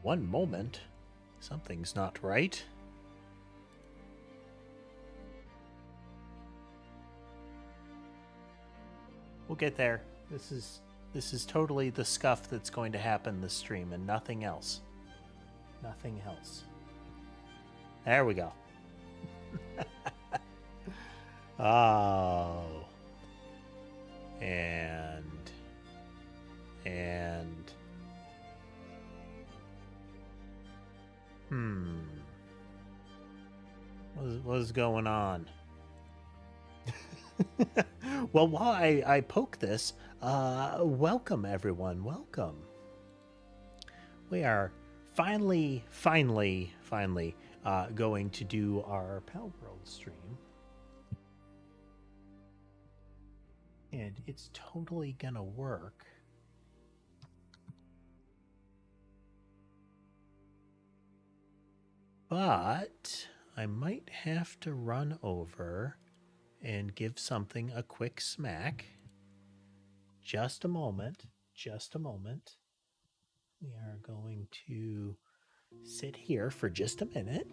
One moment. Something's not right. We'll get there. This is totally the scuff that's going to happen this stream and nothing else. Nothing else. There we go. Oh. And what's going on? Well, while I poke this, welcome everyone, welcome. We are finally going to do our Palworld stream. And it's totally gonna work. But I might have to run over and give something a quick smack. Just a moment. Just a moment. We are going to sit here for just a minute.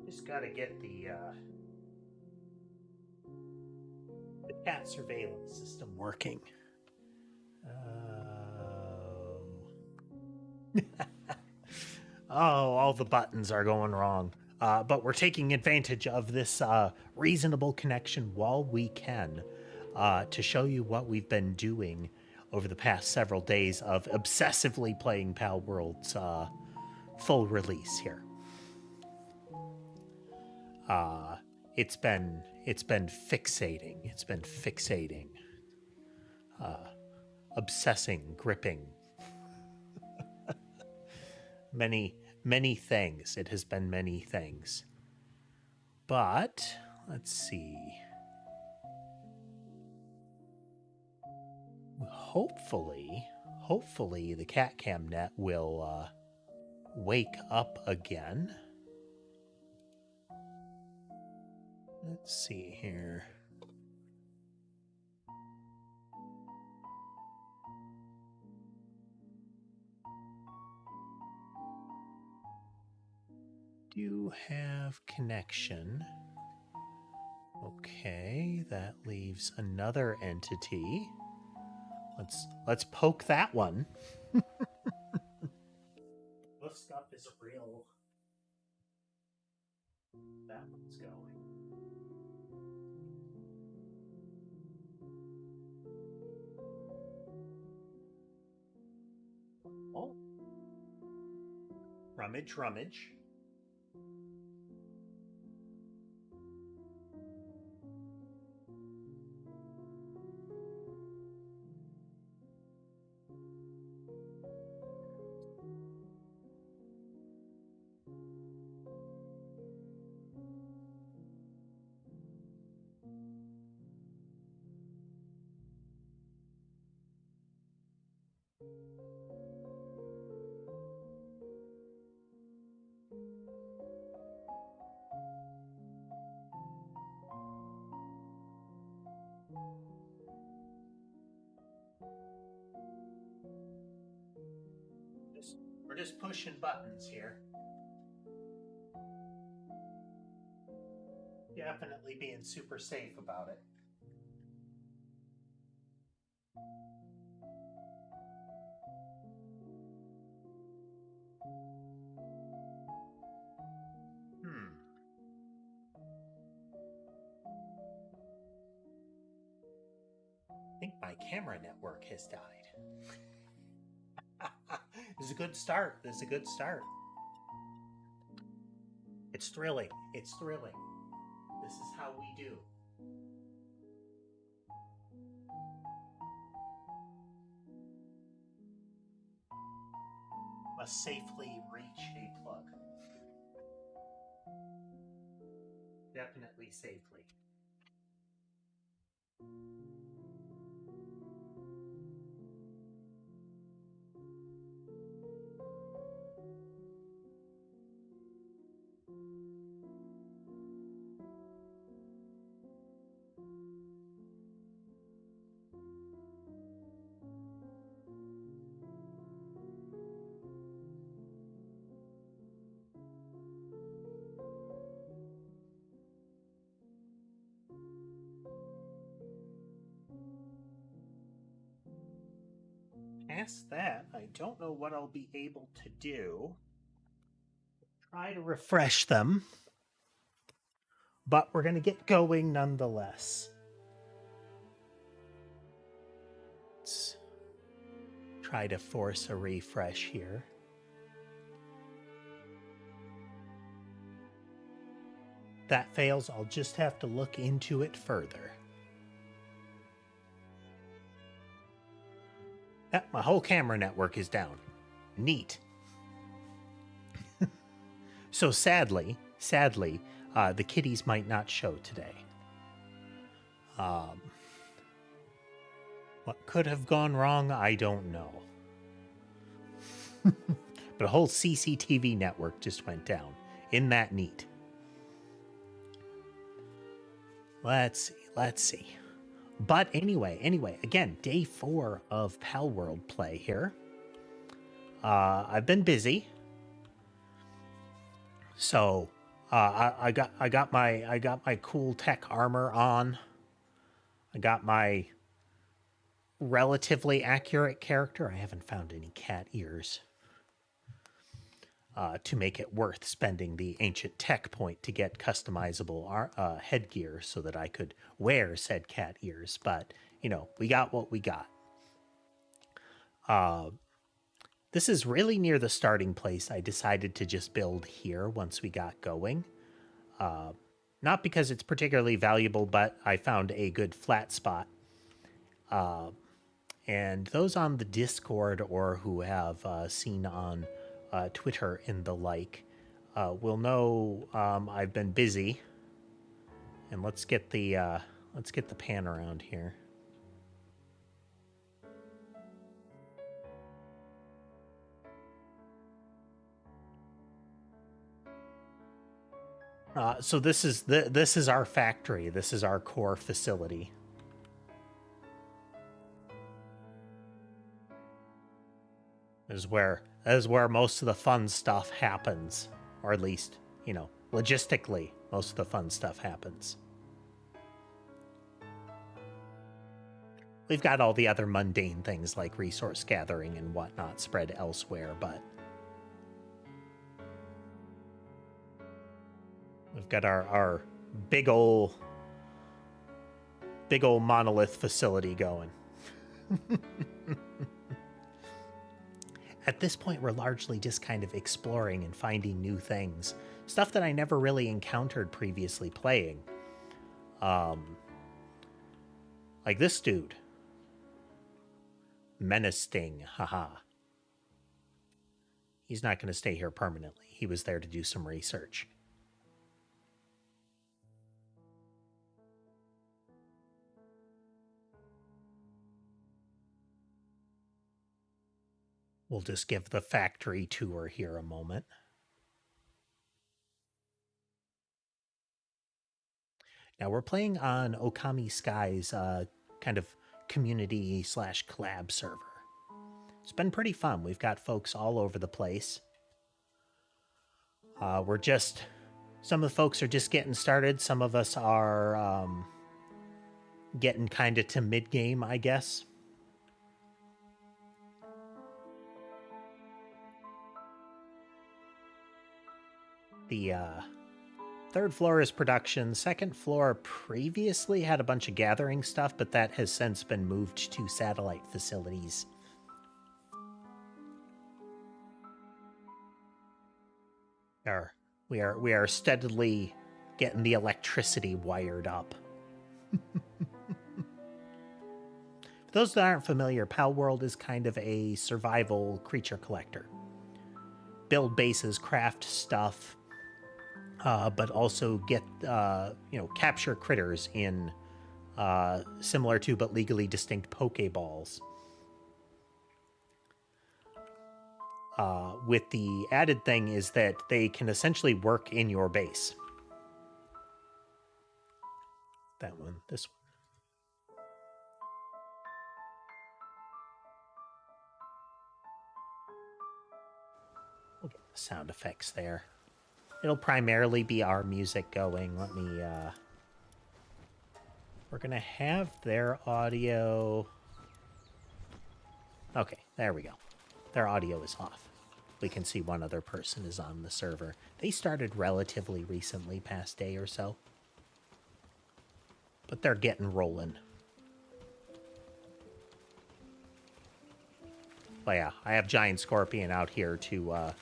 Just gotta get the cat surveillance system working. Oh, all the buttons are going wrong. But we're taking advantage of this reasonable connection while we can to show you what we've been doing over the past several days of obsessively playing Palworld's full release here. It's been fixating. It's been fixating. Obsessing, gripping. many things. It has been many things. But let's see. Hopefully the CatCamNet will wake up again. Let's see here. Do have connection. Okay, that leaves another entity. Let's poke that one. This stuff is real. That one's going. Oh. Rummage, rummage. We're just pushing buttons here. Definitely being super safe about it. I think my camera network has died. This is a good start. This is a good start. It's thrilling. It's thrilling. This is how we do. Must safely reach a plug. Definitely safely. past that, I don't know what I'll be able to do. Try to refresh them, but we're going to get going nonetheless. Let's try to force a refresh here. If that fails, I'll just have to look into it further. My whole camera network is down. Neat. So sadly, the kitties might not show today. What could have gone wrong, I don't know. But a whole CCTV network just went down. Isn't that neat? Let's see. But anyway, again, day 4 of Palworld play here. I've been busy. So I got my cool tech armor on. I got my relatively accurate character. I haven't found any cat ears to make it worth spending the ancient tech point to get customizable headgear so that I could wear said cat ears. But, you know, we got what we got. This is really near the starting place. I decided to just build here once we got going. Not because it's particularly valuable, but I found a good flat spot. And those on the Discord or who have seen on Twitter and the like will know I've been busy. And let's get the pan around here. So this is our factory. This is our core facility. This is where most of the fun stuff happens, or at least, you know, logistically, most of the fun stuff happens. We've got all the other mundane things like resource gathering and whatnot spread elsewhere, but we've got our big ol' monolith facility going. At this point, we're largely just kind of exploring and finding new things. Stuff that I never really encountered previously playing. Like this dude. Menacing, haha. He's not going to stay here permanently. He was there to do some research. We'll just give the factory tour here a moment. Now we're playing on Okami Sky's kind of community / collab server. It's been pretty fun. We've got folks all over the place. Some of the folks are just getting started. Some of us are getting kind of to mid-game, I guess. The third floor is production. Second floor previously had a bunch of gathering stuff, but that has since been moved to satellite facilities. We are steadily getting the electricity wired up. For those that aren't familiar, Palworld is kind of a survival creature collector. Build bases, craft stuff, but also get, capture critters in similar to but legally distinct Pokeballs. With the added thing is that they can essentially work in your base. That one, this one. We'll get the sound effects there. It'll primarily be our music going. Let me, we're gonna have their audio. Okay, There we go. Their audio is off. We can see one other person is on the server. They started relatively recently, past day or so. But they're getting rolling. But yeah, I have Giant Scorpion out here to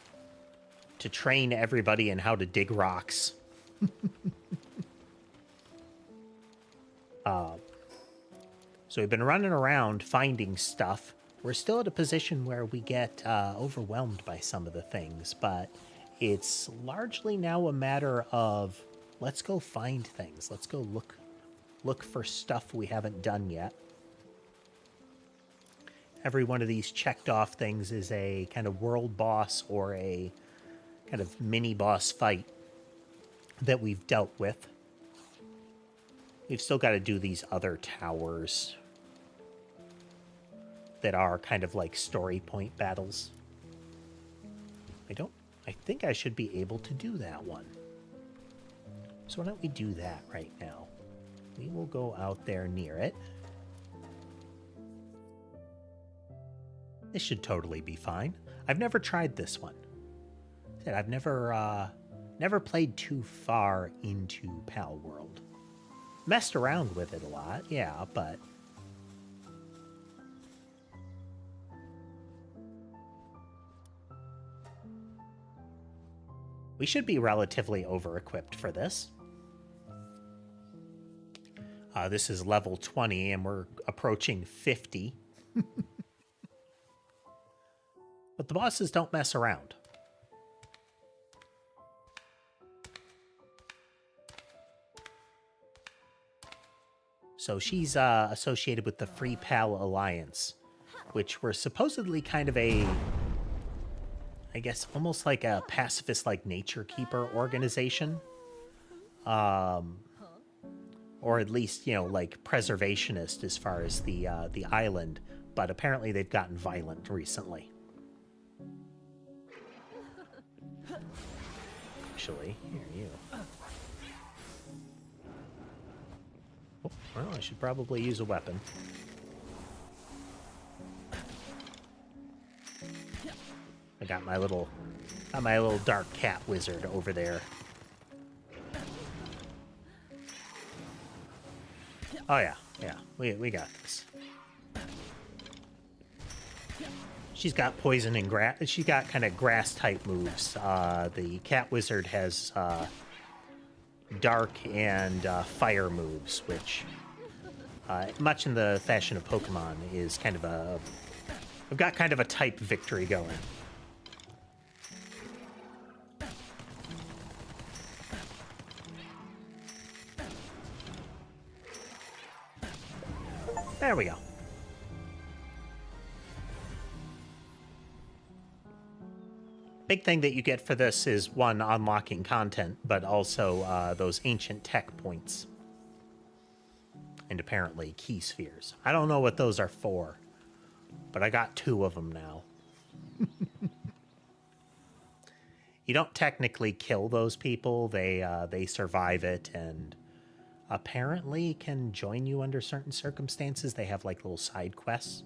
train everybody in how to dig rocks. So we've been running around finding stuff. We're still at a position where we get overwhelmed by some of the things, but it's largely now a matter of let's go find things. Let's go look for stuff we haven't done yet. Every one of these checked off things is a kind of world boss or a kind of mini boss fight that we've dealt with. We've still got to do these other towers that are kind of like story point battles. I think I should be able to do that one. So why don't we do that right now? We will go out there near it. This should totally be fine. I've never tried this one. I've never played too far into Palworld. Messed around with it a lot, yeah, but we should be relatively over-equipped for this. This is level 20, and we're approaching 50. But the bosses don't mess around. So she's associated with the Free Pal Alliance, which were supposedly kind of a, I guess, almost like a pacifist, like Nature Keeper organization. Or at least, you know, like preservationist as far as the island. But apparently they've gotten violent recently. Actually, here, you. Oh, well, I should probably use a weapon. I got my little dark cat wizard over there. Oh yeah, we got this. She's got poison and grass. She's got kind of grass type moves. The cat wizard has dark and fire moves, which, much in the fashion of Pokemon, is kind of a. I've got kind of a type victory going. There we go. Big thing that you get for this is, one, unlocking content, but also those ancient tech points. And apparently key spheres. I don't know what those are for, but I got 2 of them now. You don't technically kill those people. They survive it and apparently can join you under certain circumstances. They have like little side quests.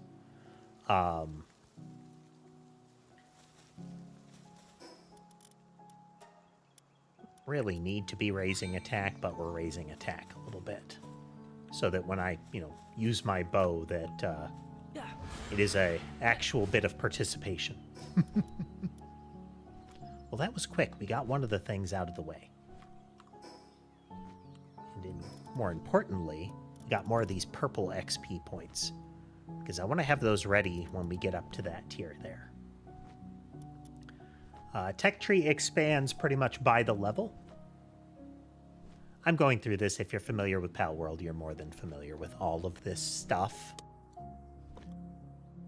Really need to be raising attack, but we're raising attack a little bit so that when I, use my bow, that it is a actual bit of participation. Well, that was quick. We got one of the things out of the way. And more importantly, we got more of these purple XP points because I want to have those ready when we get up to that tier there. Tech tree expands pretty much by the level. I'm going through this. If you're familiar with Palworld, you're more than familiar with all of this stuff.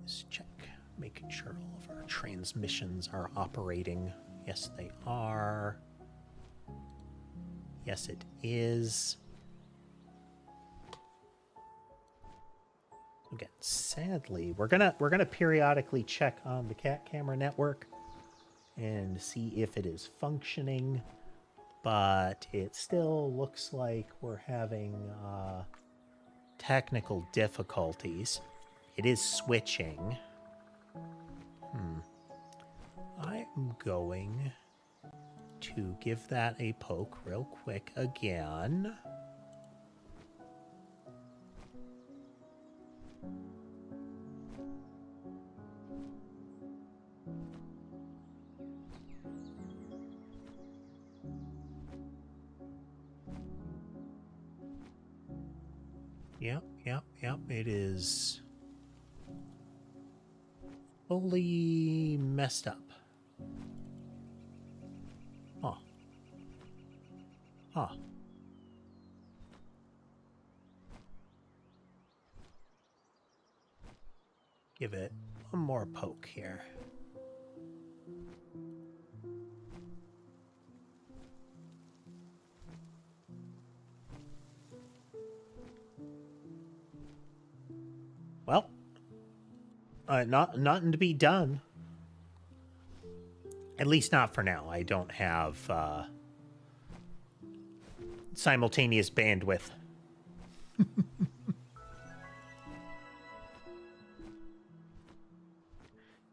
Let's check, making sure all of our transmissions are operating. Yes, they are. Yes, it is. Again, sadly, we're gonna periodically check on the cat camera network and see if it is functioning, but it still looks like we're having technical difficulties. It is switching. I'm going to give that a poke real quick again. Yep. It is fully messed up. Huh. Give it one more poke here. Well, nothing to be done. At least not for now. I don't have simultaneous bandwidth.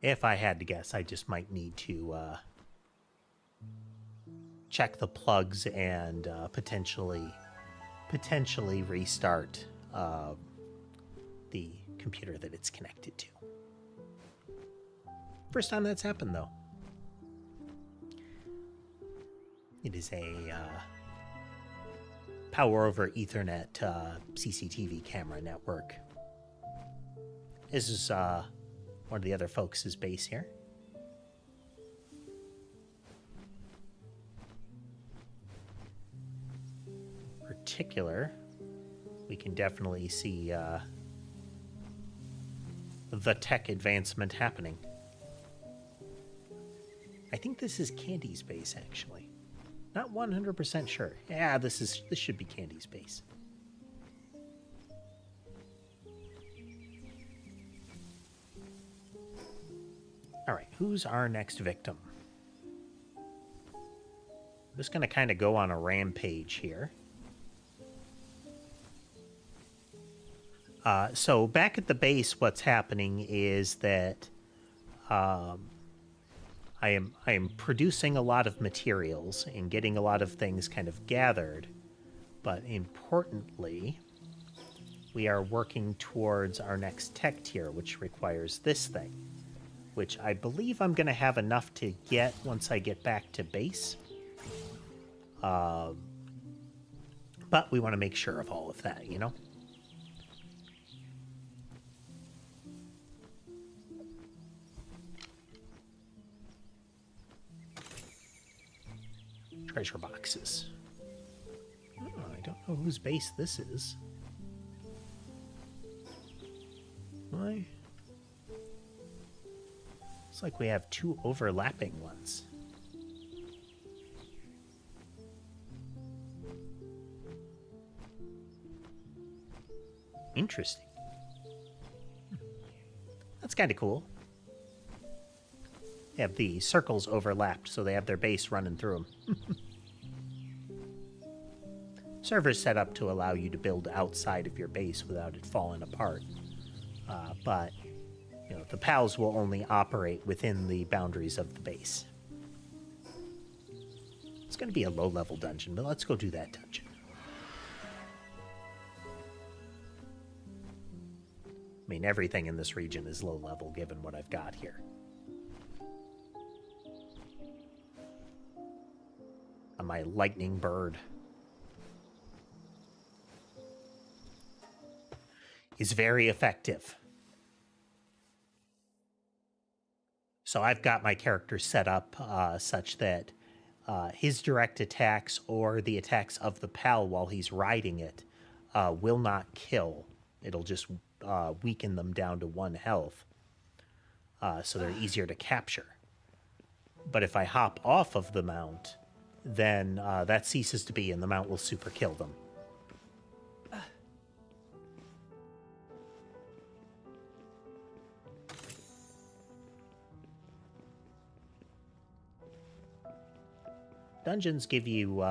If I had to guess, I just might need to check the plugs and potentially restart the computer that it's connected to. First time that's happened, though. It is a power over Ethernet CCTV camera network. This is one of the other folks' base here. Particular, we can definitely see the tech advancement happening. I think this is Candy's base, actually. Not 100% sure. Yeah, this should be Candy's base. All right, who's our next victim? I'm just going to kind of go on a rampage here. So back at the base, what's happening is that I am producing a lot of materials and getting a lot of things kind of gathered. But importantly, we are working towards our next tech tier, which requires this thing, which I believe I'm going to have enough to get once I get back to base. But we want to make sure of all of that, you know? Treasure boxes. Oh, I don't know whose base this is. Why? Looks like we have two overlapping ones. Interesting. That's kind of cool. They have the circles overlapped, so they have their base running through them. Server's set up to allow you to build outside of your base without it falling apart. But, you know, the PALs will only operate within the boundaries of the base. It's going to be a low-level dungeon, but let's go do that dungeon. I mean, everything in this region is low-level, given what I've got here. On my lightning bird. Is very effective. So I've got my character set up such that his direct attacks or the attacks of the PAL while he's riding it will not kill. It'll just weaken them down to 1 health. So they're easier to capture. But if I hop off of the mount, then that ceases to be and the mount will super kill them. Dungeons give you,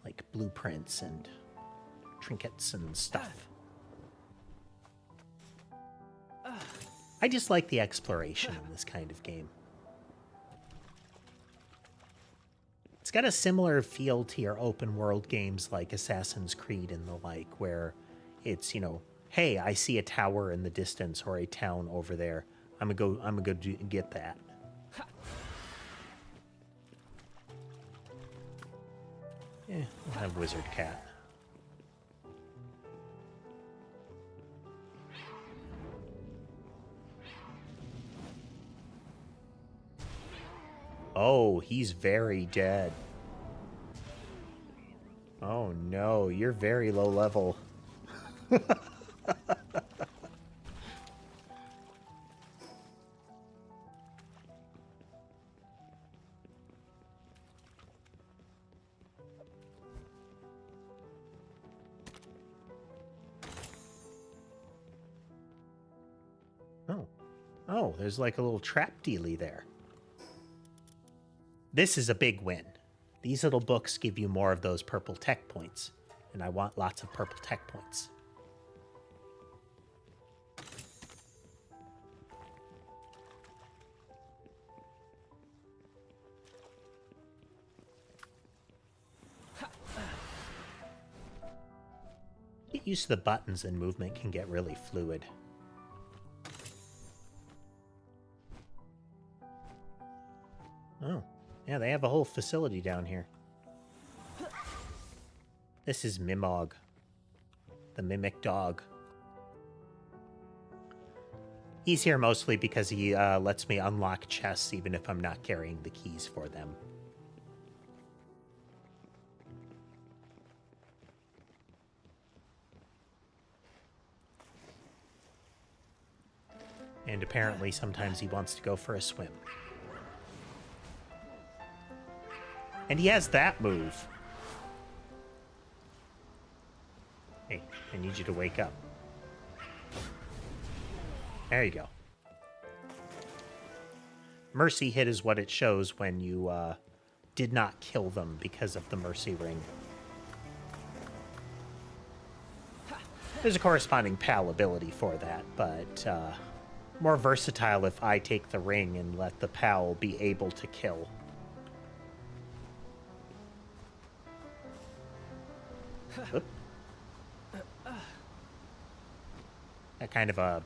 like, blueprints and trinkets and stuff. I just like the exploration in this kind of game. It's got a similar feel to your open world games like Assassin's Creed and the like, where it's, you know, hey, I see a tower in the distance or a town over there. I'm gonna go get that. Yeah, we'll have Wizard Cat. Oh, he's very dead. Oh no, you're very low level. Oh. Oh, there's like a little trap dealie there. This is a big win. These little books give you more of those purple tech points, and I want lots of purple tech points. Get used to the buttons and movement can get really fluid. Oh, yeah, they have a whole facility down here. This is Mimog, the mimic dog. He's here mostly because he lets me unlock chests even if I'm not carrying the keys for them. And apparently sometimes he wants to go for a swim. And he has that move. Hey, I need you to wake up. There you go. Mercy hit is what it shows when you did not kill them because of the mercy ring. There's a corresponding PAL ability for that, but more versatile if I take the ring and let the PAL be able to kill. Oop. That kind of a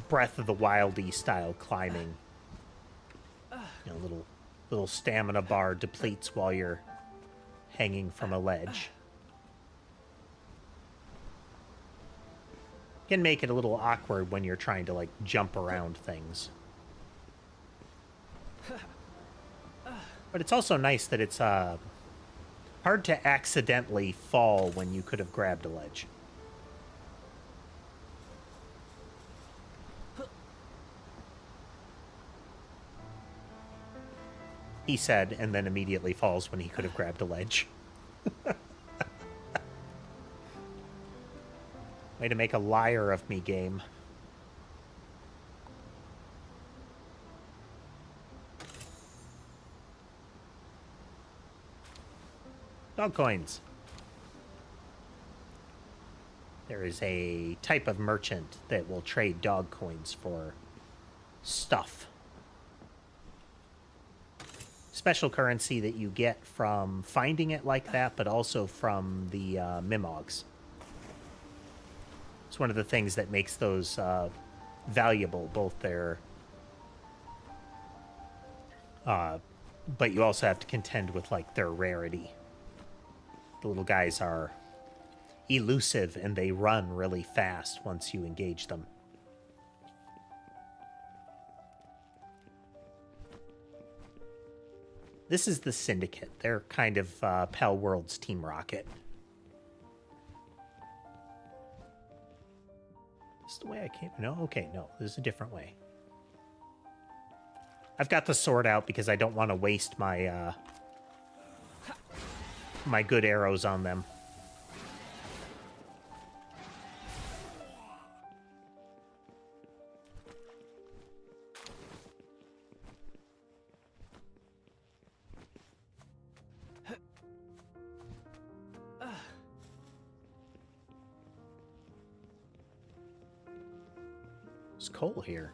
Breath of the Wild-y style climbing. You know, little stamina bar depletes while you're hanging from a ledge. Can make it a little awkward when you're trying to, like, jump around things. But it's also nice that it's hard to accidentally fall when you could have grabbed a ledge. He said, and then immediately falls when he could have grabbed a ledge. Way to make a liar of me, game. Dog coins. There is a type of merchant that will trade dog coins for stuff. Special currency that you get from finding it like that, but also from the Mimogs. It's one of the things that makes those valuable, both their... but you also have to contend with, like, their rarity. The little guys are elusive, and they run really fast once you engage them. This is the Syndicate. They're kind of Palworld's Team Rocket. This is the way I came... No? Okay, no. There's a different way. I've got the sword out because I don't want to waste my... my good arrows on them. There's coal here.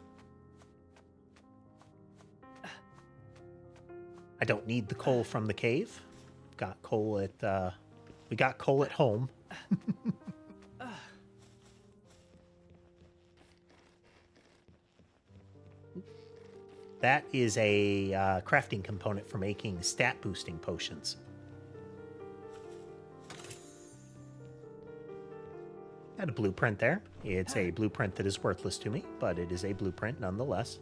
I don't need the coal from the cave. Got coal at, we got coal at home. That is a crafting component for making stat boosting potions. Got a blueprint there. It's a blueprint that is worthless to me, but it is a blueprint nonetheless.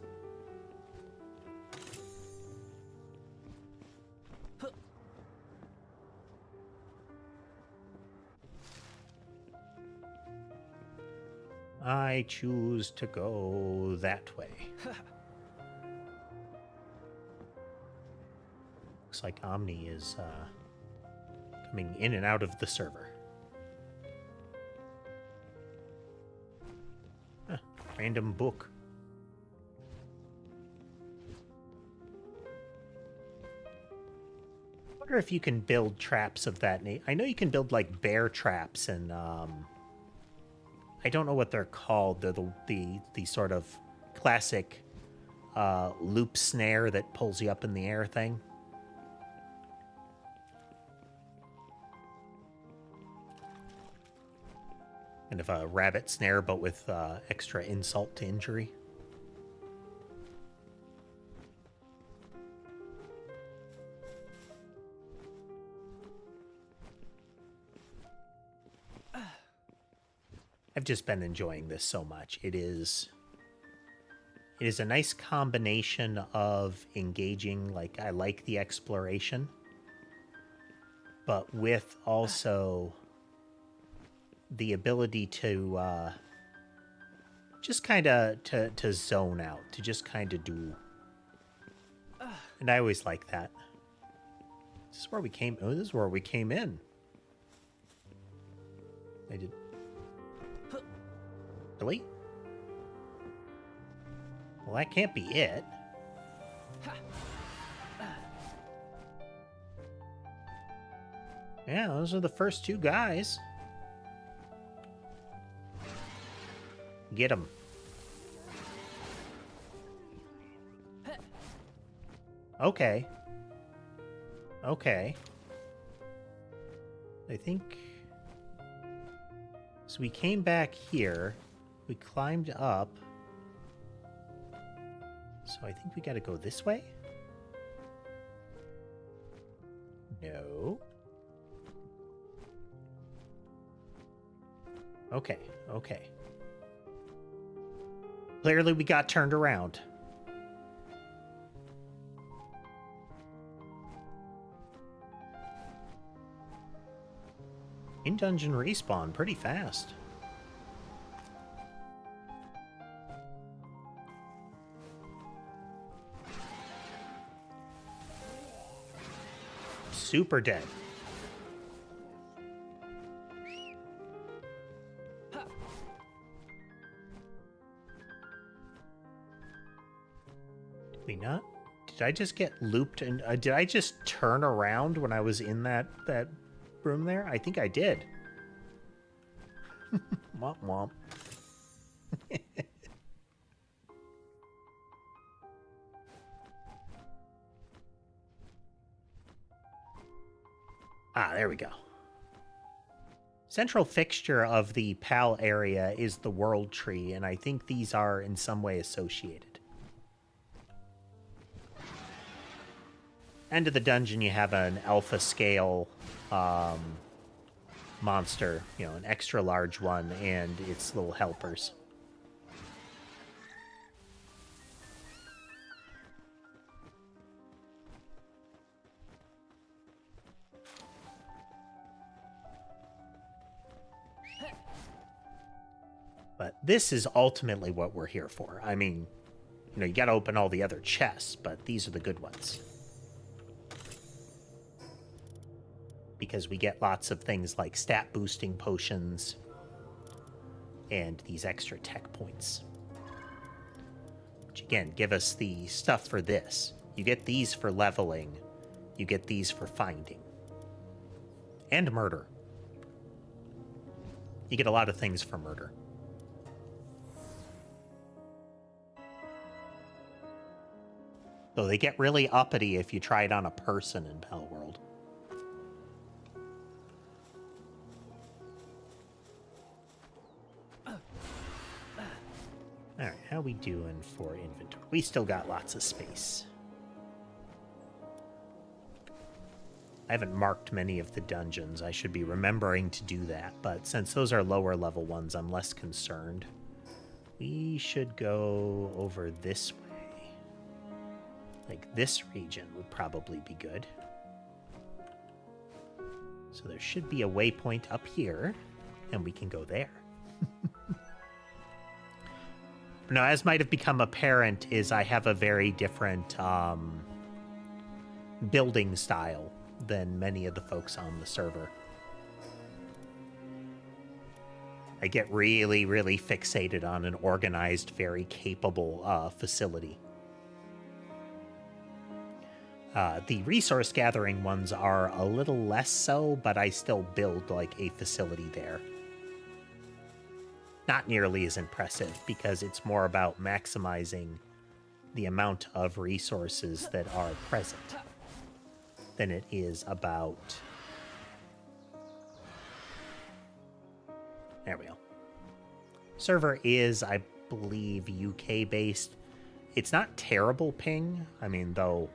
I choose to go that way. Looks like Omni is coming in and out of the server. Huh, random book. I wonder if you can build traps of that nature. I know you can build like bear traps and I don't know what they're called. They're the sort of classic loop snare that pulls you up in the air thing. Kind of a rabbit snare, but with extra insult to injury. I've just been enjoying this so much. It is a nice combination of engaging, like I like the exploration, but with also the ability to just kind of to zone out, to just kind of do. And I always like that. This is where we came. Oh, this is where we came in. I did. Really? Well, that can't be it. Yeah, those are the first two guys. Get him. Okay. Okay. I think... So we came back here. We climbed up. So I think we gotta go this way? No. Okay, okay. Clearly we got turned around. In-dungeon respawn pretty fast. Super dead. Not? Did I just get looped and did I just turn around when I was in that room there? I think I did. Womp womp. Ah, there we go. Central fixture of the PAL area is the world tree, and I think these are in some way associated. End of the dungeon, you have an alpha scale monster, you know, an extra large one, and its little helpers. But this is ultimately what we're here for. I mean, you know, you gotta open all the other chests, but these are the good ones. Because we get lots of things like stat boosting potions and these extra tech points. Which again, give us the stuff for this. You get these for leveling. You get these for finding. And murder. You get a lot of things for murder. Though they get really uppity if you try it on a person in Palworld. Alright, how we doing for inventory? We still got lots of space. I haven't marked many of the dungeons. I should be remembering to do that, but since those are lower level ones, I'm less concerned. We should go over this way. Like this region would probably be good. So there should be a waypoint up here, and we can go there. Now, as might have become apparent, is I have a very different building style than many of the folks on the server. I get really, really fixated on an organized, very capable facility. The resource gathering ones are a little less so, but I still build like a facility there. Not nearly as impressive because it's more about maximizing the amount of resources that are present than it is about... There we go. Server is, I believe, UK-based. It's not terrible ping. I mean, though,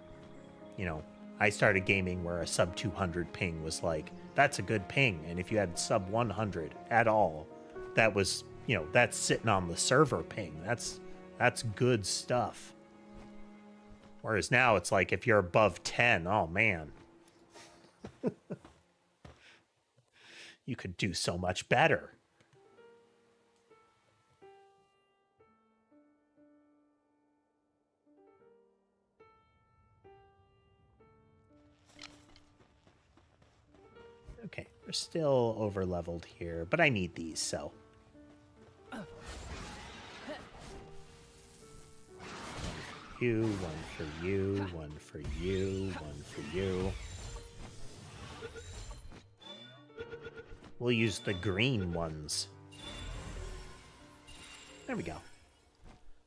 you know, I started gaming where a sub 200 ping was like, that's a good ping. And if you had sub 100 at all, that was, you know, that's sitting on the server ping. That's good stuff. Whereas now it's like, if you're above 10, oh man. You could do so much better. Okay, we're still over-leveled here, but I need these, so... You, one for you, one for you, one for you. We'll use the green ones. There we go.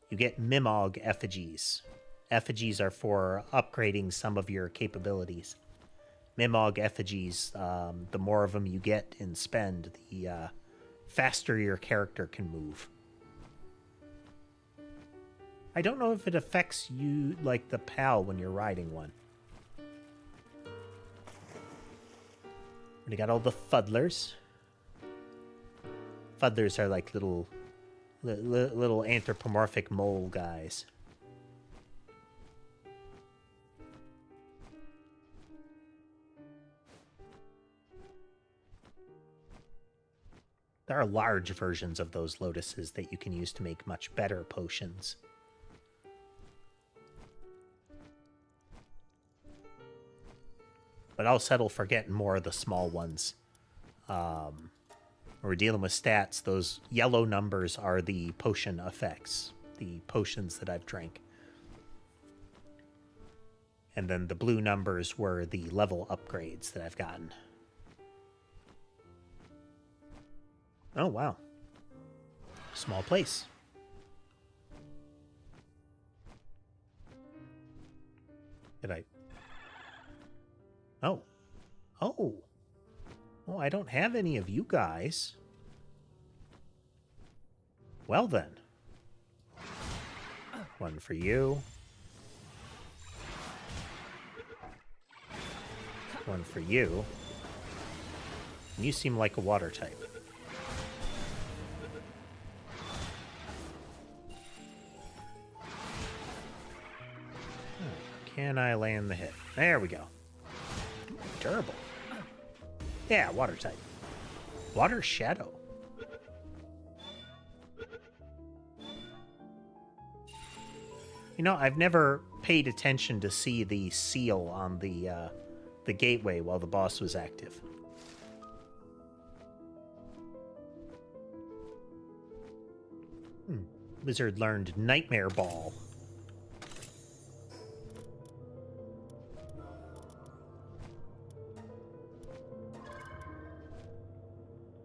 You get Mimog effigies. Effigies are for upgrading some of your capabilities. Mimog effigies, the more of them you get and spend, the faster your character can move. I don't know if it affects you, like, the PAL when you're riding one. We got all the fuddlers. Fuddlers are like little anthropomorphic mole guys. There are large versions of those lotuses that you can use to make much better potions. But I'll settle for getting more of the small ones. We're dealing with stats. Those yellow numbers are the potion effects, the potions that I've drank. And then the blue numbers were the level upgrades that I've gotten. Oh, wow. Small place. Did I... Oh. Oh. Oh, I don't have any of you guys. Well then. One for you. One for you. And you seem like a water type. Can I land the hit? There we go. Durable. Yeah, water type. Water shadow. You know, I've never paid attention to see the seal on the gateway while the boss was active. Wizard learned Nightmare Ball.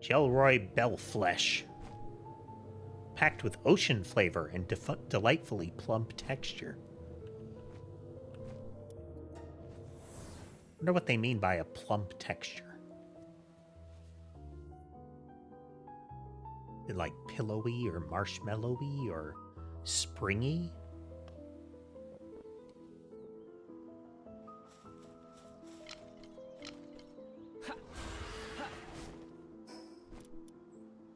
Gelroy Bellflesh. Packed with ocean flavor and delightfully plump texture. Wonder what they mean by a plump texture. Is it like pillowy or marshmallowy or springy?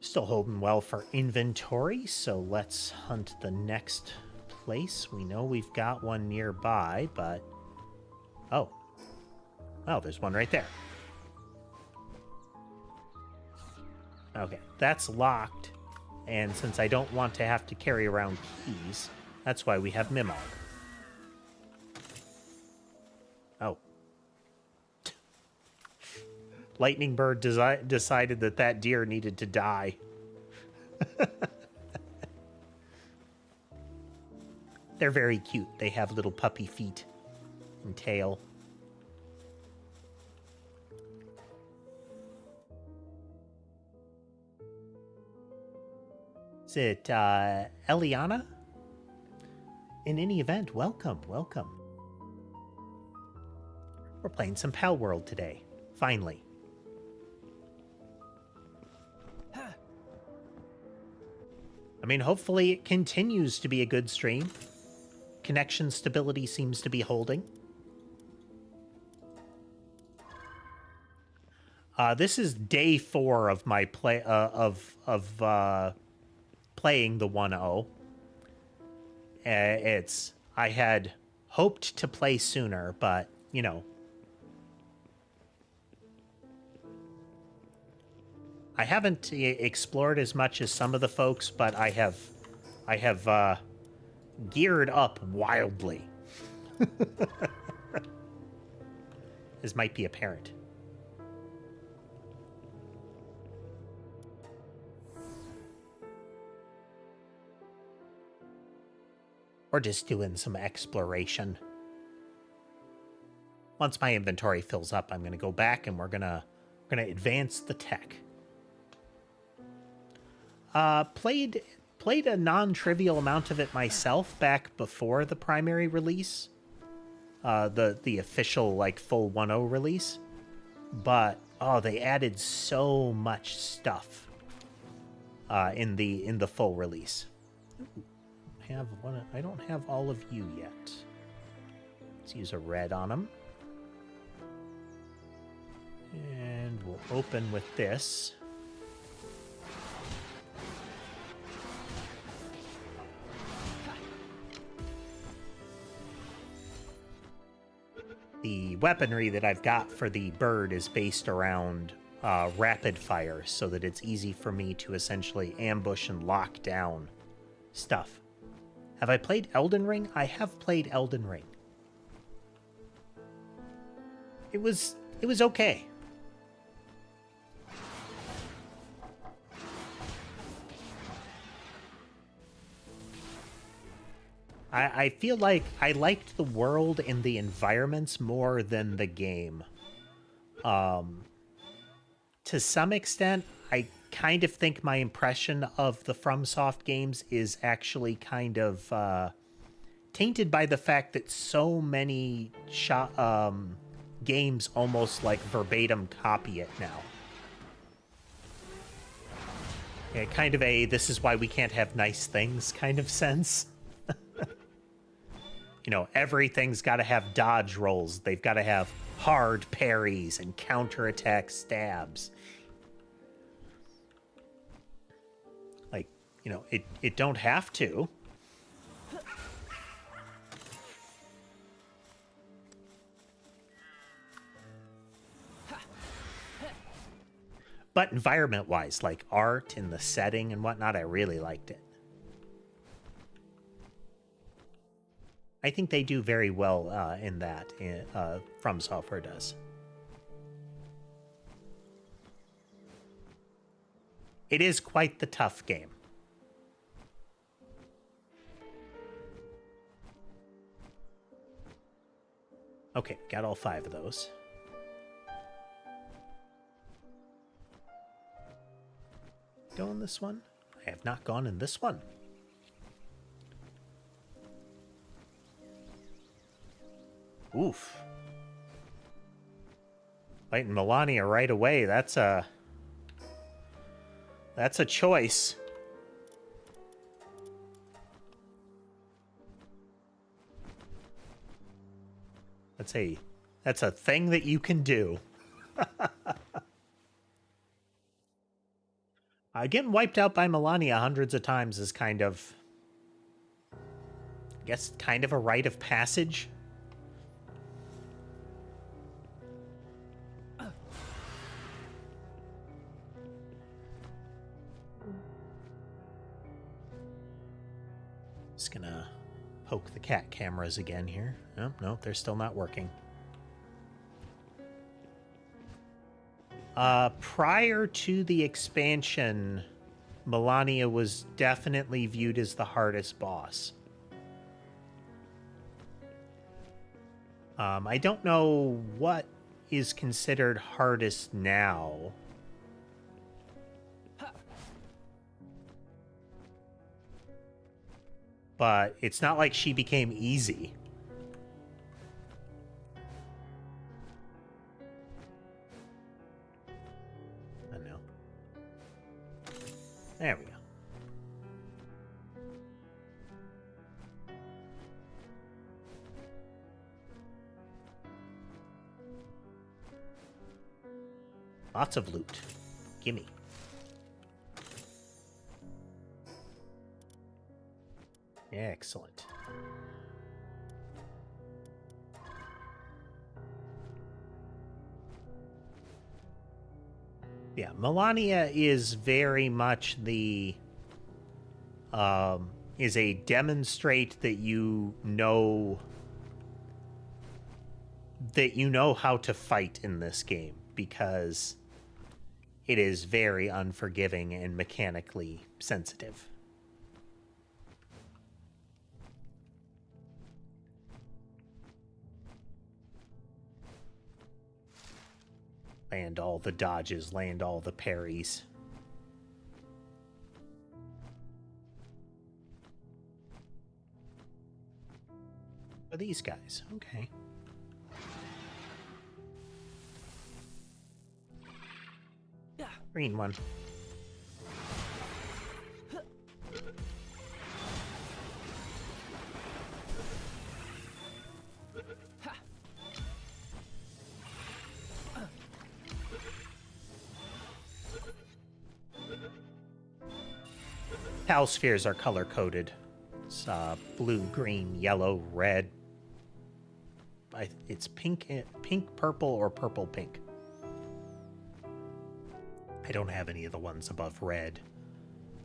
Still holding well for inventory, so let's hunt the next place. We know we've got one nearby, but... Oh. Oh, there's one right there. Okay, that's locked. And since I don't want to have to carry around keys, that's why we have Mimog. Oh. Lightning Bird decided that that deer needed to die. They're very cute. They have little puppy feet and tail. Is it Eliana? In any event, welcome, welcome. We're playing some Palworld today, finally. I mean, hopefully it continues to be a good stream. Connection stability seems to be holding. This is day 4 of my play playing the 1.0. I had hoped to play sooner, but you know, I haven't explored as much as some of the folks, but I have geared up wildly, as might be apparent. Or just doing some exploration. Once my inventory fills up, I'm going to go back and we're gonna advance the tech. Played a non-trivial amount of it myself back before the primary release, the official like full 1.0 release. But oh, they added so much stuff in the full release. Ooh. I don't have all of you yet. Let's use a red on them. And we'll open with this. The weaponry that I've got for the bird is based around rapid fire, so that it's easy for me to essentially ambush and lock down stuff. Have I played Elden Ring? I have played Elden Ring. It was okay. I feel like I liked the world and the environments more than the game. To some extent, I kind of think my impression of the FromSoft games is actually kind of tainted by the fact that so many games almost like verbatim copy it now. Yeah, kind of a this is why we can't have nice things kind of sense. You know, everything's got to have dodge rolls. They've got to have hard parries and counterattack stabs. Like, you know, it don't have to. But environment-wise, like art and the setting and whatnot, I really liked it. I think they do very well in that. From Software does. It is quite the tough game. Okay, got all 5 of those. Go in this one? I have not gone in this one. Oof. Fighting Melania right away, that's a choice. That's a thing that you can do. Getting wiped out by Melania hundreds of times is kind of, I guess, kind of a rite of passage. Just gonna poke the cat cameras again here. Oh, no, they're still not working. Prior to the expansion, Melania was definitely viewed as the hardest boss. I don't know what is considered hardest now. But it's not like she became easy. I know. There we go. Lots of loot. Gimme. Excellent. Yeah, Melania is very much the is a demonstrate that you know how to fight in this game, because it is very unforgiving and mechanically sensitive. Land all the dodges, land all the parries. Oh, these guys, okay. Green one. Tau spheres are color-coded. It's blue, green, yellow, red. It's pink, purple, or purple, pink. I don't have any of the ones above red.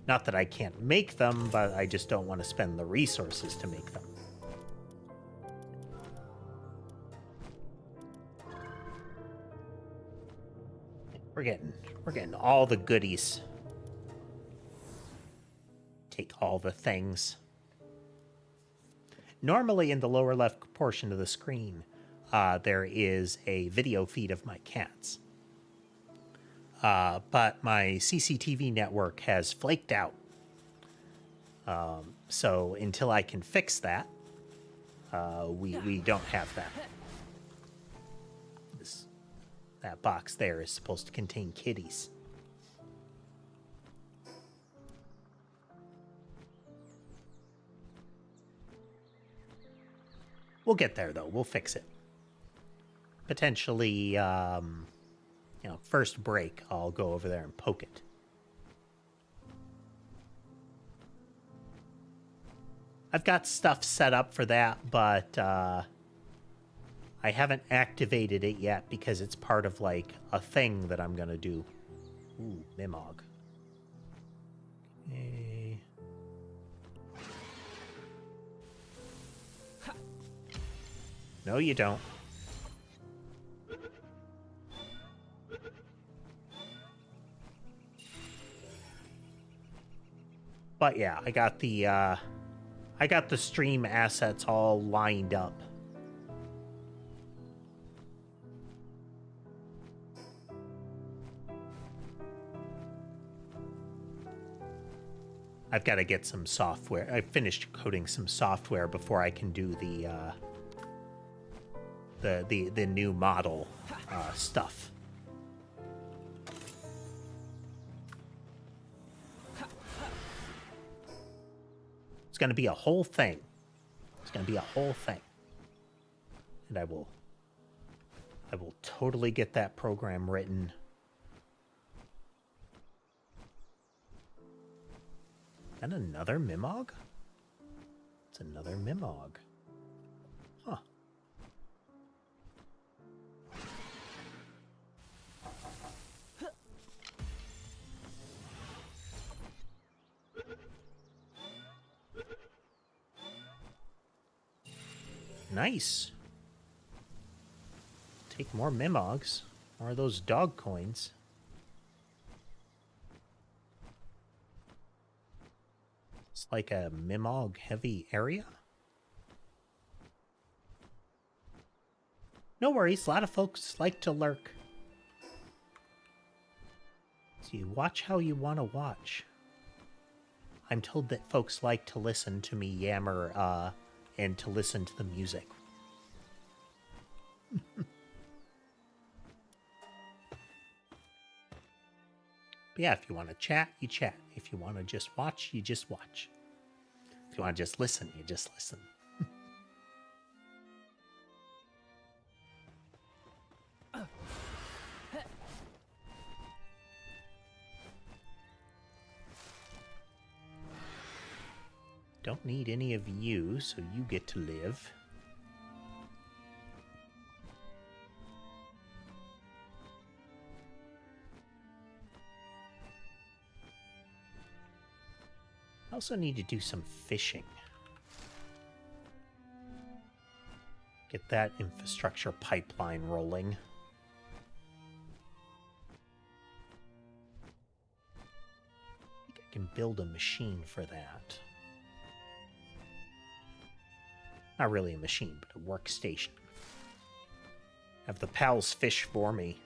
Not that I can't make them, but I just don't want to spend the resources to make them. We're getting all the goodies. Take all the things. Normally in the lower left portion of the screen, there is a video feed of my cats. But my CCTV network has flaked out. So until I can fix that, we don't have that. That box there is supposed to contain kitties. We'll get there, though. We'll fix it. Potentially, first break, I'll go over there and poke it. I've got stuff set up for that, but I haven't activated it yet because it's part of, like, a thing that I'm going to do. Ooh, Mimog. Okay. No, you don't. But yeah, I got the stream assets all lined up. I've got to get some software. I finished coding some software before I can do the new model stuff. It's going to be a whole thing. It's going to be a whole thing. And I will totally get that program written. And another Mimog? It's another Mimog. Huh. Nice. Take more Mimogs. More of those dog coins. It's like a Mimog heavy area. No worries, a lot of folks like to lurk. So you watch how you want to watch. I'm told that folks like to listen to me yammer and to listen to the music. But yeah, if you want to chat, you chat. If you want to just watch, you just watch. If you want to just listen, you just listen. Don't need any of you, so you get to live. I also need to do some fishing. Get that infrastructure pipeline rolling. I think I can build a machine for that. Not really a machine, but a workstation. Have the pals fish for me.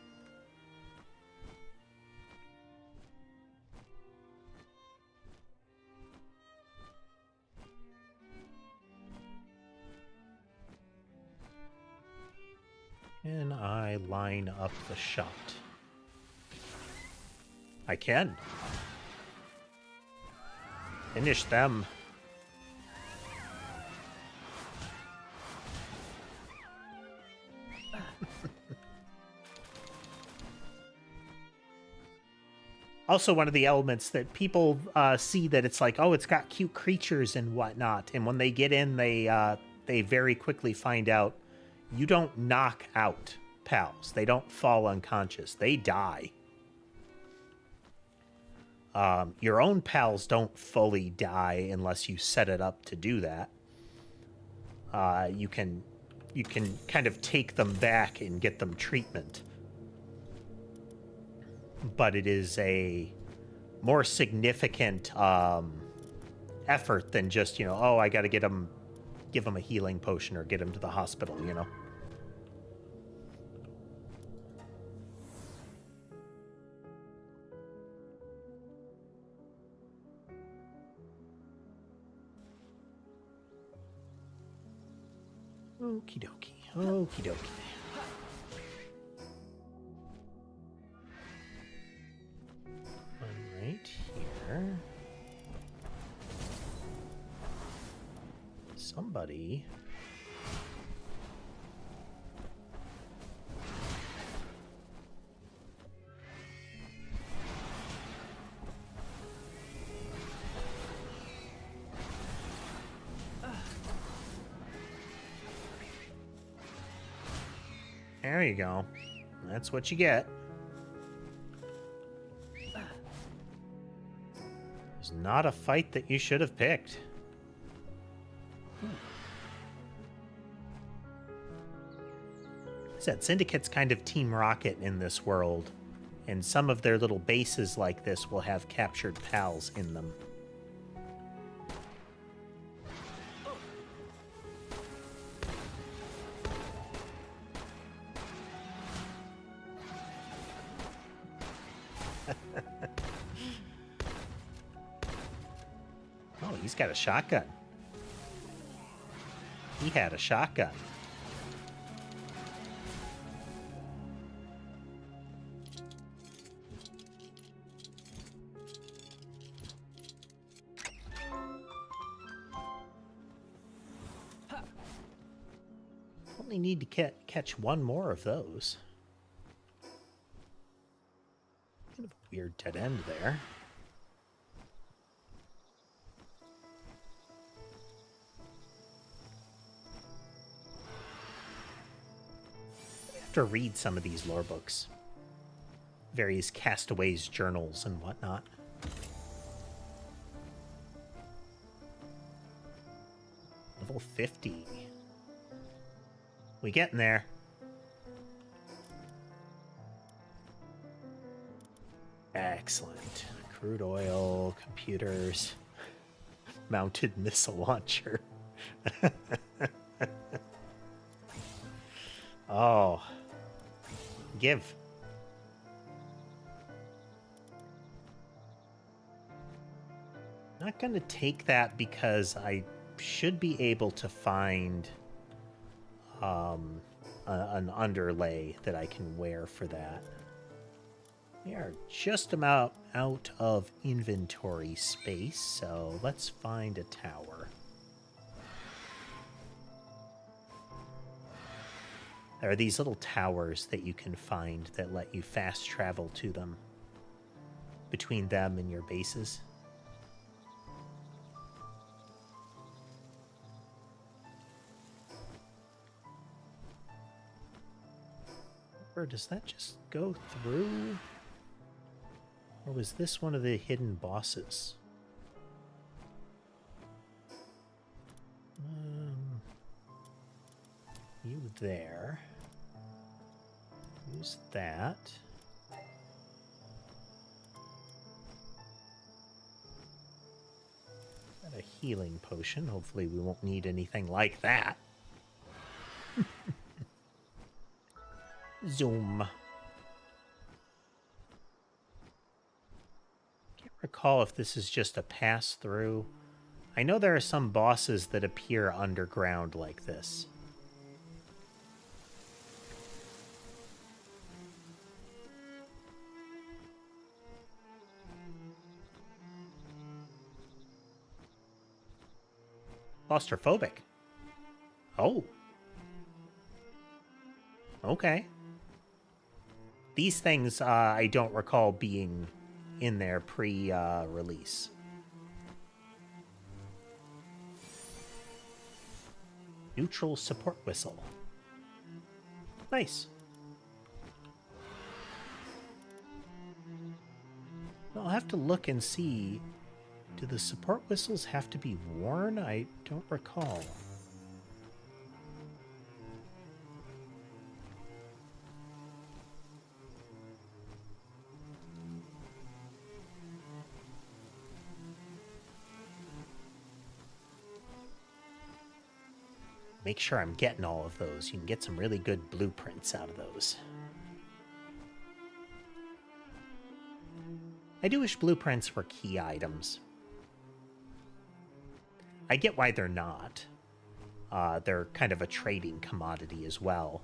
Can I line up the shot? I can. Finish them. Also, one of the elements that people see that it's like, oh, it's got cute creatures and whatnot. And when they get in, they very quickly find out you don't knock out pals. They don't fall unconscious. They die. Your own pals don't fully die unless you set it up to do that. You can kind of take them back and get them treatment. But it is a more significant effort than just, oh, I got to give them a healing potion or get them to the hospital, Okie dokie, okie dokie. Right here. Somebody. There you go. That's what you get. It's not a fight that you should have picked. Said Syndicate's kind of Team Rocket in this world, and some of their little bases like this will have captured pals in them. Oh, he's got a shotgun. He had a shotgun. only need to catch one more of those. Kind of a weird dead end there. I have to read some of these lore books. Various castaways' journals and whatnot. Level 50. We getting there. Excellent. Crude oil, computers, mounted missile launcher. Oh. Give. Not going to take that because I should be able to find an underlay that I can wear for that. We are just about out of inventory space, so let's find a tower. There are these little towers that you can find that let you fast travel to them, between them and your bases. Or does that just go through? Or was this one of the hidden bosses? You there. Use that. Got a healing potion. Hopefully we won't need anything like that. Zoom. Can't recall if this is just a pass-through. I know there are some bosses that appear underground like this. Claustrophobic. Oh. Okay. These things, I don't recall being in there pre-release. Neutral support whistle. Nice. I'll have to look and see. Do the support whistles have to be worn? I don't recall. Make sure I'm getting all of those. You can get some really good blueprints out of those. I do wish blueprints were key items. I get why they're not. They're kind of a trading commodity as well.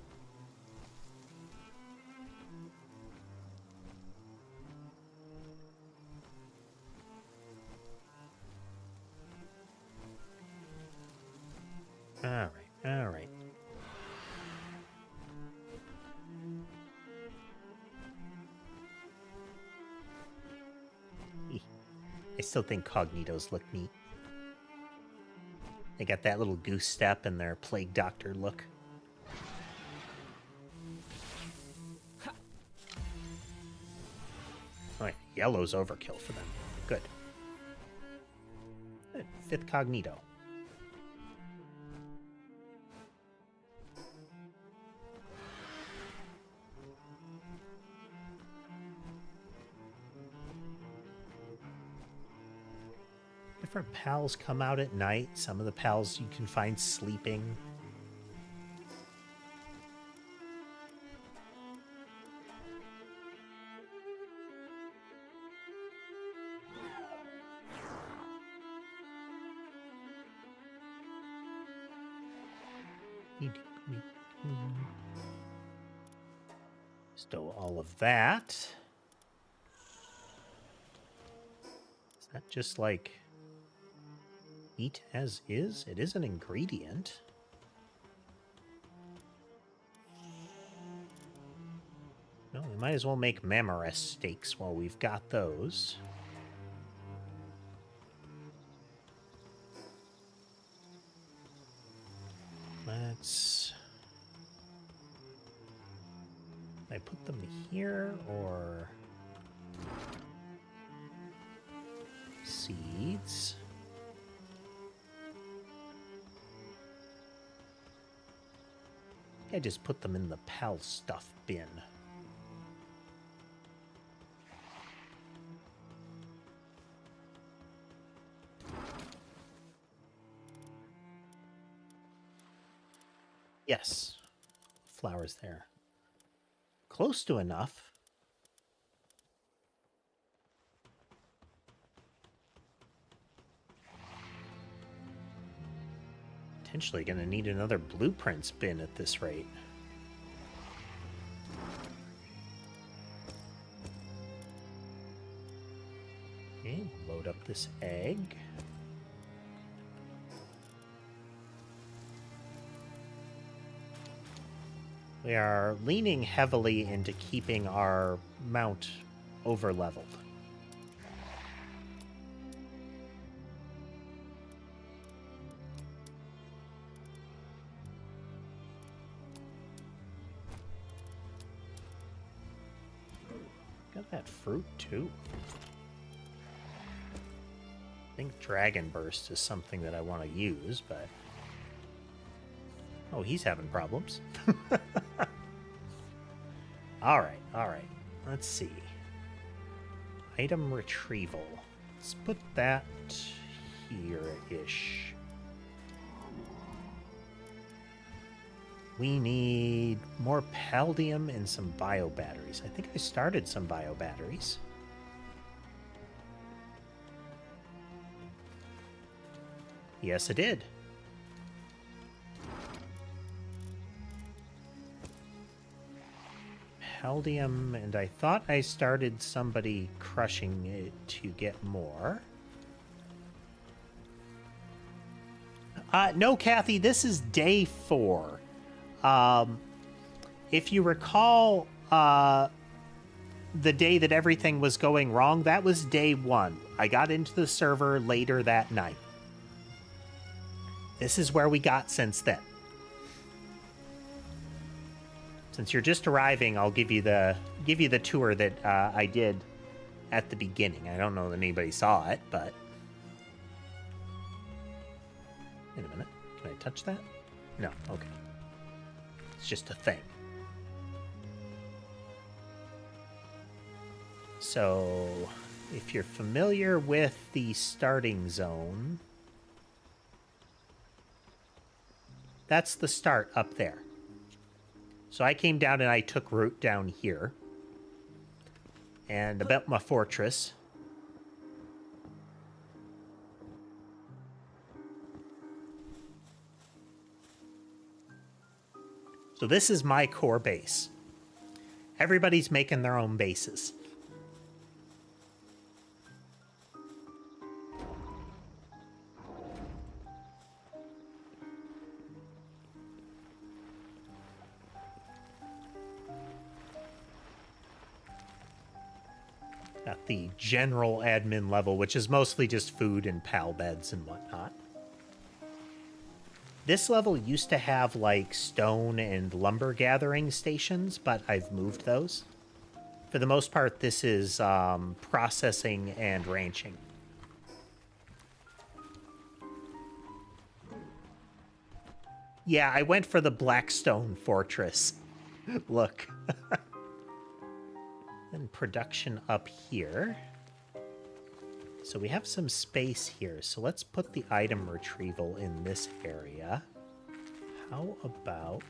All right. I still think Cognitos look neat. They got that little goose step and their plague doctor look. Oh, yellow's overkill for them. Good. Fifth Cognito. Different pals come out at night. Some of the pals you can find sleeping. Stow all of that. Is that just like eat as is? It is an ingredient. We might as well make Mammoris steaks while we've got those. Let's... I put them here, or... Seeds. I just put them in the Pal stuff bin. Yes. Flowers there. Close to enough. Potentially going to need another blueprints bin at this rate. Okay, load up this egg. We are leaning heavily into keeping our mount over-leveled. Got that fruit, too. I think Dragon Burst is something that I want to use, but... Oh, he's having problems. Alright, alright. Let's see. Item retrieval. Let's put that here-ish. We need more Paldium and some bio batteries. I think I started some bio batteries. Yes, I did. Paldium, and I thought I started somebody crushing it to get more. No, Kathy, this is day 4. If you recall, the day that everything was going wrong, that was day 1. I got into the server later that night. This is where we got since then. Since you're just arriving, I'll give you the tour that I did at the beginning. I don't know that anybody saw it, but... Wait a minute. Can I touch that? No. Okay. It's just a thing. So, if you're familiar with the starting zone, that's the start up there. So I came down and I took root down here. And I built my fortress. So this is my core base. Everybody's making their own bases. At the general admin level, which is mostly just food and pal beds and whatnot. This level used to have, like, stone and lumber gathering stations, but I've moved those. For the most part, this is processing and ranching. Yeah, I went for the Blackstone Fortress. Look. And production up here. So we have some space here. So let's put the item retrieval in this area. How about...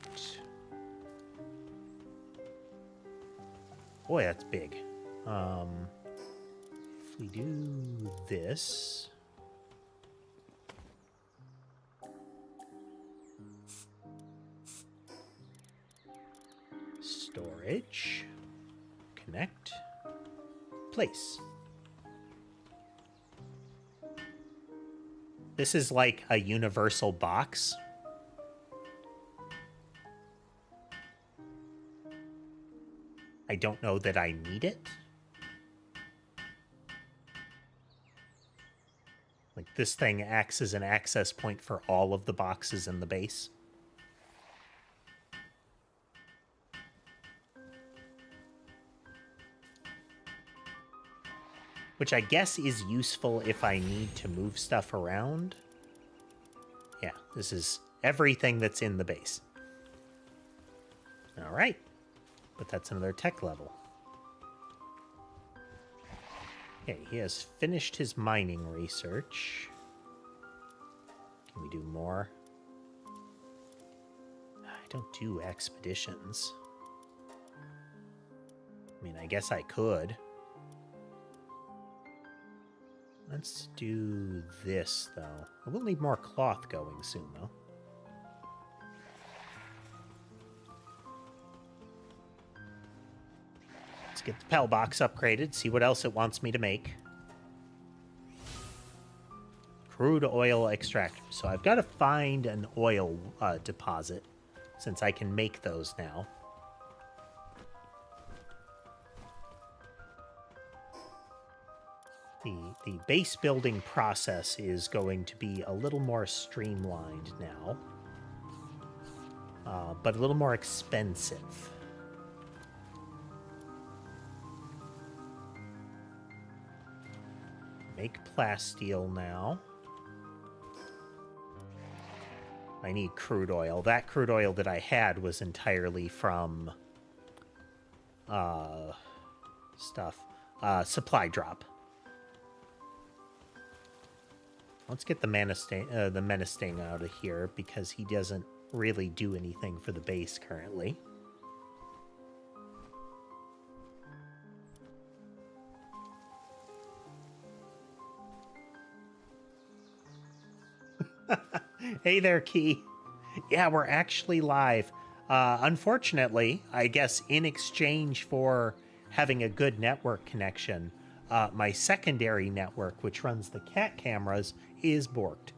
Boy, that's big. If we do this... Storage. Connect. Place. This is like a universal box. I I don't know that I need it. Like, this thing acts as an access point for all of the boxes in the base. Which I guess is useful if I need to move stuff around. Yeah, this is everything that's in the base. All right, but that's another tech level. Okay, he has finished his mining research. Can we do more? I don't do expeditions. I mean, I guess I could. Let's do this, though. I will need more cloth going soon, though. Let's get the Pell box upgraded, see what else it wants me to make. Crude oil extractor. So I've got to find an oil deposit, since I can make those now. The base building process is going to be a little more streamlined now, but a little more expensive. Make plasteel now. I need crude oil. That crude oil that I had was entirely from supply drop. Let's get the Menacing out of here, because he doesn't really do anything for the base currently. Hey there, Key. Yeah, we're actually live. Unfortunately, I guess in exchange for having a good network connection, my secondary network, which runs the cat cameras, is borked.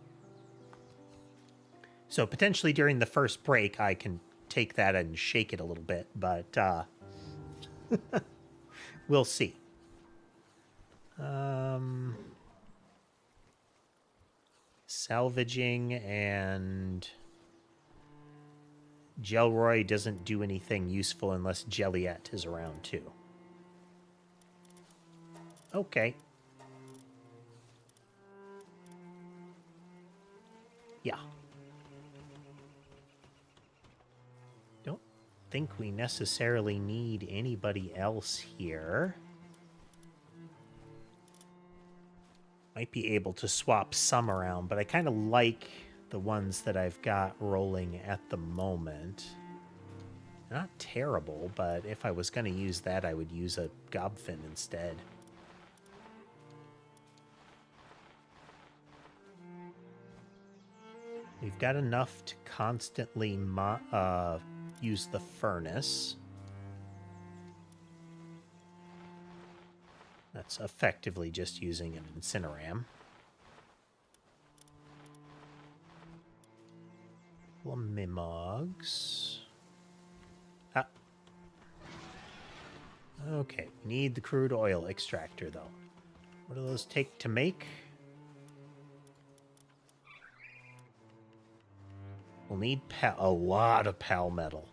So potentially during the first break, I can take that and shake it a little bit, but we'll see. Salvaging and Gelroy doesn't do anything useful unless Jelliet is around too. Okay. Yeah. Don't think we necessarily need anybody else here. Might be able to swap some around, but I kind of like the ones that I've got rolling at the moment. Not terrible, but if I was going to use that, I would use a Gobfin instead. We've got enough to constantly use the furnace. That's effectively just using an incineram. Mimogs. Ah. Okay, we need the crude oil extractor, though. What do those take to make? We'll need a lot of pal metal.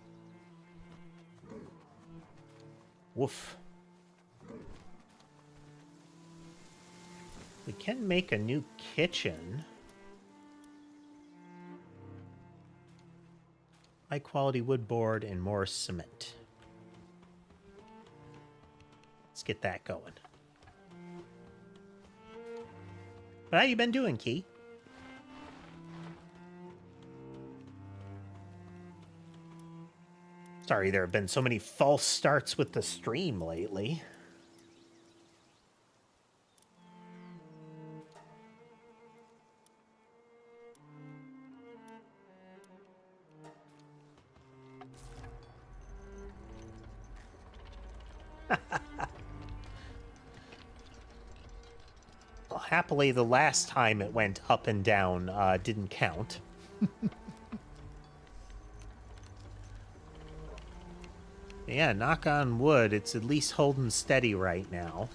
Woof. We can make a new kitchen. High quality wood board and more cement. Let's get that going. But how you been doing, Key? Sorry, there have been so many false starts with the stream lately. Well, happily, the last time it went up and down didn't count. Yeah, knock on wood, it's at least holding steady right now.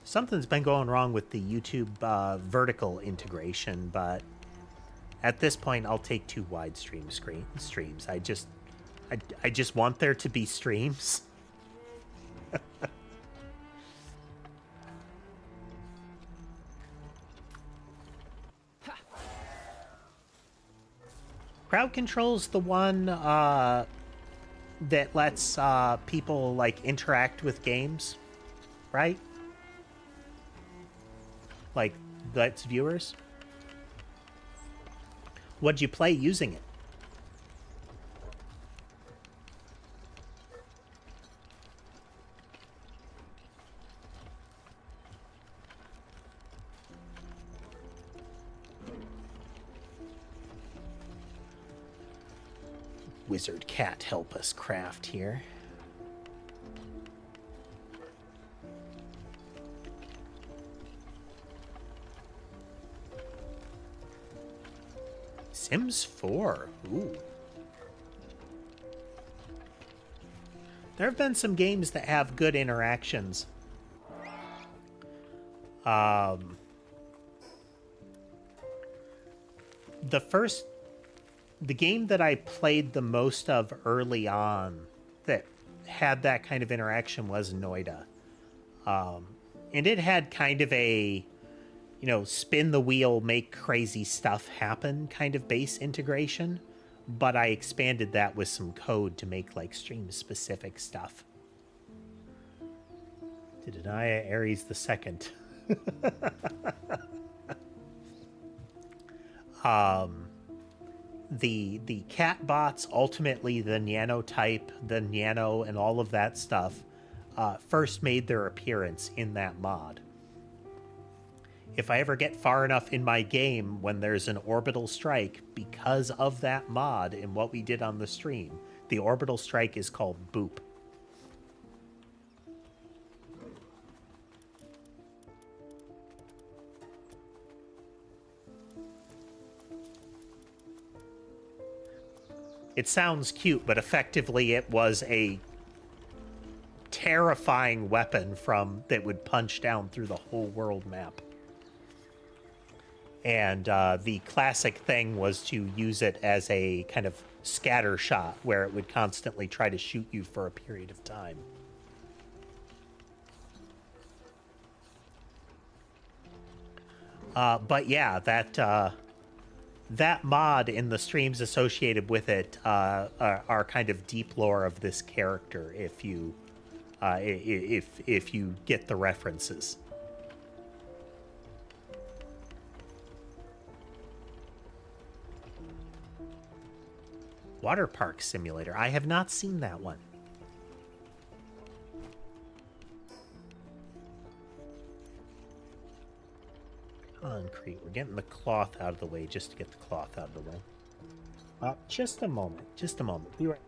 Something's been going wrong with the YouTube vertical integration, but at this point, I'll take 2 wide streams. I just want there to be streams. Crowd control's the one that lets people like interact with games, right? Like lets viewers. What'd you play using it? Wizard cat, help us craft here. Sims 4. Ooh. There have been some games that have good interactions. The game that I played the most of early on that had that kind of interaction was Noida. And it had kind of a, you know, spin the wheel, make crazy stuff happen kind of base integration. But I expanded that with some code to make like stream specific stuff. Dedaniah Ares the Second. The cat bots, ultimately the nanotype, the nano, and all of that stuff first made their appearance in that mod. If I ever get far enough in my game when there's an orbital strike, because of that mod and what we did on the stream, the orbital strike is called Boop. It sounds cute, but effectively it was a terrifying weapon that would punch down through the whole world map. And the classic thing was to use it as a kind of scatter shot where it would constantly try to shoot you for a period of time. But yeah, that mod and the streams associated with it are kind of deep lore of this character if you get the references. Water Park Simulator. I have not seen that one. Concrete. We're getting the cloth out of the way just to get the cloth out of the way. Just a moment. Just a moment. Be right.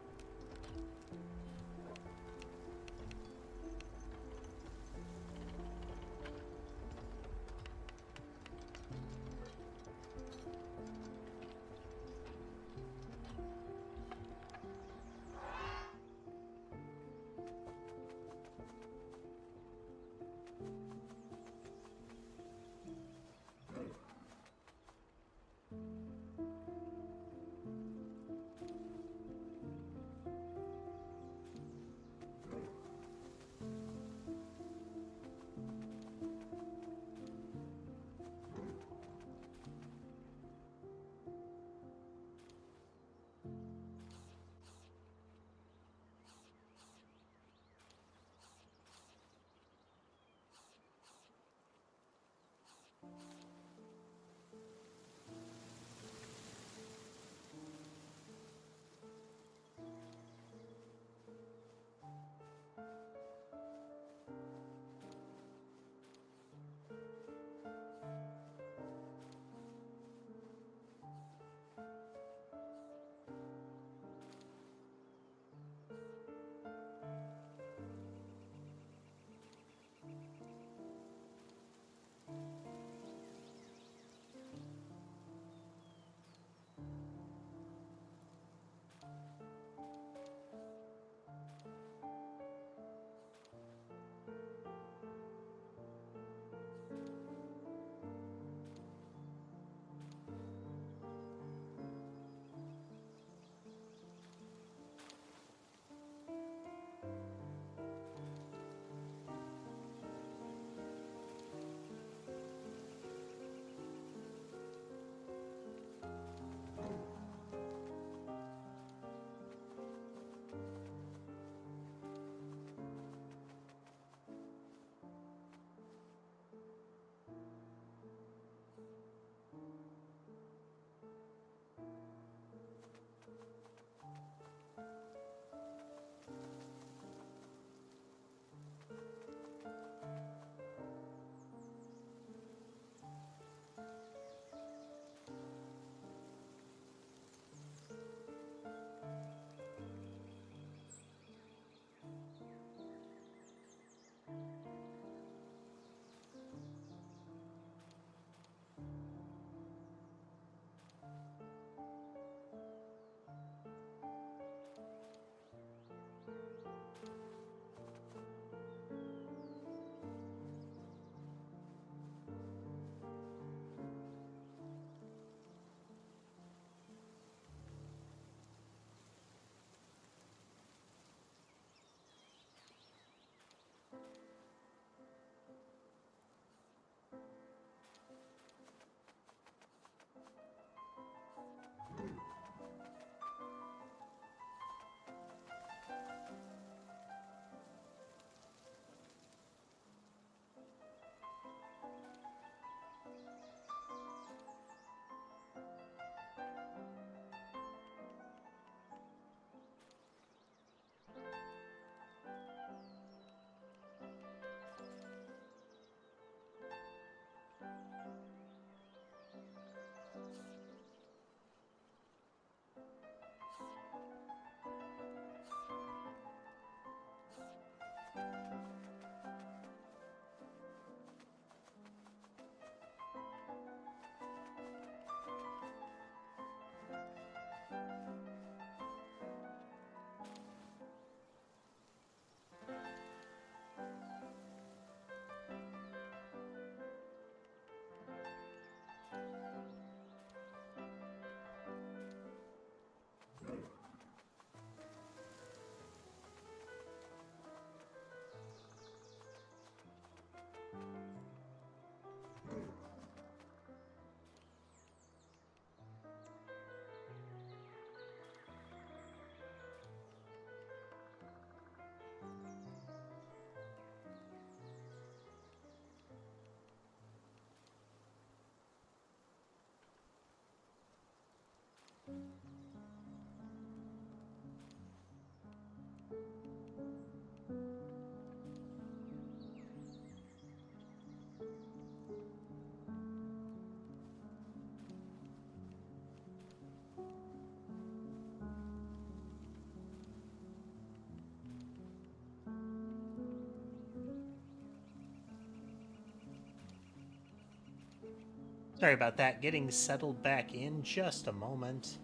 Sorry about that. Getting settled back in just a moment.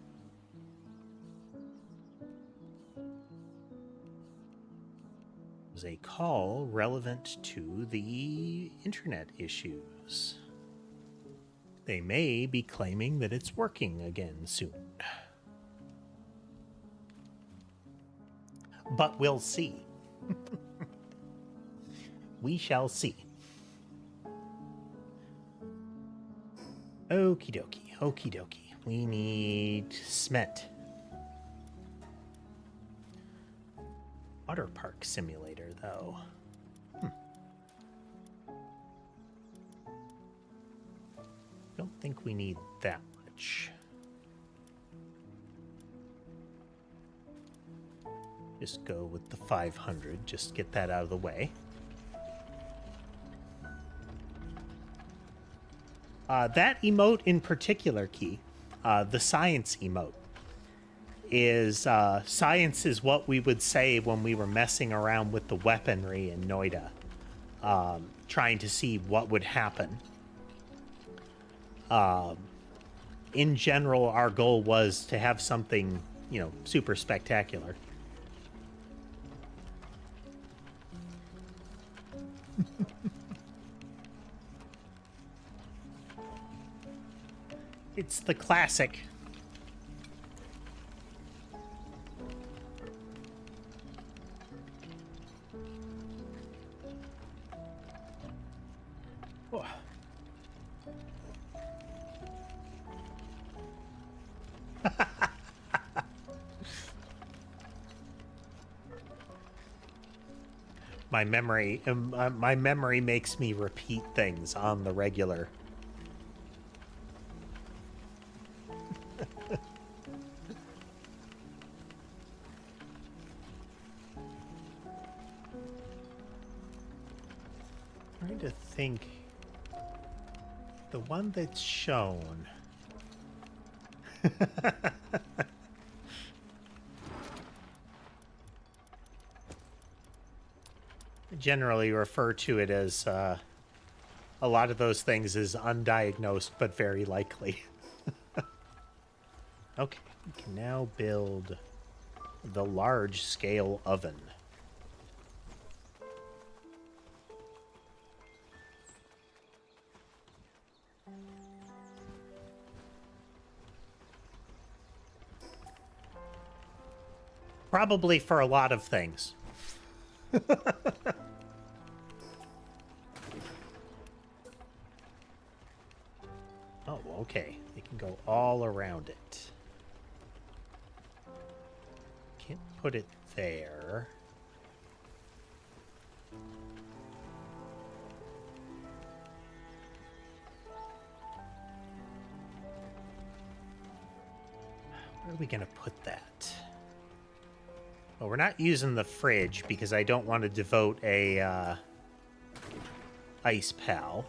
It was a call relevant to the internet issues. They may be claiming that it's working again soon. But we'll see. We shall see. Okie dokie, okie dokie. We need cement. Water park simulator, though. Don't think we need that much. Just go with the 500, just get that out of the way. That emote in particular, Key, the science emote, is science is what we would say when we were messing around with the weaponry in Noida, trying to see what would happen. In general, our goal was to have something, you know, super spectacular. It's the classic. Oh. My memory makes me repeat things on the regular. Trying to think. The one that's shown. Generally refer to it as a lot of those things as undiagnosed, but very likely. Okay, we can now build the large-scale oven. Probably for a lot of things. Oh, okay. They can go all around it. Can't put it there. Where are we going to put that? Well, we're not using the fridge because I don't want to devote a ice pal.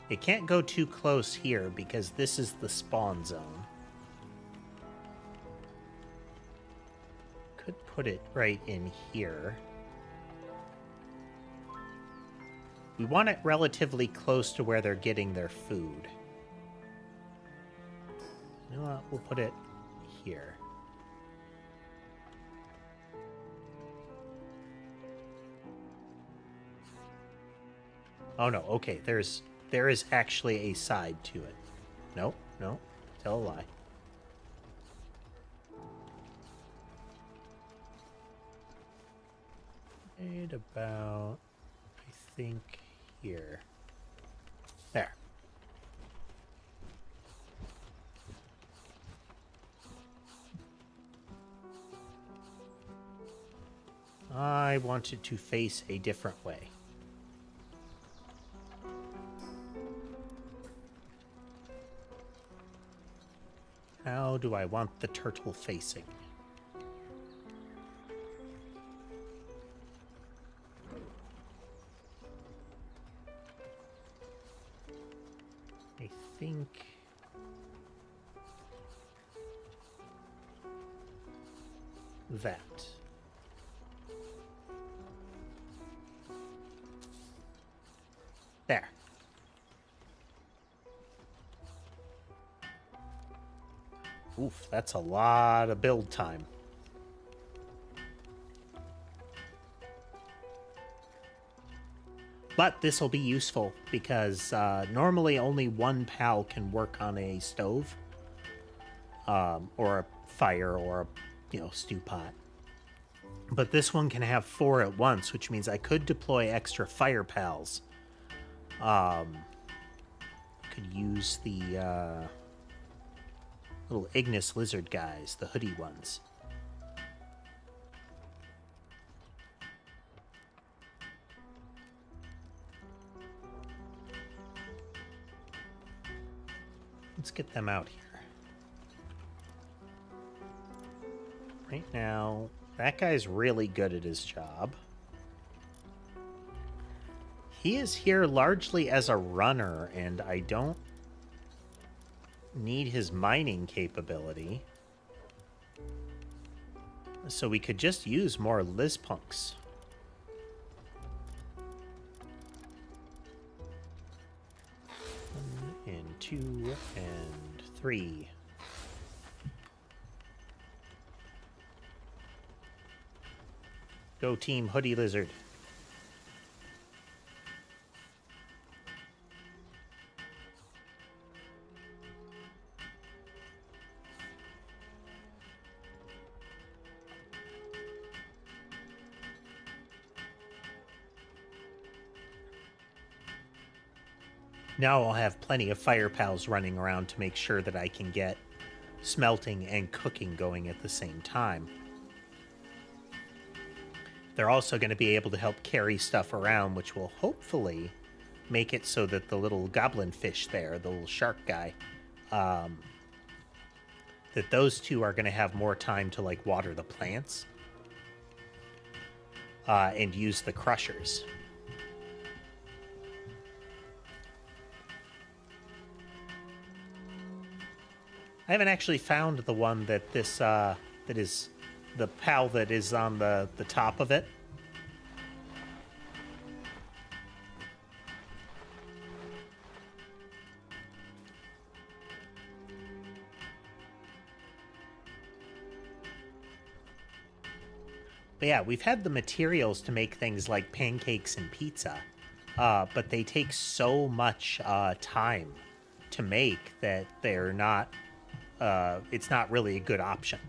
It can't go too close here because this is the spawn zone. Could put it right in here. We want it relatively close to where they're getting their food. You know what? We'll put it here. Oh no, okay, there is actually a side to it. Nope, no, tell a lie. Right about, I think, here. There. I want it to face a different way. How do I want the turtle facing? I think that. There. Oof, that's a lot of build time. But this will be useful because normally only one PAL can work on a stove, or a fire, or a stew pot. But this one can have 4 at once, which means I could deploy extra fire PALs. Could use the little Ignis lizard guys, the hoodie ones. Let's get them out here. Right now, that guy's really good at his job. He is here largely as a runner, and I don't need his mining capability. So we could just use more Lizpunks. And 2 and 3. Go team Hoodie Lizard. Now I'll have plenty of fire pals running around to make sure that I can get smelting and cooking going at the same time. They're also going to be able to help carry stuff around, which will hopefully make it so that the little goblin fish there, the little shark guy, that those two are going to have more time to, like, water the plants and use the crushers. I haven't actually found the one that this, that is the PAL that is on the top of it. But yeah, we've had the materials to make things like pancakes and pizza, but they take so much time to make that they're not, it's not really a good option.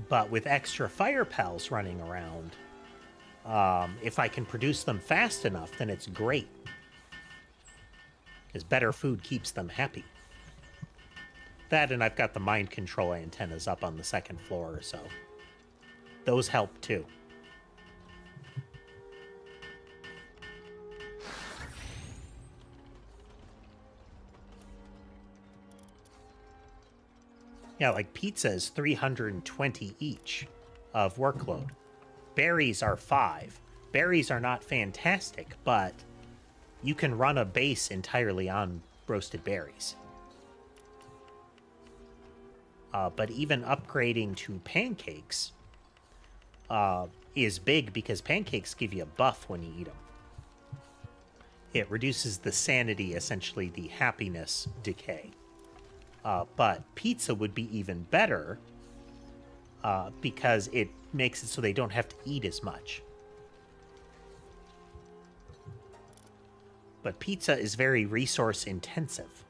But with extra fire pals running around, if I can produce them fast enough, then it's great. Because better food keeps them happy. That, and I've got the mind control antennas up on the second floor, so those help too. Yeah, like pizza is 320 each of workload. Berries are 5. Berries are not fantastic, but you can run a base entirely on roasted berries. But even upgrading to pancakes is big because pancakes give you a buff when you eat them. It reduces the sanity, essentially the happiness decay. But pizza would be even better because it makes it so they don't have to eat as much. But pizza is very resource intensive.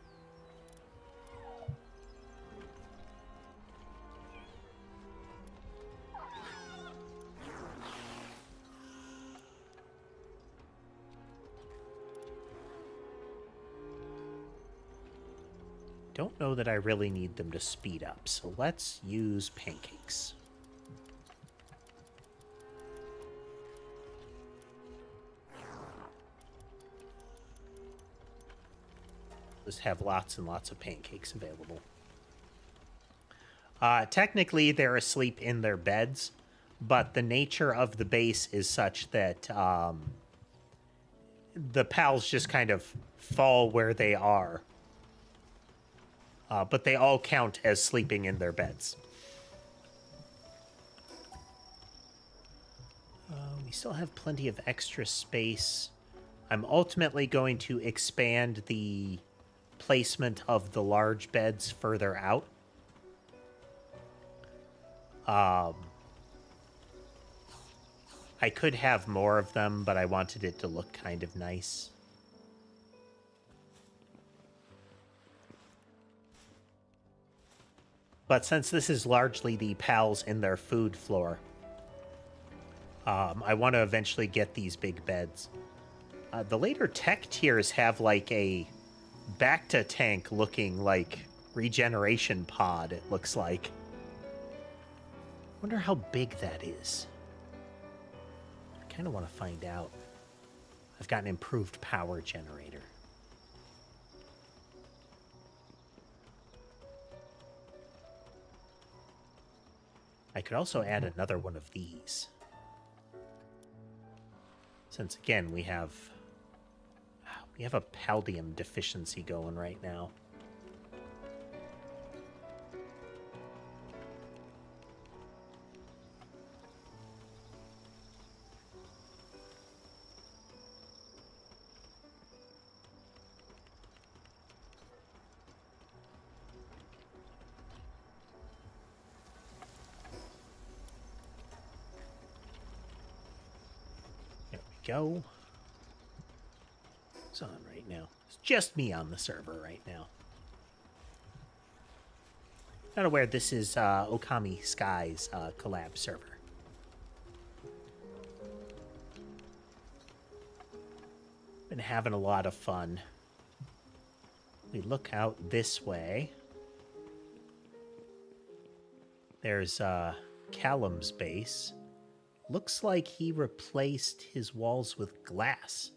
Don't know that I really need them to speed up, so let's use pancakes. Just have lots and lots of pancakes available. Technically, they're asleep in their beds, but the nature of the base is such that the pals just kind of fall where they are. But they all count as sleeping in their beds. We still have plenty of extra space. I'm ultimately going to expand the placement of the large beds further out. I could have more of them, but I wanted it to look kind of nice. But since this is largely the pals in their food floor, I want to eventually get these big beds. The later tech tiers have like a Bacta tank looking like regeneration pod, it looks like. Wonder how big that is. I kind of want to find out. I've got an improved power generator. I could also add another one of these. Since, again, we have a paldium deficiency going right now. Go. It's on right now. It's just me on the server right now. Not aware this is Okami Sky's collab server. Been having a lot of fun. We look out this way. There's Callum's base. Looks like he replaced his walls with glass.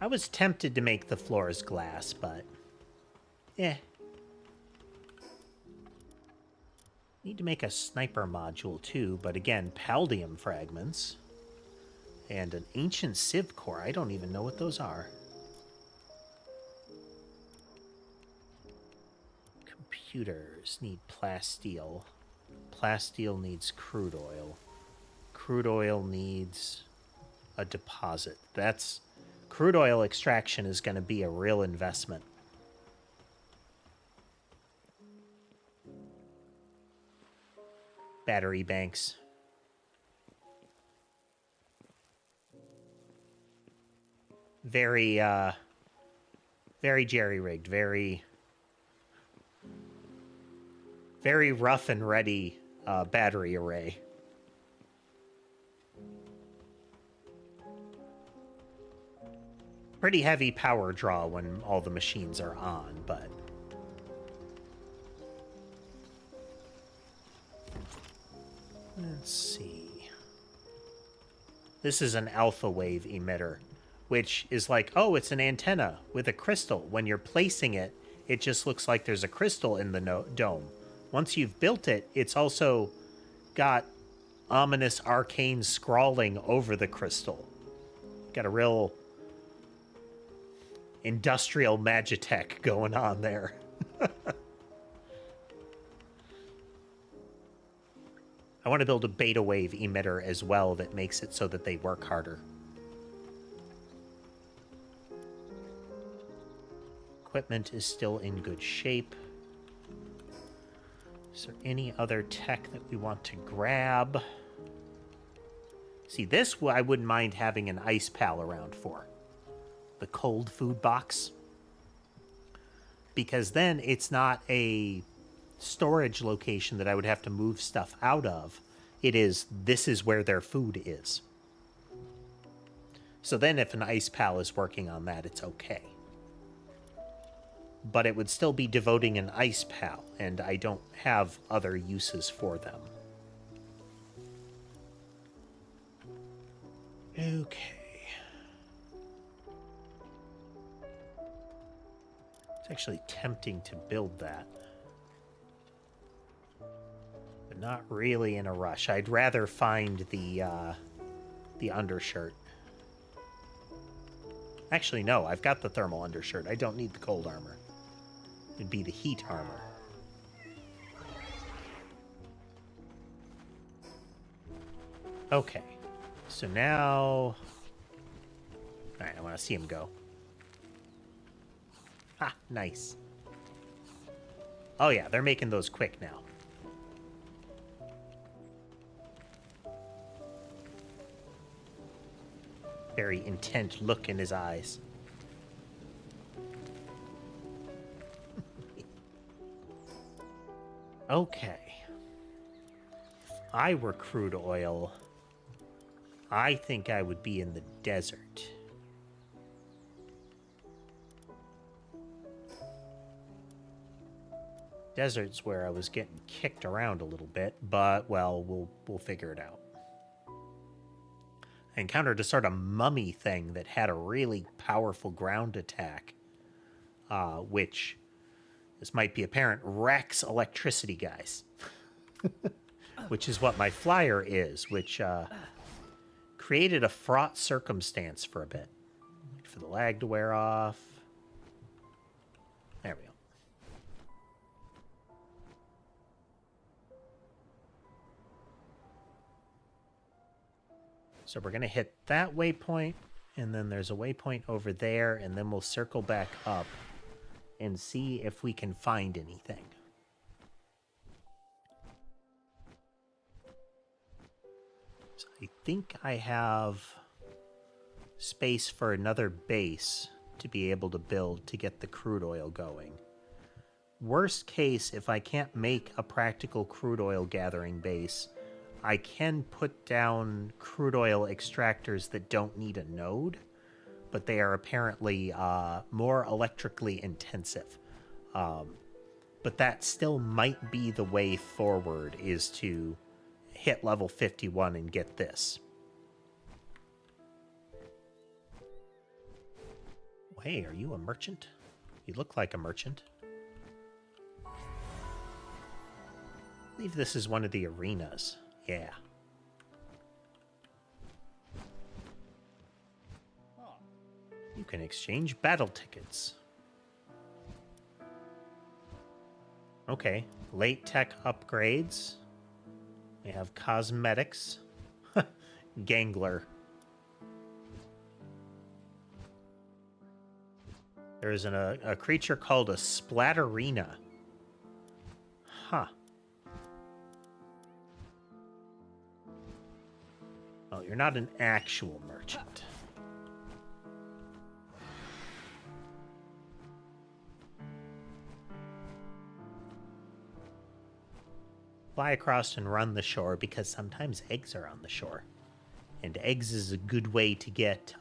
I was tempted to make the floors glass, but... Need to make a sniper module too, but again, paldium fragments. And an ancient civ core. I don't even know what those are. Computers need plasteel. Plasteel needs crude oil. Crude oil needs a deposit. That's... Crude oil extraction is going to be a real investment. Battery banks. Very jerry-rigged. Very rough and ready battery array. Pretty heavy power draw when all the machines are on, but... Let's see. This is an alpha wave emitter, which is like, oh, it's an antenna with a crystal. When you're placing it, it just looks like there's a crystal in the dome. Once you've built it, it's also got ominous arcane scrawling over the crystal. Got a real industrial magitech going on there. I want to build a beta wave emitter as well that makes it so that they work harder. Equipment is still in good shape. Is there any other tech that we want to grab? See, this I wouldn't mind having an ice pal around for. The cold food box. Because then it's not a storage location that I would have to move stuff out of. This is where their food is. So then if an ice pal is working on that, it's okay. But it would still be devoting an ice pal, and I don't have other uses for them. Okay. It's actually tempting to build that. But not really in a rush. I'd rather find the undershirt. Actually, no, I've got the thermal undershirt. I don't need the cold armor. It'd be the heat armor. Okay. So now... Alright, I want to see him go. Ha, nice. Oh yeah, they're making those quick now. Very intent look in his eyes. Okay. If I were crude oil, I think I would be in the desert. Desert's where I was getting kicked around a little bit, but, well, we'll figure it out. I encountered a sort of mummy thing that had a really powerful ground attack, which, this might be apparent, wrecks electricity guys. Which is what my flyer is, which created a fraught circumstance for a bit. Wait for the lag to wear off. There we go. So we're going to hit that waypoint, and then there's a waypoint over there, and then we'll circle back up and see if we can find anything. So I think I have space for another base to be able to build to get the crude oil going. Worst case, if I can't make a practical crude oil gathering base, I can put down crude oil extractors that don't need a node, but they are apparently more electrically intensive. But that still might be the way forward, is to hit level 51 and get this. Hey, are you a merchant? You look like a merchant. I believe this is one of the arenas. Yeah. You can exchange battle tickets. Okay. Late tech upgrades. We have cosmetics. Gangler. There is a creature called a splatterina. Huh. Oh, you're not an actual merchant. Fly across and run the shore, because sometimes eggs are on the shore. And eggs is a good way to get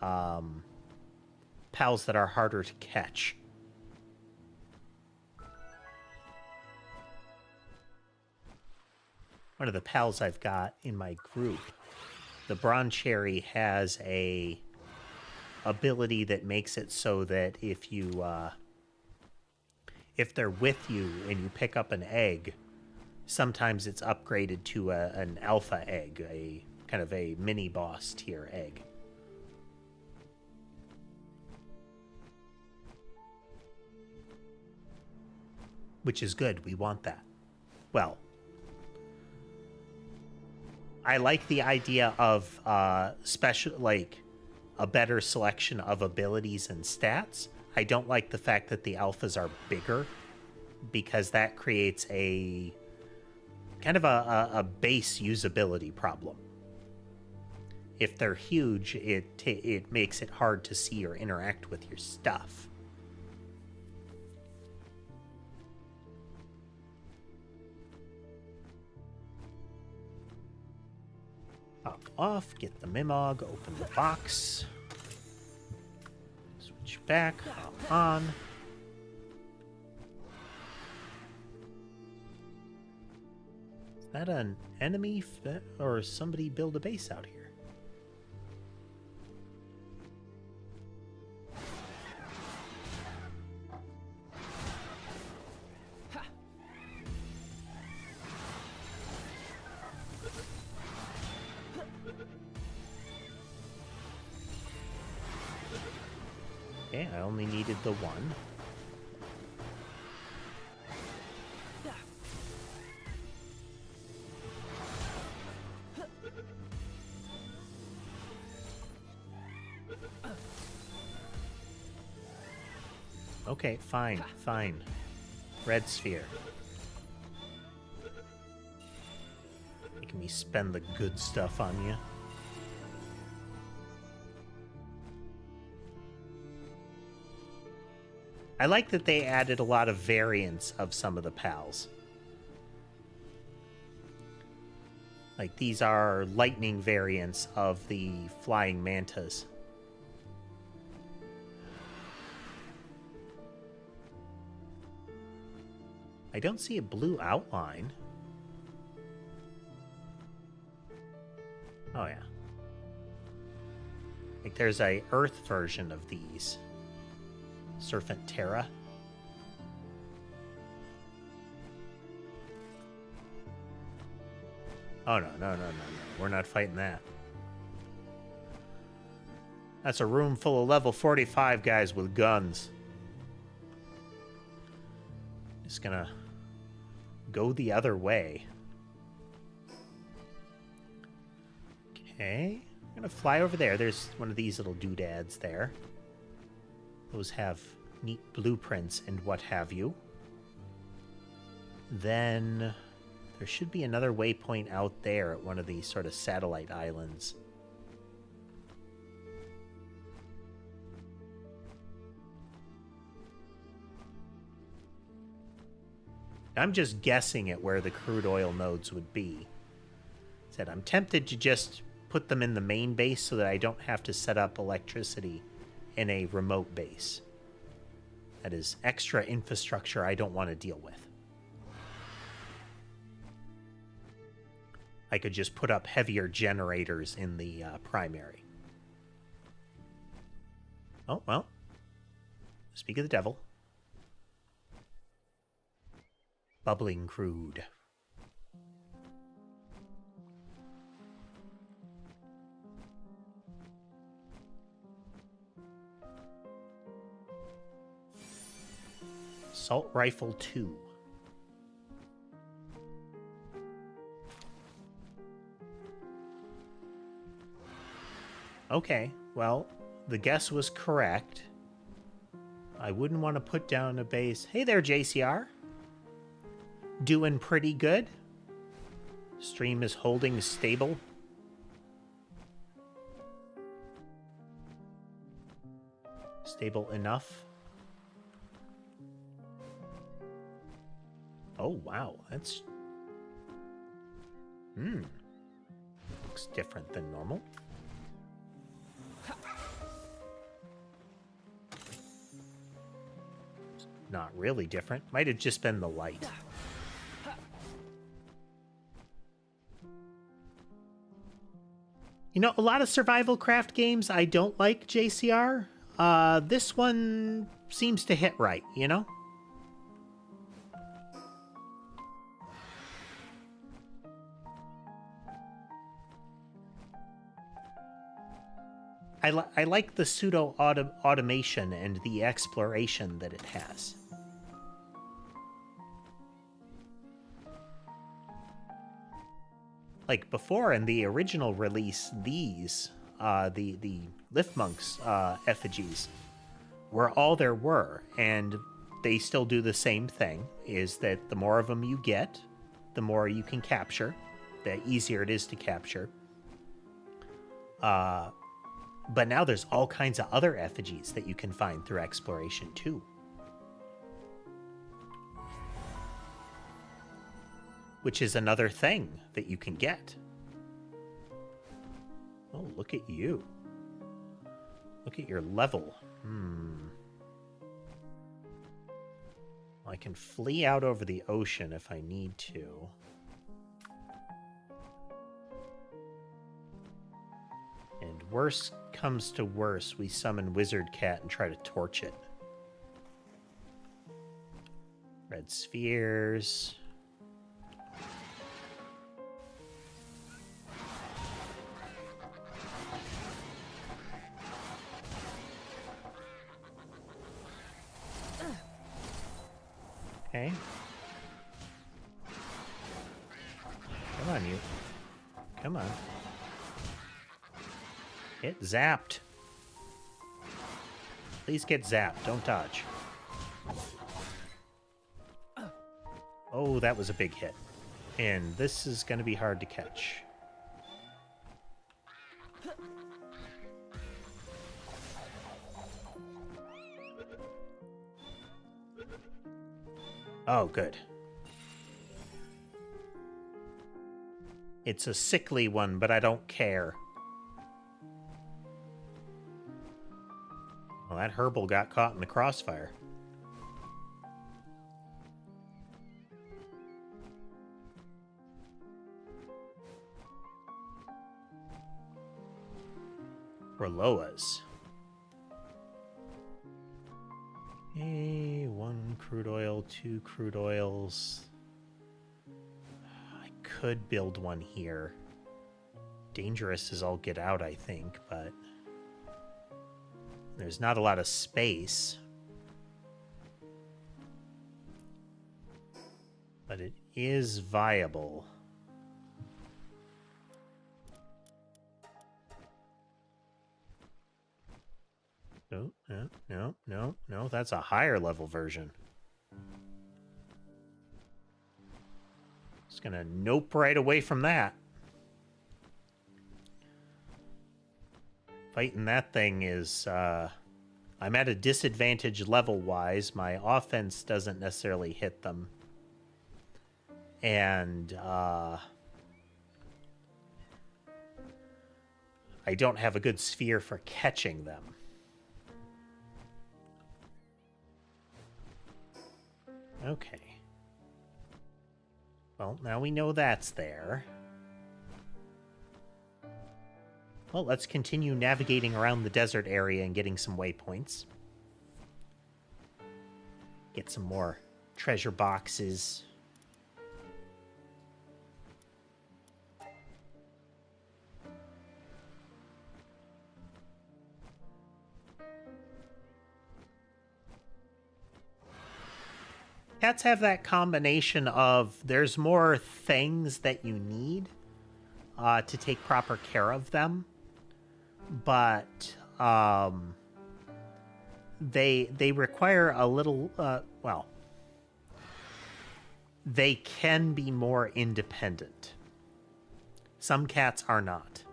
pals that are harder to catch. One of the pals I've got in my group, the Bronze Cherry, has a ability that makes it so that if you if they're with you and you pick up an egg, sometimes it's upgraded to an alpha egg, a kind of a mini boss tier egg. Which is good. We want that. Well, I like the idea of special, like a better selection of abilities and stats. I don't like the fact that the alphas are bigger, because that creates a kind of a base usability problem. If they're huge, it makes it hard to see or interact with your stuff. Pop off, get the Mimog, open the box. Switch back, hop on. Is that an enemy or somebody build a base out here? Okay, I only needed the one. Okay, fine, fine. Red sphere. Making me spend the good stuff on you. I like that they added a lot of variants of some of the pals. Like, these are lightning variants of the flying mantas. I don't see a blue outline. Oh, yeah. Like, there's a Earth version of these. Serpent Terra. Oh, no. We're not fighting that. That's a room full of level 45 guys with guns. Just gonna go the other way. Okay. I'm gonna fly over there. There's one of these little doodads there. Those have neat blueprints and what have you. Then there should be another waypoint out there at one of these sort of satellite islands. I'm just guessing at where the crude oil nodes would be. Said I'm tempted to just put them in the main base so that I don't have to set up electricity in a remote base. That is extra infrastructure I don't want to deal with. I could just put up heavier generators in the primary. Oh, well. Speak of the devil. Bubbling crude. Assault Rifle 2. Okay, well, the guess was correct. I wouldn't want to put down a base. Hey there, JCR. Doing pretty good. Stream is holding stable. Stable enough. Oh, wow. That's... Looks different than normal. Not really different. Might have just been the light. You know, a lot of survival craft games I don't like, JCR. This one seems to hit right, you know? I like the pseudo-automation and the exploration that it has. Like before in the original release, these, the Liftmonks effigies were all there were, and they still do the same thing, is that the more of them you get, the more you can capture, the easier it is to capture. But now there's all kinds of other effigies that you can find through exploration too. Which is another thing that you can get. Oh, look at you. Look at your level. I can flee out over the ocean if I need to. And worst comes to worst, we summon Wizard Cat and try to torch it. Red spheres. Okay. Come on, you. Come on. Get zapped. Please get zapped. Don't dodge. Oh, that was a big hit. And this is going to be hard to catch. Oh, good. It's a sickly one, but I don't care. Well, that herbal got caught in the crossfire. Roloas. Okay, 1 crude oil, 2 crude oils. I could build one here. Dangerous as all get out, I think, but there's not a lot of space. But it is viable. No, that's a higher level version. Just gonna nope right away from that. Fighting that thing is, I'm at a disadvantage level-wise. My offense doesn't necessarily hit them. And, I don't have a good sphere for catching them. Okay. Well, now we know that's there. Well, let's continue navigating around the desert area and getting some waypoints. Get some more treasure boxes. Cats have that combination of there's more things that you need to take proper care of them, but they require a little well, they can be more independent. Some cats are not.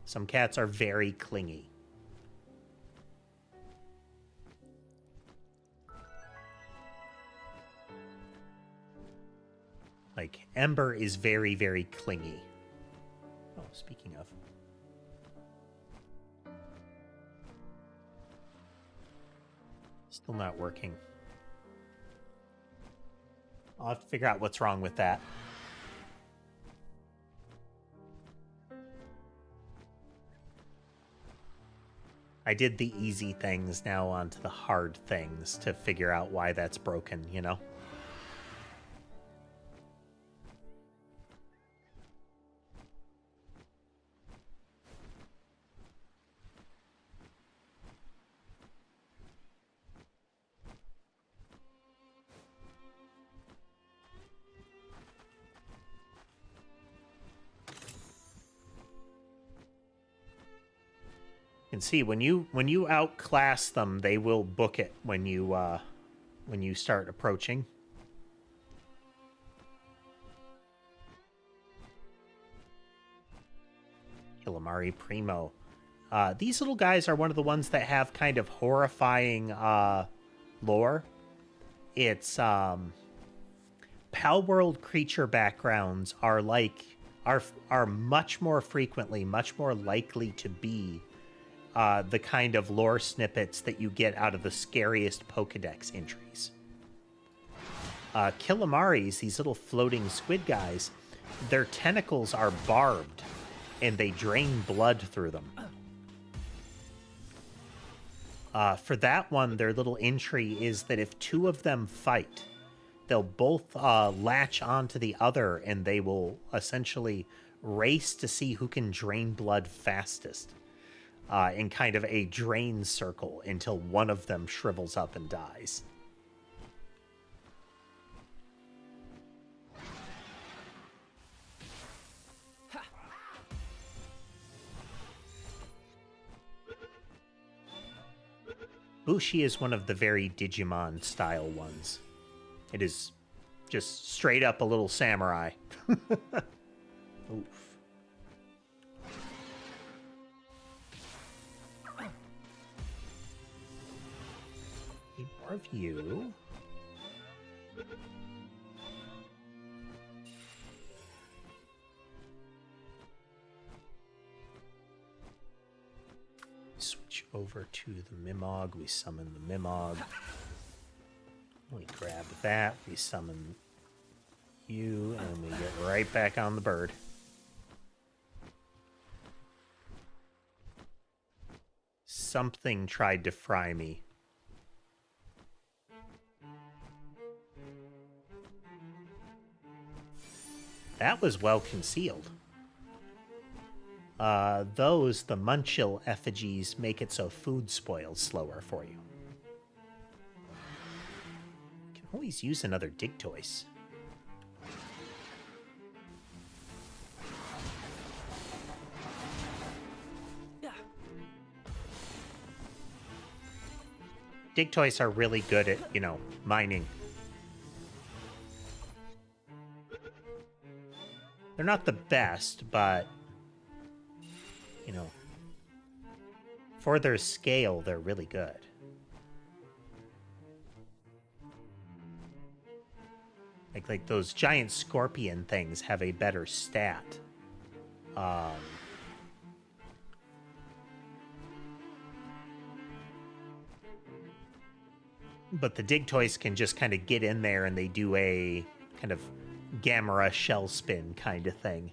Some cats are very clingy. Like, Ember is very, very clingy. Oh, speaking of. Still not working. I'll have to figure out what's wrong with that. I did the easy things, now onto the hard things to figure out why that's broken, you know? And see, when you outclass them, they will book it when you start approaching. Kilimari Primo. These little guys are one of the ones that have kind of horrifying lore. It's Palworld creature backgrounds are much more frequently, much more likely to be the kind of lore snippets that you get out of the scariest Pokedex entries. Kilimaris, these little floating squid guys, their tentacles are barbed, and they drain blood through them. For that one, their little entry is that if two of them fight, they'll both latch onto the other, and they will essentially race to see who can drain blood fastest. In kind of a drain circle until one of them shrivels up and dies. Bushi is one of the very Digimon style ones. It is Just straight up a little samurai. Oof. Need more of you. Switch over to the Mimog. We summon the Mimog. We grab that. We summon you, and we get right back on the bird. Something tried to fry me. That was well concealed. The Munchill effigies make it so food spoils slower for you. Can always use another Digtoise. Digtoise are really good at, you know, mining. They're not the best, but, you know, for their scale, they're really good. Like those giant scorpion things have a better stat. But the Digtoise can just kind of get in there and they do a kind of Gamera shell spin kind of thing.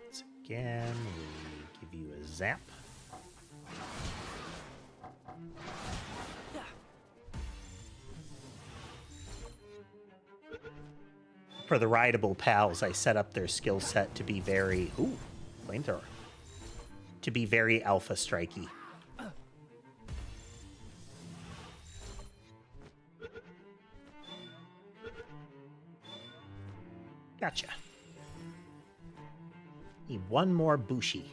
Once again, we give you a zap. For the rideable pals, I set up their skill set to be very... Ooh, flamethrower. To be very alpha strikey. Gotcha. Need one more Bushi.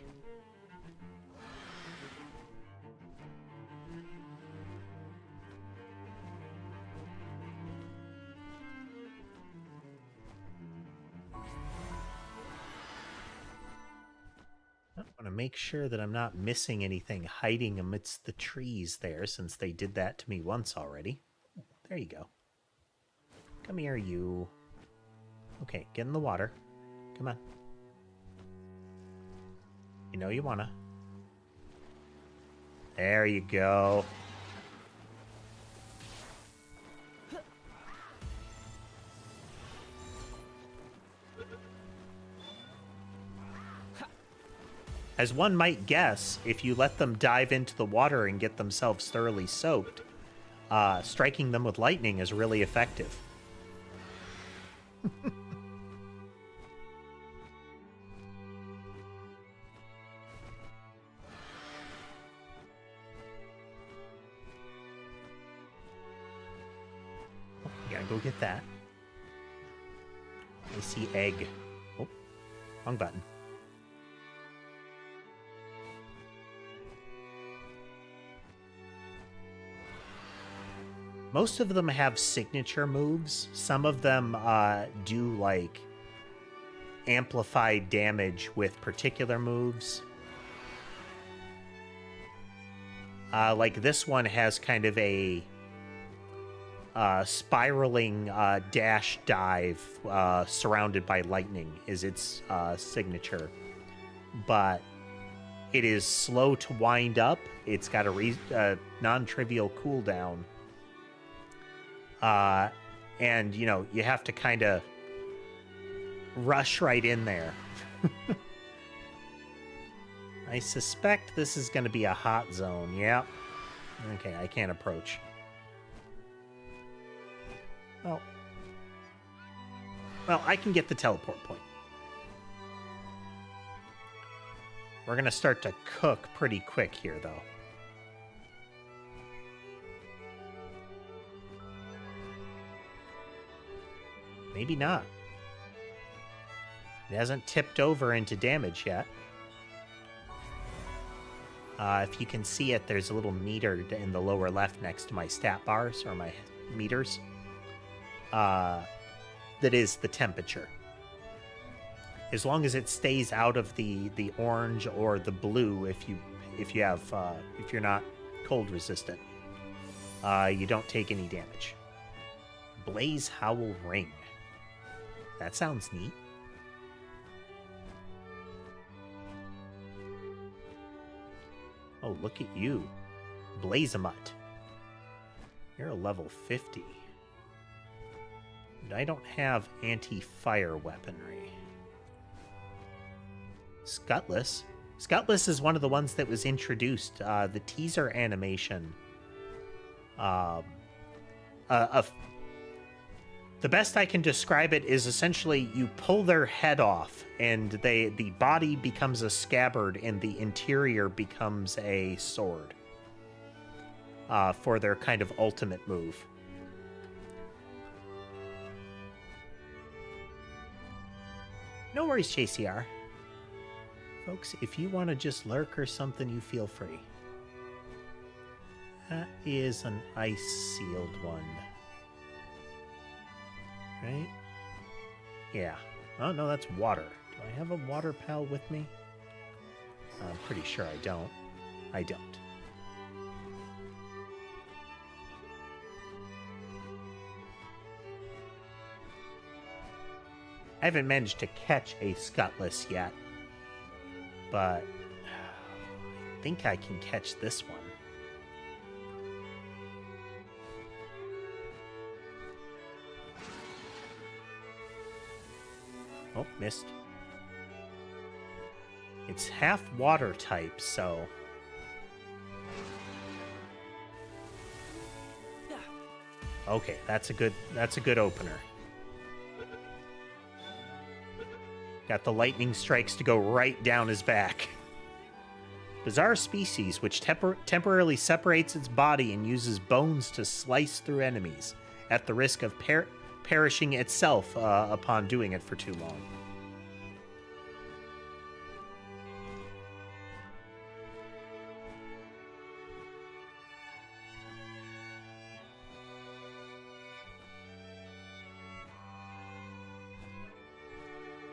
I want to make sure that I'm not missing anything hiding amidst the trees there, since they did that to me once already. There you go. Come here, you. Okay, get in the water. Come on. You know you wanna. There you go. As one might guess, if you let them dive into the water and get themselves thoroughly soaked, striking them with lightning is really effective. Go get that. I see egg. Oh, wrong button. Most of them have signature moves. Some of them do like amplified damage with particular moves. Like this one has kind of a spiraling dash dive surrounded by lightning is its signature, but it is slow to wind up. It's got a non-trivial cooldown, and you know you have to kind of rush right in there. I suspect this is going to be a hot zone. Yep. Okay, I can't approach. Well, I can get the teleport point. We're going to start to cook pretty quick here, though. Maybe not. It hasn't tipped over into damage yet. If you can see it, there's a little meter in the lower left next to my stat bars, or my meters. That is the temperature. As long as it stays out of the orange or the blue, if you're not cold resistant, you don't take any damage. Blaze Howl Ring. That sounds neat. Oh, look at you. Blazamut. You're a level 50. And I don't have anti-fire weaponry. Skutless. Skutless is one of the ones that was introduced. The teaser animation. The best I can describe it is essentially you pull their head off and the body becomes a scabbard and the interior becomes a sword for their kind of ultimate move. No worries, JCR. Folks, if you want to just lurk or something, you feel free. That is an ice-sealed one. Right? Yeah. Oh, no, that's water. Do I have a water pal with me? I'm pretty sure I don't. I don't. I haven't managed to catch a Skutless yet, but I think I can catch this one. Oh, missed. It's half water type, so... Okay, that's a good opener. Got the lightning strikes to go right down his back. Bizarre species which temporarily separates its body and uses bones to slice through enemies, at the risk of perishing itself upon doing it for too long.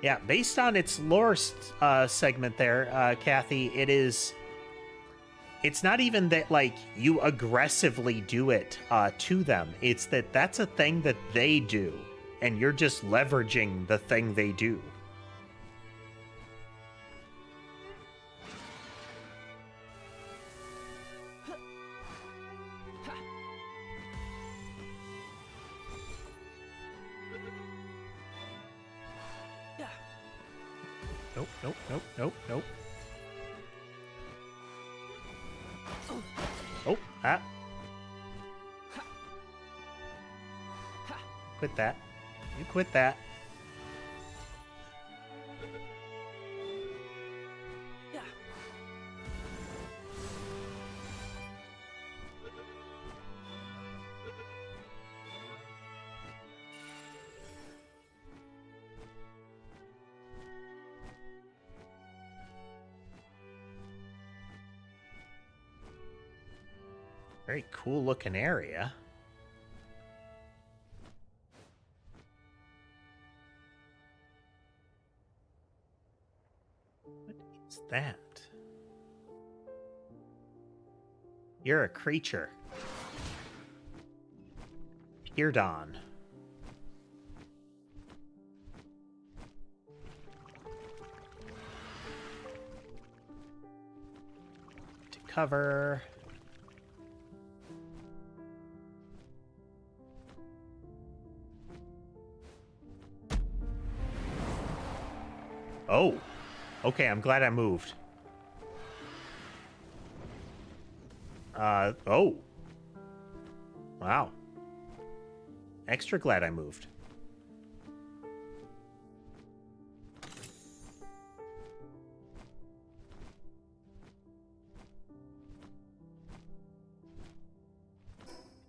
Yeah, based on its lore segment there, Kathy, it's not even that, like, you aggressively do it to them. It's that that's a thing that they do, and you're just leveraging the thing they do. Nope, nope, nope, nope, nope. Oh, ah. Quit that. You quit that. Very cool looking area. What is that? You're a creature. Peerdon. To cover. Oh, okay, I'm glad I moved. Oh. Wow. Extra glad I moved.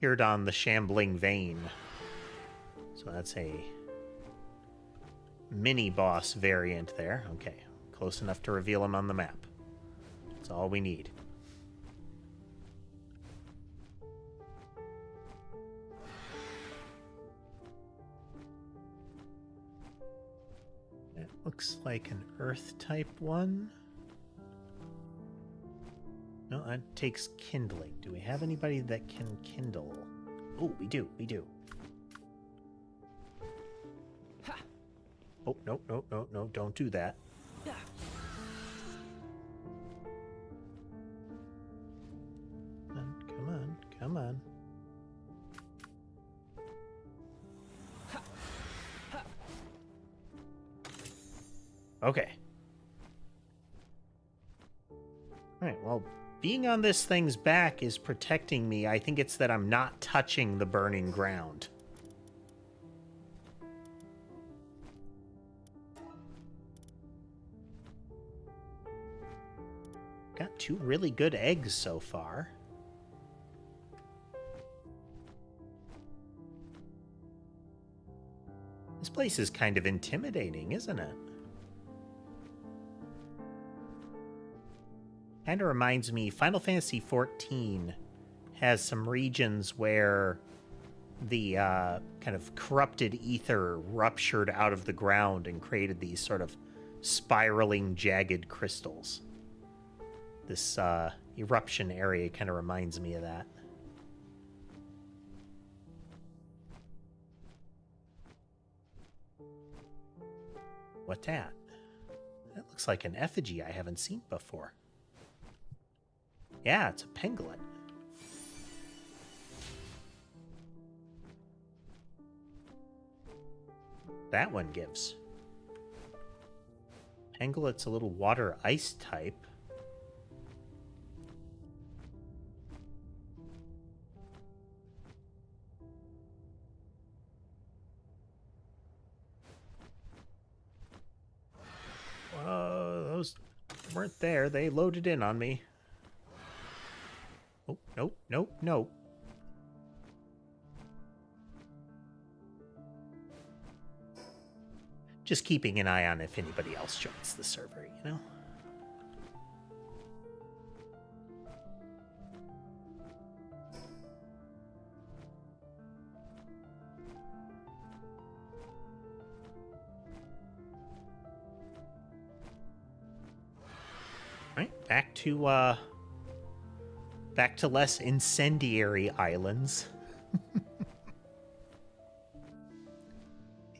Peerdon the Shambling Vein. So that's a mini-boss variant there. Okay, close enough to reveal him on the map. That's all we need. It looks like an earth type one. No, that takes kindling. Do we have anybody that can kindle? Oh, we do. Oh, no, don't do that. Come on. Okay. Alright, well, being on this thing's back is protecting me. I think it's that I'm not touching the burning ground. Got 2 really good eggs so far. This place is kind of intimidating, isn't it? Kind of reminds me, Final Fantasy XIV has some regions where the kind of corrupted ether ruptured out of the ground and created these sort of spiraling, jagged crystals. This eruption area kind of reminds me of that. What's that? That looks like an effigy I haven't seen before. Yeah, it's a pangolin. That one gives. Pangolit's a little water ice type. Those weren't there. They loaded in on me. Oh, nope. Just keeping an eye on if anybody else joins the server, you know? Right, back to less incendiary islands. I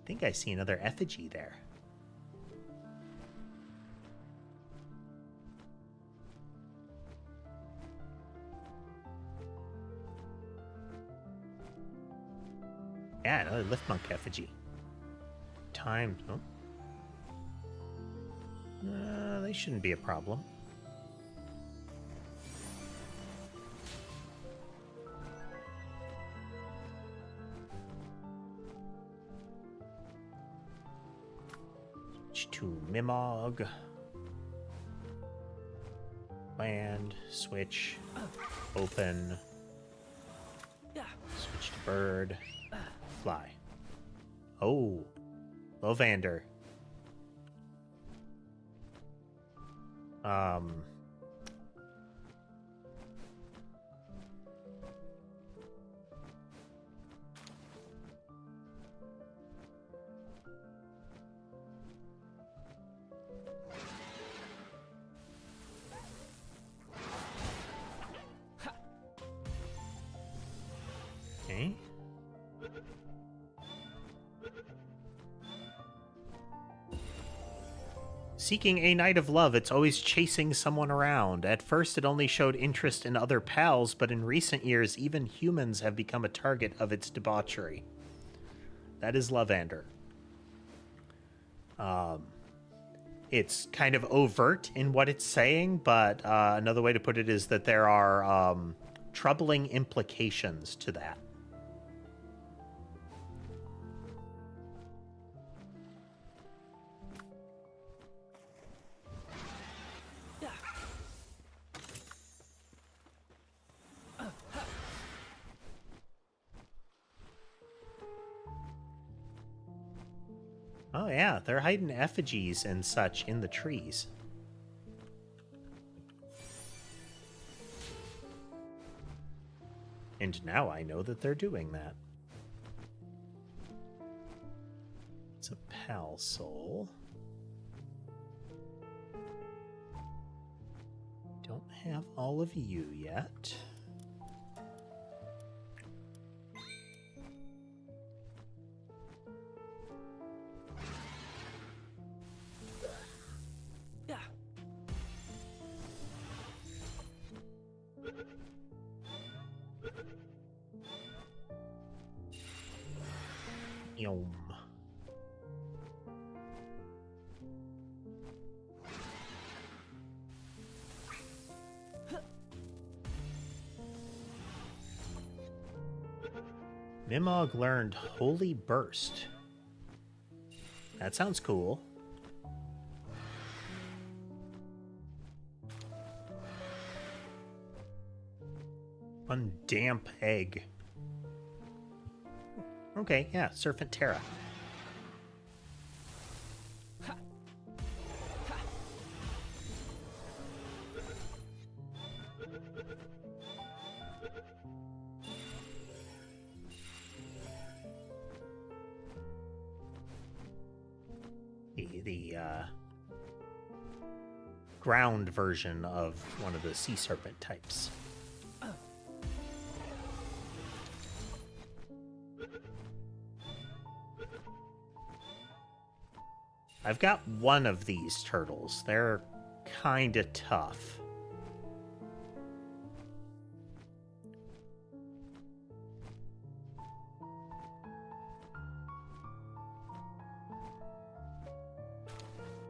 think I see another effigy there. Yeah, another lift monk effigy. Timed. Oh. They shouldn't be a problem. To Mimog. Land, switch, open, switch to bird, fly. Oh, Lovander. Okay. Seeking a night of love, it's always chasing someone around. At first, it only showed interest in other pals, but in recent years, even humans have become a target of its debauchery. That is Lovander. It's kind of overt in what it's saying, but another way to put it is that there are troubling implications to that. Oh yeah, they're hiding effigies and such in the trees. And now I know that they're doing that. It's a pal soul. have all of you yet. Yum. Mimog learned Holy Burst. That sounds cool. One damp egg. Okay, yeah, Serpent Terra. The ground version of one of the sea serpent types. I've got one of these turtles. They're kind of tough.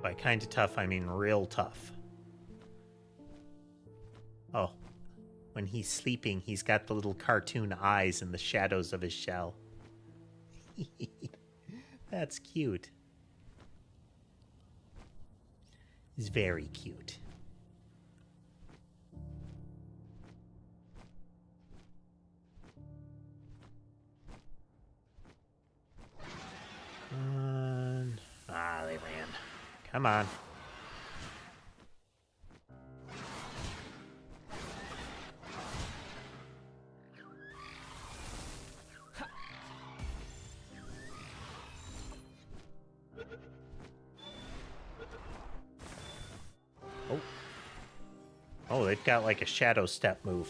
By kind of tough, I mean real tough. Oh, when he's sleeping, he's got the little cartoon eyes in the shadows of his shell. That's cute. He's very cute. They ran. Come on. Oh, they've got like a shadow step move.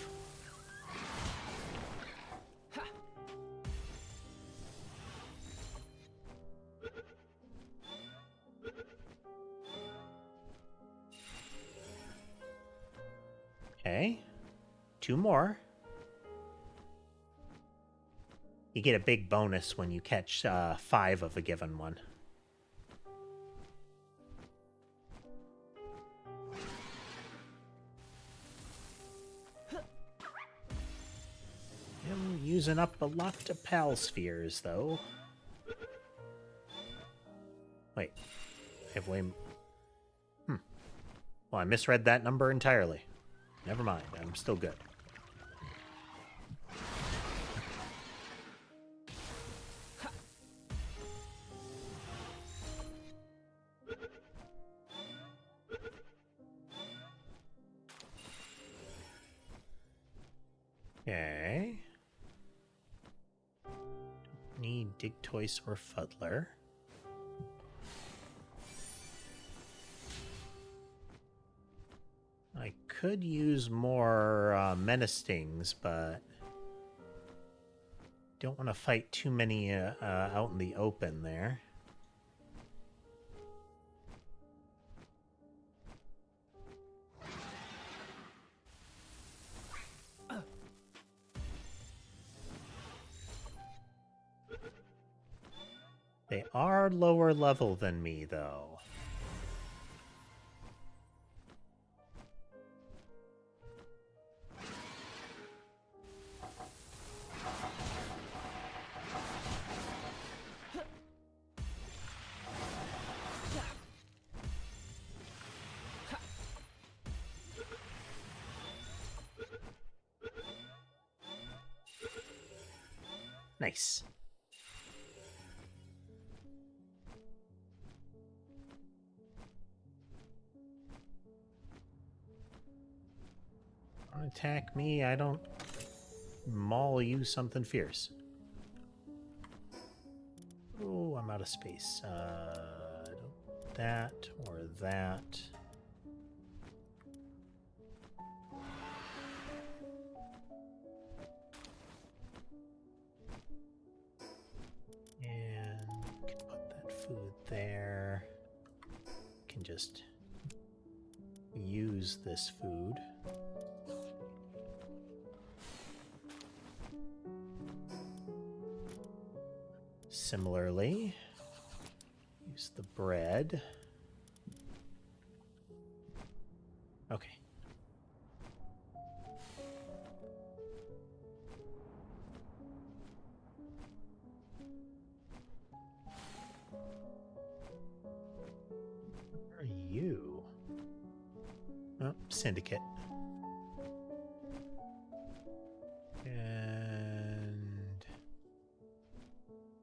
Okay. 2 more. You get a big bonus when you catch 5 of a given one. I'm using up a lot of pal spheres, though. Wait. I have way... Well, I misread that number entirely. Never mind. I'm still good. Okay. Need Digtoise or Fuddler. I could use more Menace Stings, but don't want to fight too many out in the open there. They are lower level than me, though. Nice. Don't attack me, I don't maul you something fierce. Oh, I'm out of space. That or that. there. Can just use this food. Similarly, use the bread. Okay. Where are you? Oh, syndicate. And...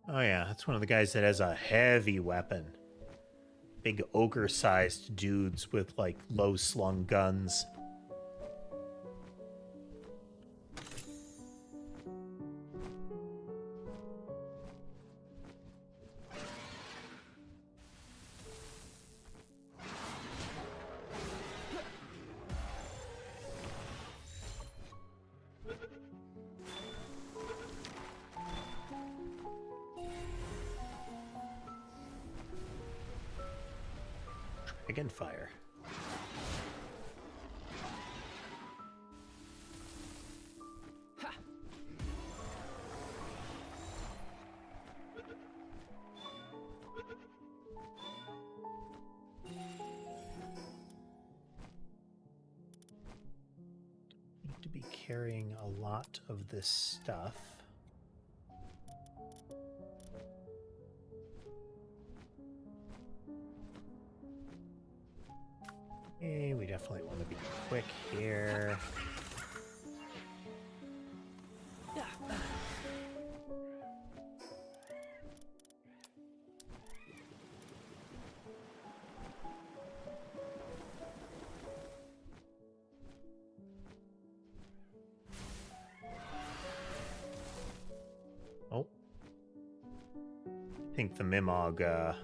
oh yeah, that's one of the guys that has a heavy weapon. Big ogre-sized dudes with, like, low-slung guns. Dragon fire. Need to be carrying a lot of this stuff. Okay, we definitely want to be quick here. Oh. I think the Mimog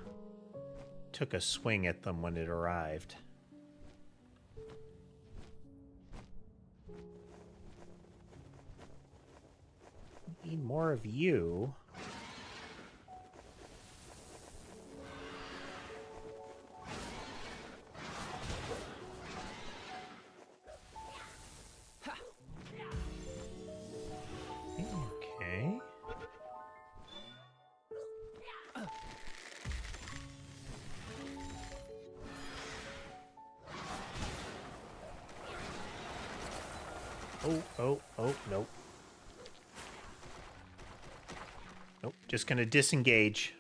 took a swing at them when it arrived. Need more of you. Okay. Oh, nope. Nope, just gonna disengage.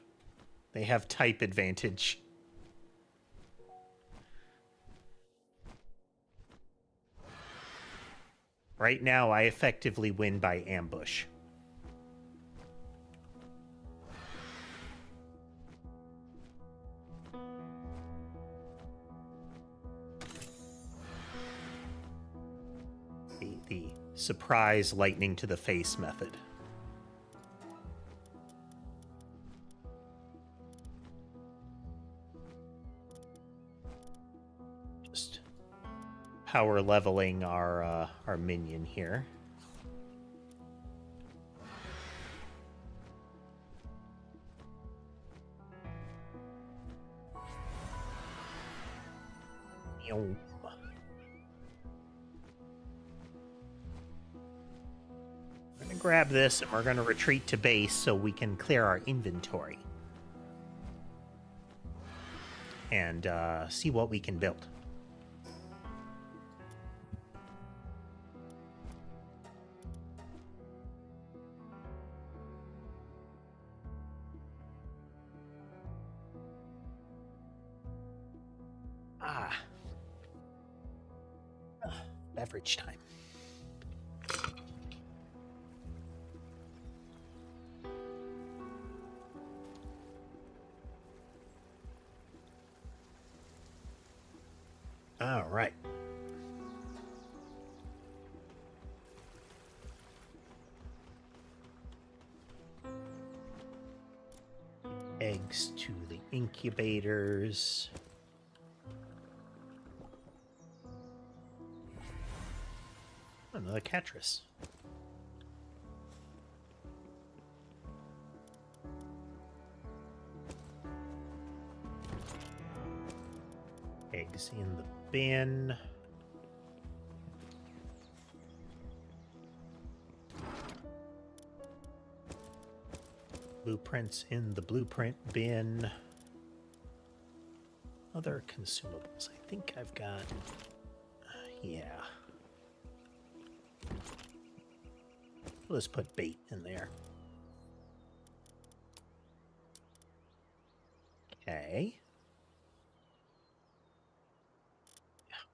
They have type advantage. Right now, I effectively win by ambush. The surprise lightning to the face method. Just power leveling our minion here. We're gonna grab this and we're gonna retreat to base so we can clear our inventory and see what we can build. Beverage time. All right. Eggs to the incubators. Another Catris. Eggs in the bin. Blueprints in the blueprint bin. Other consumables. I think I've got... yeah. Let's put bait in there. Okay.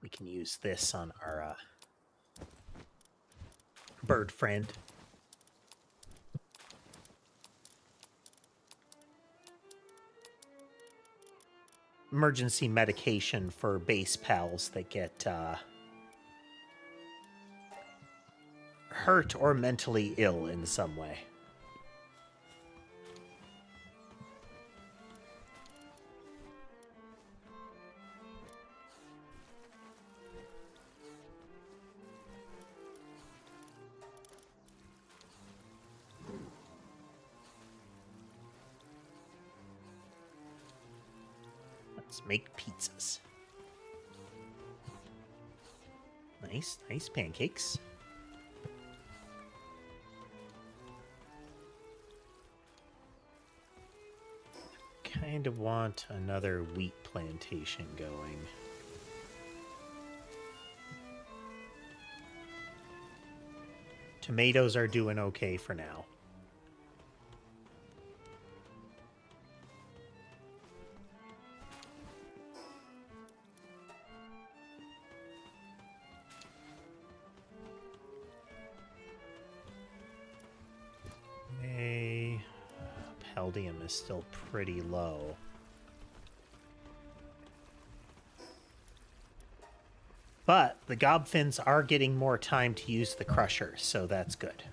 We can use this on our bird friend. Emergency medication for base pals that get hurt or mentally ill in some way. Let's make pizzas. Nice, nice pancakes. Kind of want another wheat plantation going. Tomatoes are doing okay for now. Paldium is still pretty low. But the gobfins are getting more time to use the crusher, so that's good.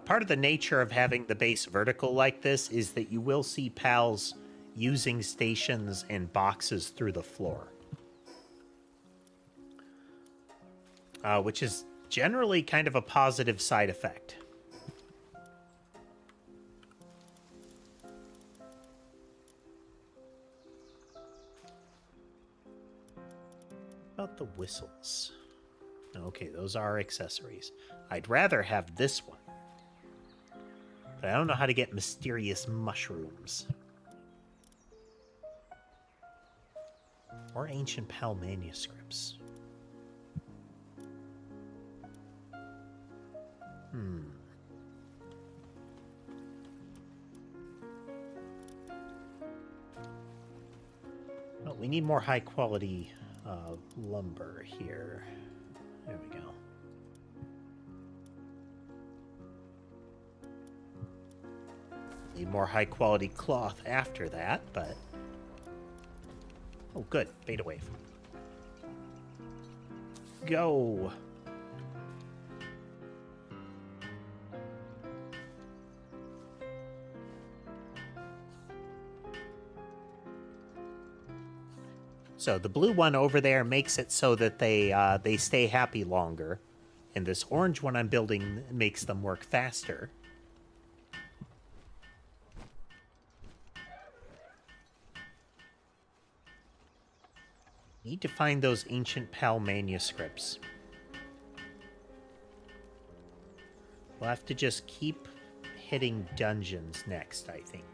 Part of the nature of having the base vertical like this is that you will see pals using stations and boxes through the floor. Which is generally kind of a positive side effect. About the whistles. Okay, those are accessories. I'd rather have this one. But I don't know how to get mysterious mushrooms. Or ancient PAL manuscripts. Well, we need more high quality lumber here. There we go. Need more high quality cloth after that, but... oh, good. Beta wave. Go! So the blue one over there makes it so that they stay happy longer, and this orange one I'm building makes them work faster. Need to find those ancient PAL manuscripts. We'll have to just keep hitting dungeons next, I think.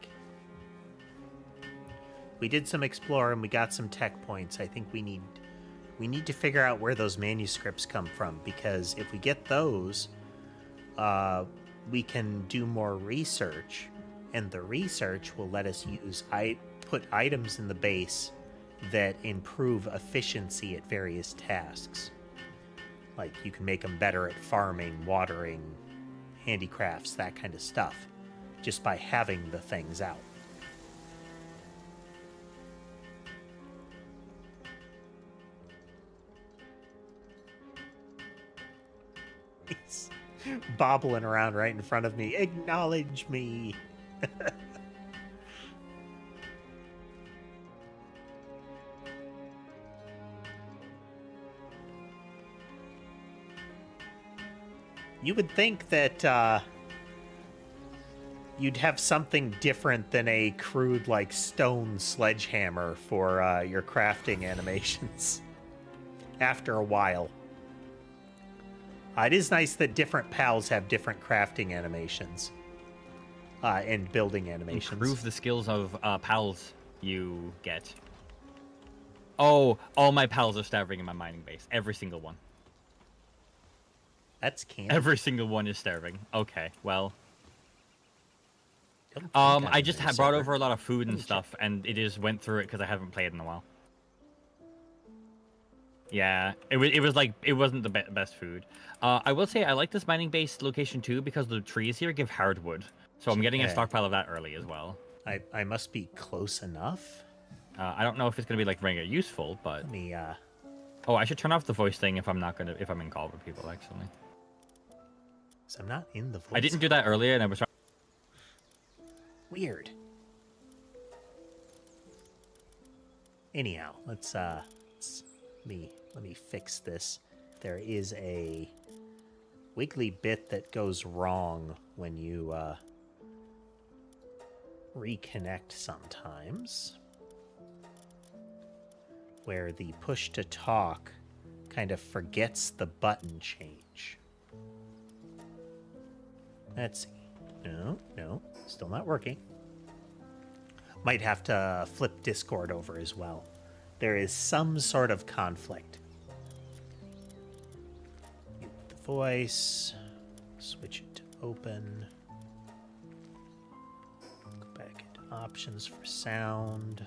We did some explore and we got some tech points. I think we need to figure out where those manuscripts come from, because if we get those, we can do more research, and the research will let us put items in the base that improve efficiency at various tasks. Like you can make them better at farming, watering, handicrafts, that kind of stuff, just by having the things out. He's bobbling around right in front of me. Acknowledge me. You would think that you'd have something different than a crude, like, stone sledgehammer for your crafting animations after a while. It is nice that different pals have different crafting animations and building animations. Improve the skills of pals you get. Oh, all my pals are starving in my mining base. Every single one. That's candy. Every single one is starving. Okay, well. I just brought over a lot of food and stuff, and it just went through it because I haven't played in a while. Yeah, it wasn't the best food. I will say I like this mining base location too because the trees here give hardwood, so I'm getting a stockpile of that early as well. I must be close enough. I don't know if it's gonna be like mega useful, but let me. Oh, I should turn off the voice thing if I'm in call with people actually. So I'm not in the voice. I didn't do that earlier, and I was trying. Weird. Anyhow, let me fix this. There is a wiggly bit that goes wrong when you reconnect sometimes, where the push to talk kind of forgets the button change. Let's see. No, still not working. Might have to flip Discord over as well. There is some sort of conflict. Mute the voice. Switch it to open. Go back into options for sound.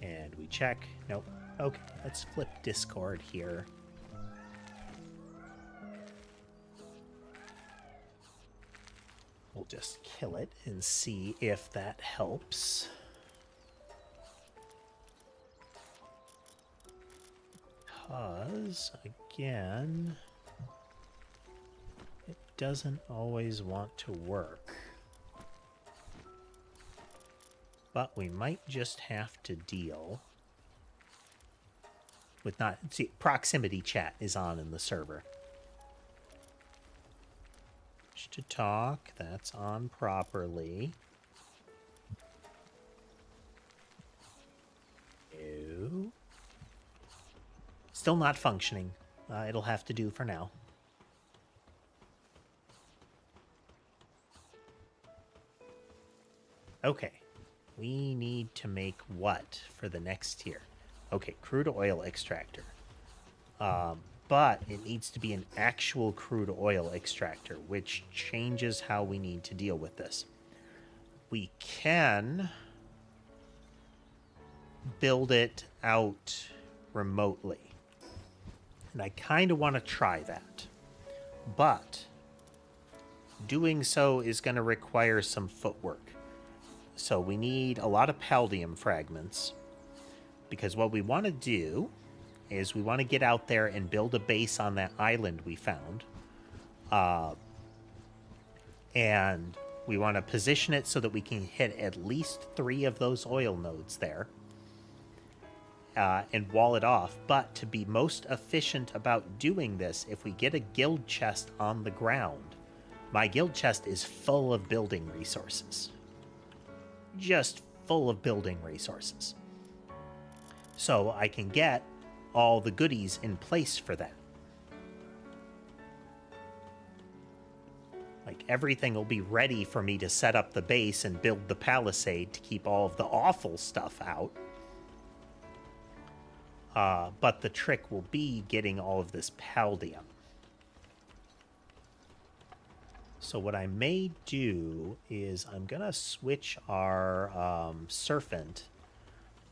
And we check. Nope. Okay, let's flip Discord here. We'll just kill it and see if that helps. Because, again, it doesn't always want to work. But we might just have to deal with not... See, proximity chat is on in the server. To talk, that's on properly. No. Still not functioning. It'll have to do for now. Okay. We need to make what for the next tier? Okay, crude oil extractor. But it needs to be an actual crude oil extractor, which changes how we need to deal with this. We can build it out remotely. And I kind of want to try that. But doing so is going to require some footwork. So we need a lot of paldium fragments. Because what we want to do is we want to get out there and build a base on that island we found. And we want to position it so that we can hit at least 3 of those oil nodes there. And wall it off. But to be most efficient about doing this, if we get a guild chest on the ground, my guild chest is full of building resources. Just full of building resources. So I can get all the goodies in place for that. Like, everything will be ready for me to set up the base and build the palisade to keep all of the awful stuff out. But the trick will be getting all of this paldium. So what I may do is I'm going to switch our serpent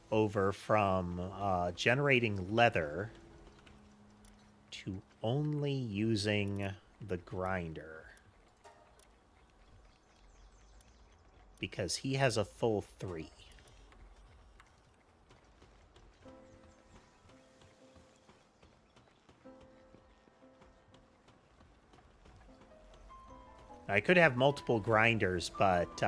over from generating leather to only using the grinder. Because he has a full 3. I could have multiple grinders, but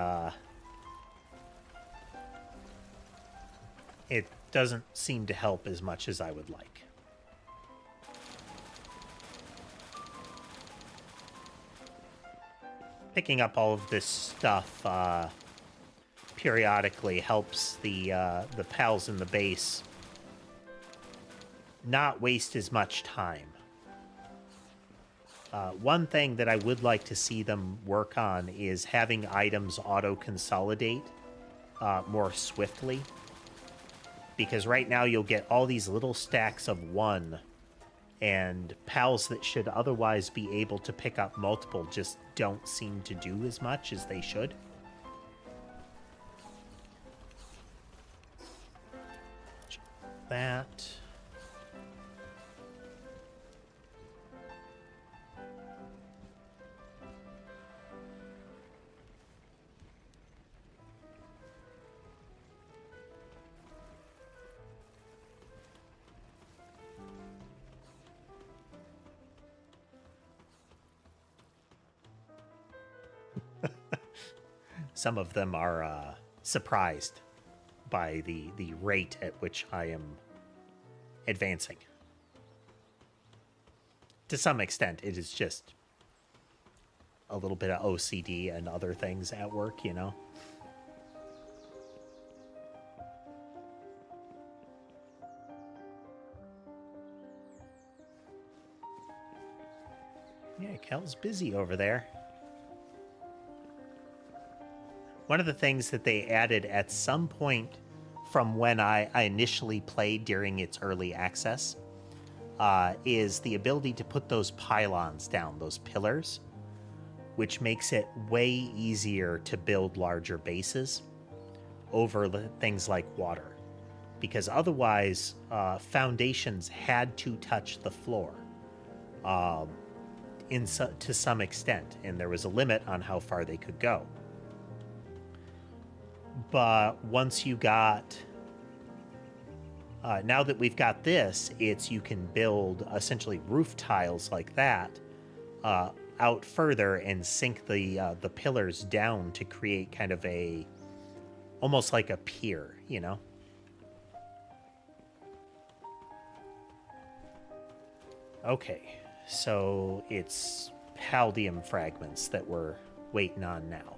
doesn't seem to help as much as I would like. Picking up all of this stuff periodically helps the pals in the base not waste as much time. One thing that I would like to see them work on is having items auto-consolidate more swiftly. Because right now you'll get all these little stacks of one, and pals that should otherwise be able to pick up multiple just don't seem to do as much as they should. That. Some of them are surprised by the rate at which I am advancing. To some extent, it is just a little bit of OCD and other things at work, you know? Yeah, Kel's busy over there. One of the things that they added at some point from when I initially played during its early access is the ability to put those pylons down, those pillars, which makes it way easier to build larger bases over things like water. Because otherwise, foundations had to touch the floor to some extent, and there was a limit on how far they could go. But once you got... now that we've got this, you can build essentially roof tiles like that out further and sink the pillars down to create kind of almost like a pier, you know? Okay, so it's Paldium fragments that we're waiting on now.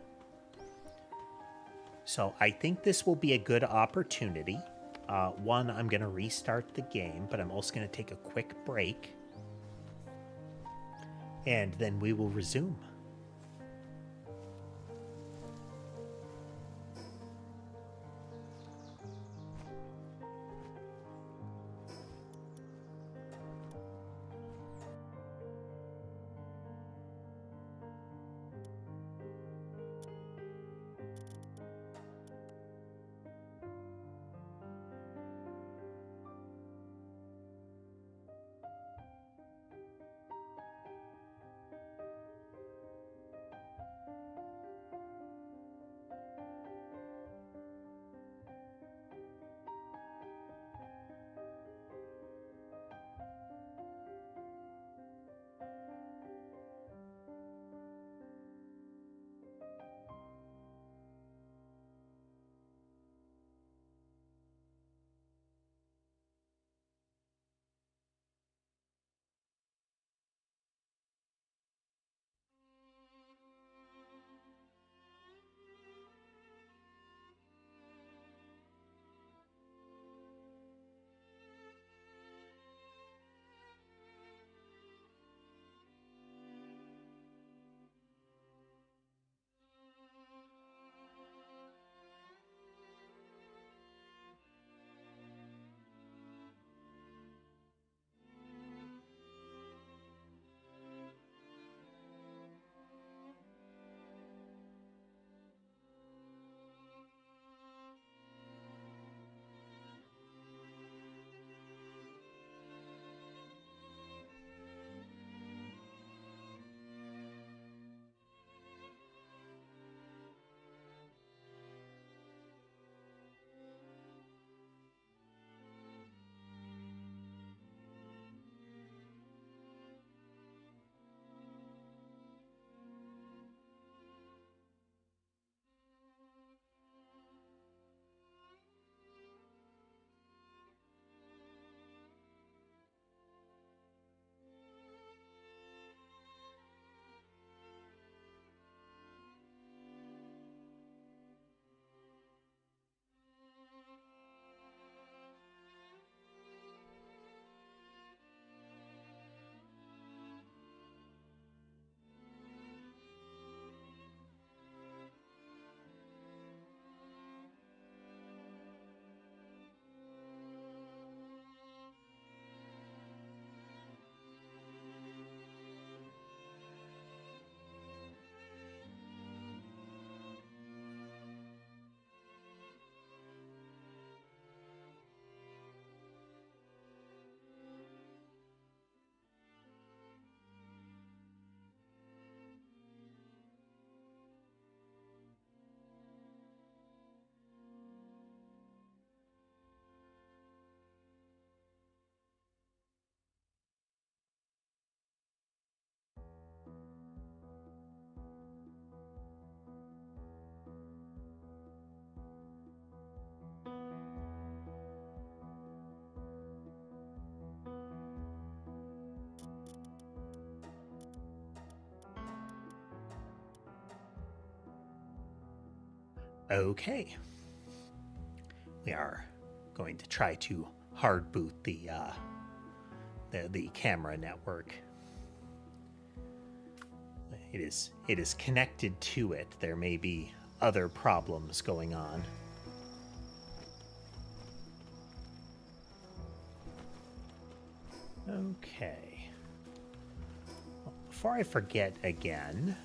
So I think this will be a good opportunity. One, I'm going to restart the game, but I'm also going to take a quick break. And then we will resume. Okay. We are going to try to hard boot the camera network. It is connected to it. There may be other problems going on. Okay. Well, before I forget again,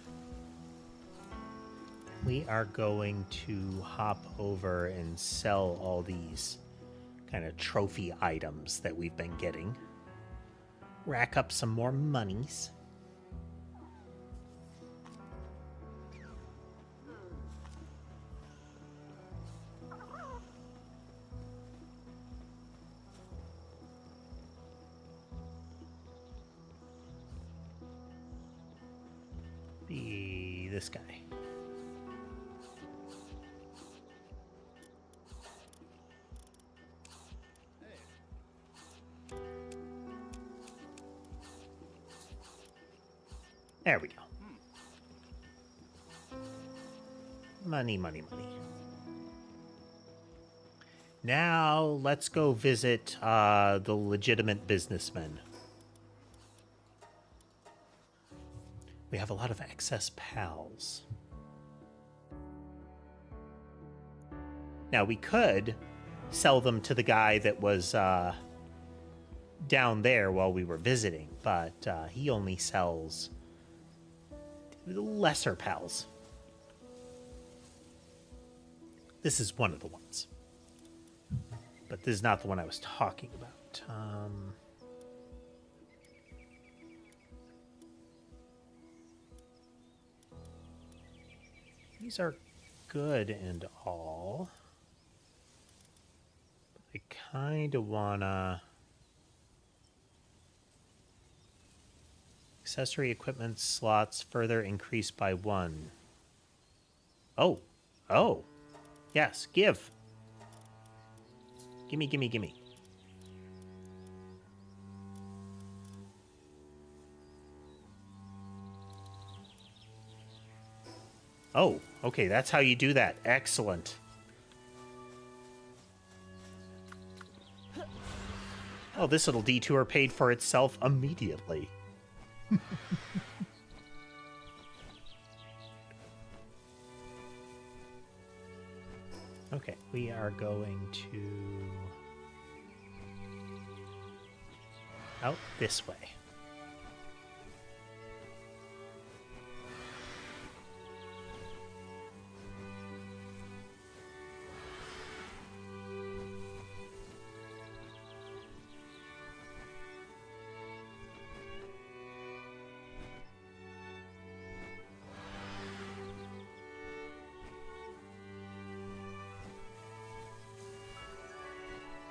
we are going to hop over and sell all these kind of trophy items that we've been getting. Rack up some more monies. Be this guy. There we go. Money, money, money. Now let's go visit the legitimate businessmen. We have a lot of excess pals. Now we could sell them to the guy that was down there while we were visiting, but he only sells lesser pals. This is one of the ones. But this is not the one I was talking about. These are good and all. But I kind of wanna... Accessory equipment slots further increased by 1. Oh. Oh. Yes, give. Gimme, gimme, gimme. Oh, okay, that's how you do that. Excellent. Oh, this little detour paid for itself immediately. Okay, we are going to... out this way.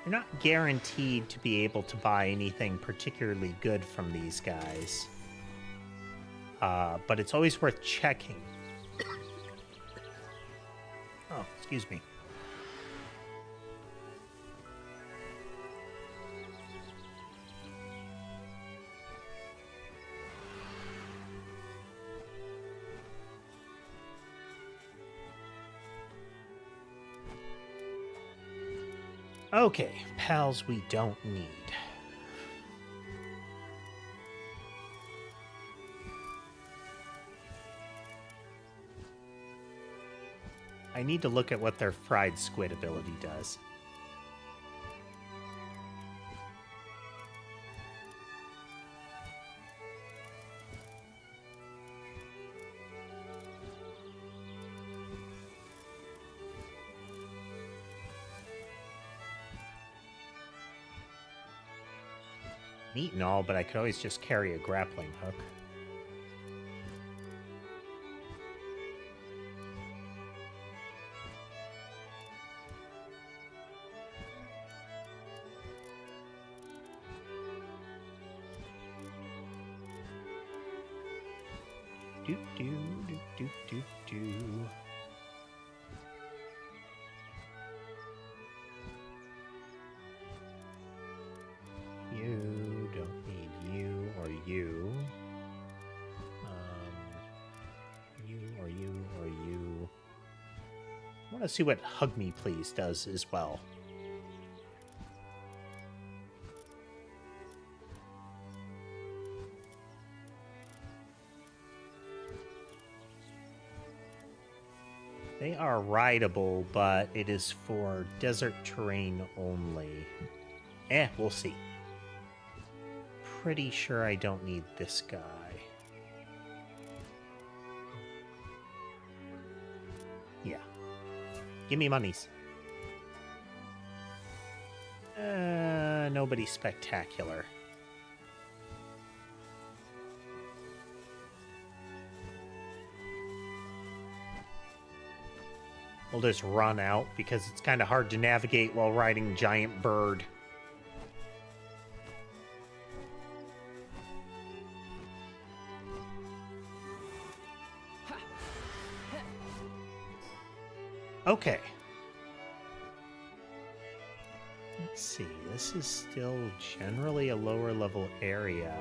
You're not guaranteed to be able to buy anything particularly good from these guys. But it's always worth checking. Oh, excuse me. Okay, pals we don't need. I need to look at what their fried squid ability does. Neat and all, but I could always just carry a grappling hook. Do do do do do do. You don't need you or you. You or you or you. want to see what Hug Me Please does as well. They are rideable, but it is for desert terrain only. We'll see. Pretty sure I don't need this guy. Yeah. Give me monies. Nobody spectacular. We'll just run out because it's kind of hard to navigate while riding Giant Bird. Okay. Let's see. This is still generally a lower level area,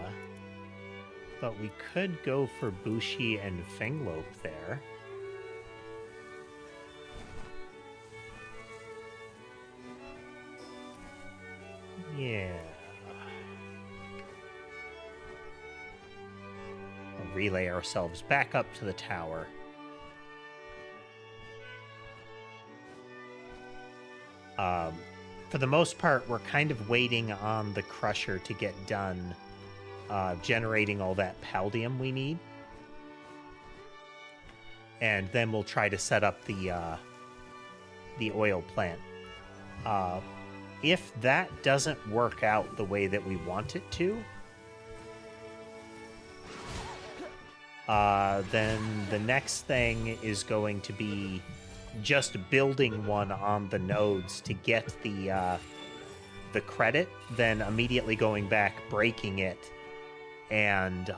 but we could go for Bushi and Fenglope there. Yeah. We'll relay ourselves back up to the tower. For the most part, we're kind of waiting on the Crusher to get done generating all that paldium we need. And then we'll try to set up the oil plant. If that doesn't work out the way that we want it to, then the next thing is going to be just building one on the nodes to get the credit, then immediately going back, breaking it, and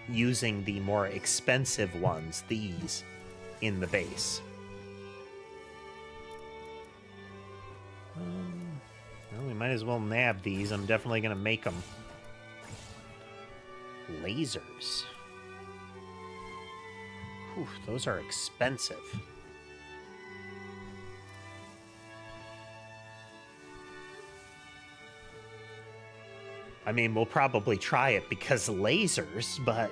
using the more expensive ones, these, in the base. Well, we might as well nab these. I'm definitely going to make them. Lasers. Whew, those are expensive. I mean, we'll probably try it because lasers, but...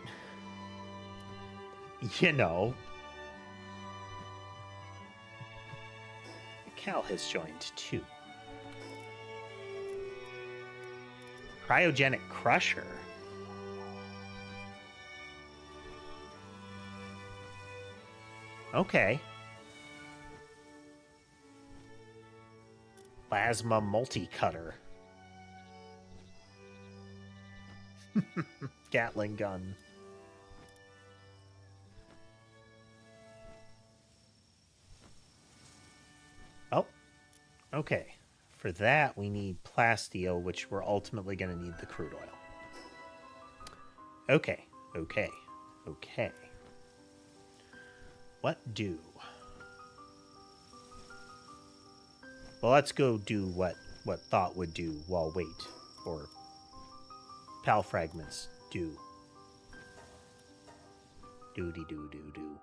you know. Cal has joined too. Cryogenic Crusher. Okay. Plasma Multi-Cutter. Gatling gun. Oh, okay. For that, we need plasteel, which we're ultimately going to need the crude oil. Okay, okay, okay. What do? Well, let's go do what Thought would do while wait, or Pal Fragments do. Do-de-do-do-do.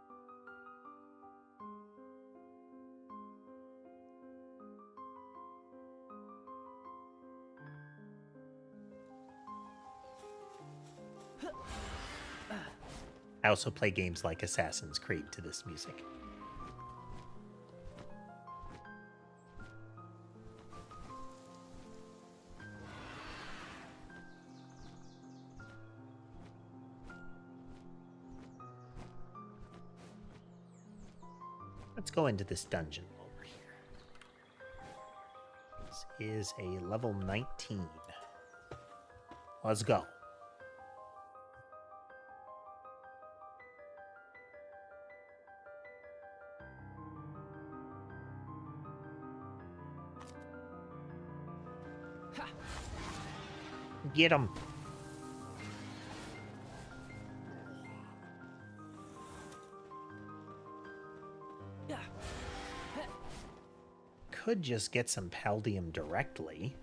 I also play games like Assassin's Creed to this music. Let's go into this dungeon over here. This is a level 19. Let's go. Get him. Could just get some paldium directly.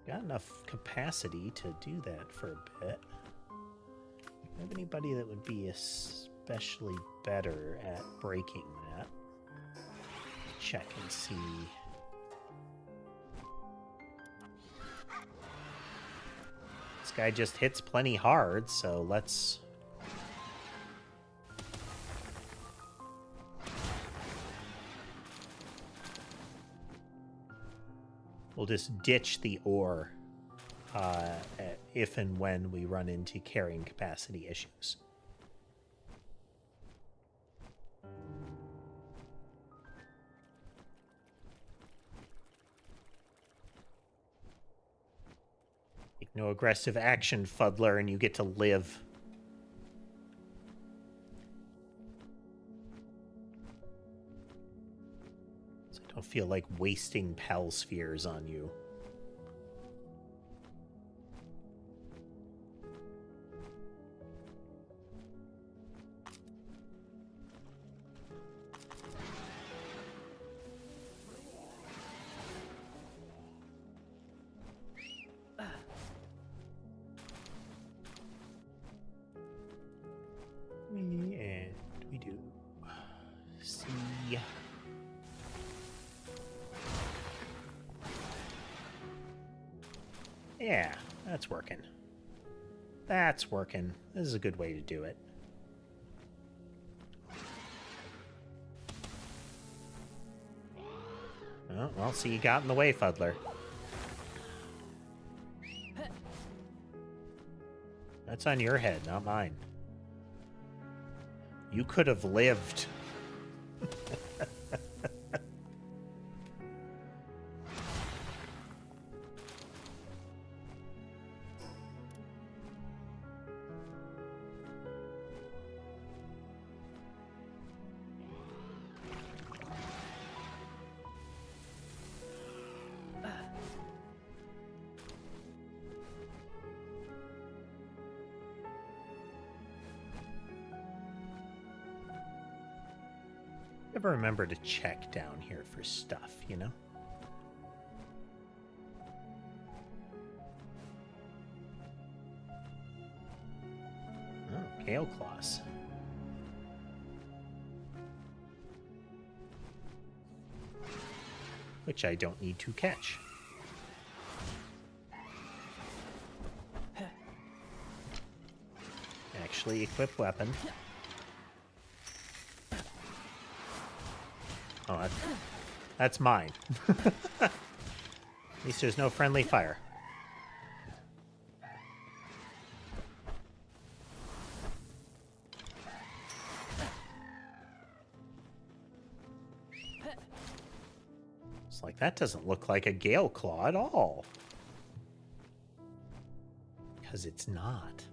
Got enough capacity to do that for a bit. Have anybody that would be especially better at breaking that? Check and see. This guy just hits plenty hard, so let's... We'll just ditch the ore if and when we run into carrying capacity issues. Take no aggressive action, Fuddler, and you get to live. So I don't feel like wasting Pal Spheres on you. And we do see. Yeah, that's working. That's working. This is a good way to do it. Oh, well, see, you got in the way, Fuddler. That's on your head, not mine. You could have lived. Never remember to check down here for stuff, you know? Oh, Gale Claws. Which I don't need to catch. Actually, equip weapon. Oh, that's mine. At least there's no friendly fire. It's like, that doesn't look like a Gale Claw at all. Because it's not.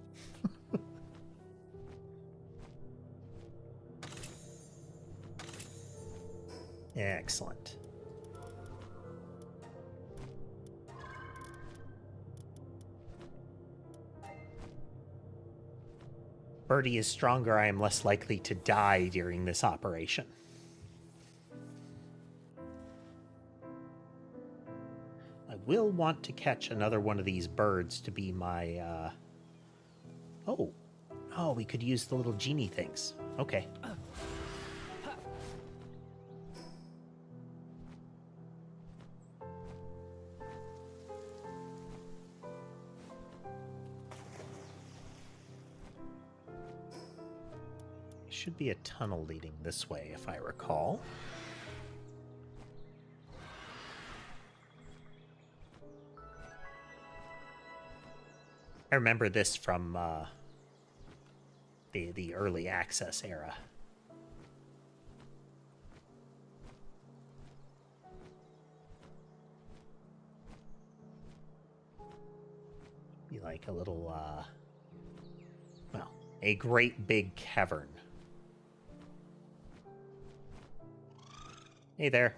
Excellent. Birdie is stronger. I am less likely to die during this operation. I will want to catch another one of these birds to be my... Oh, we could use the little genie things. Okay. Should be a tunnel leading this way, if I recall. I remember this from the early access era. Be like a little, well, a great big cavern. Hey there.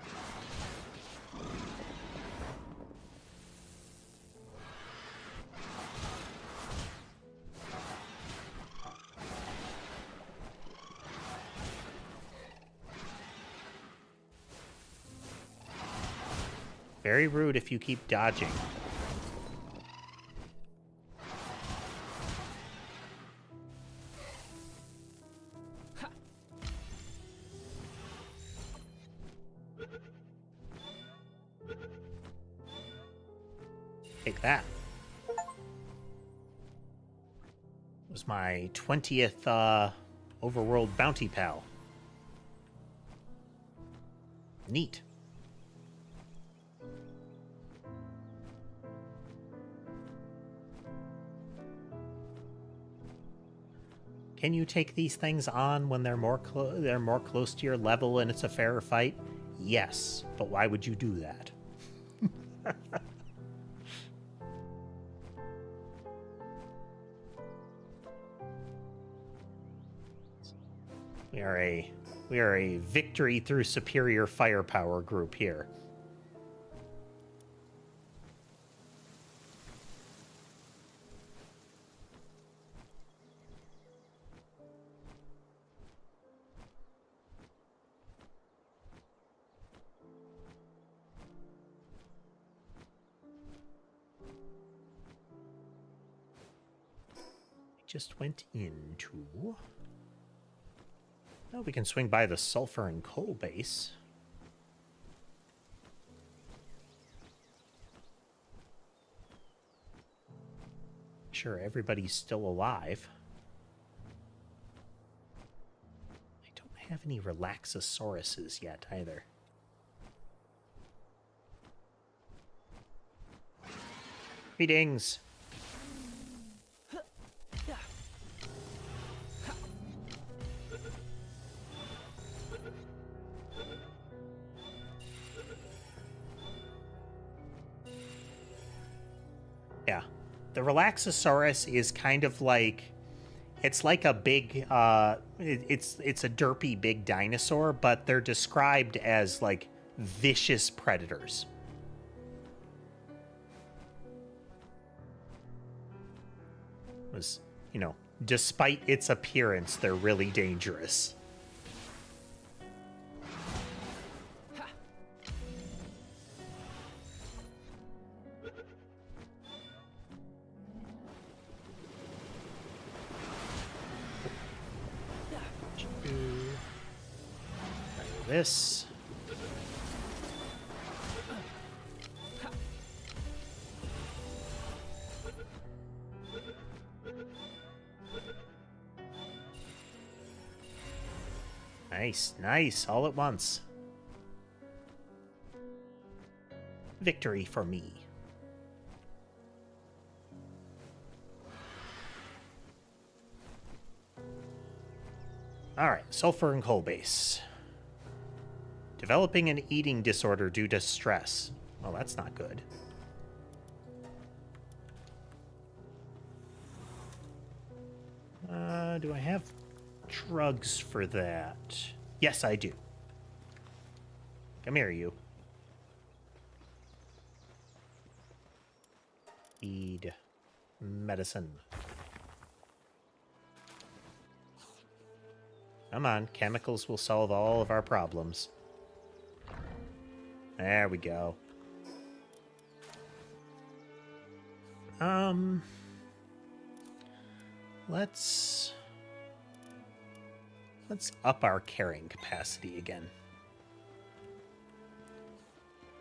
Very rude if you keep dodging. Take that. It was my 20th overworld bounty pal. Neat. Can you take these things on when they're more close to your level and it's a fairer fight? Yes, but why would you do that? We are a victory through superior firepower group here. Just went into... Oh, we can swing by the sulfur and coal base. Sure, everybody's still alive. I don't have any Relaxosauruses yet, either. Greetings! Yeah. The Relaxosaurus is kind of like... It's like a big... it's a derpy big dinosaur, but they're described as, like, vicious predators. Was, you know, despite its appearance, they're really dangerous. This. Nice, nice, all at once. Victory for me. Alright, sulfur and coal base. Developing an eating disorder due to stress. Well, that's not good. Do I have drugs for that? Yes, I do. Come here, you. Eat medicine. Come on, chemicals will solve all of our problems. There we go. Let's up our carrying capacity again.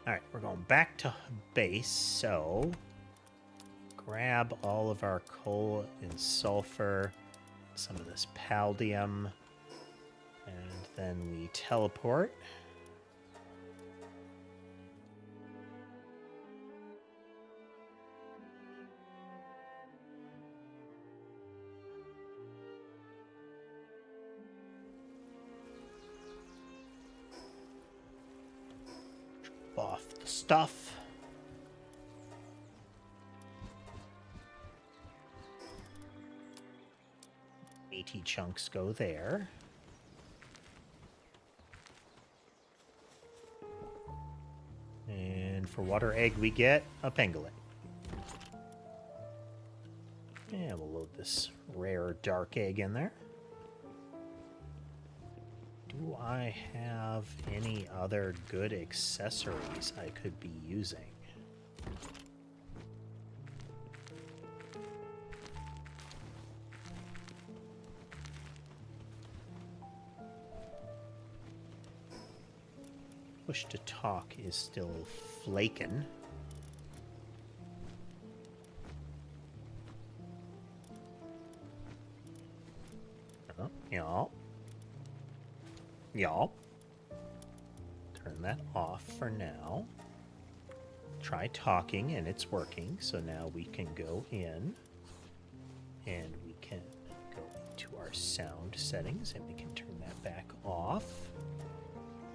All right, we're going back to base, so grab all of our coal and sulfur, some of this paldium, and then we teleport. Off the stuff. AT chunks go there. And for water egg, we get a pangolin. And we'll load this rare dark egg in there. Do I have any other good accessories I could be using? Push to talk is still flaking. Y'all. Y'all. Turn that off for now. Try talking and it's working. So now we can go in and we can go into our sound settings and we can turn that back off.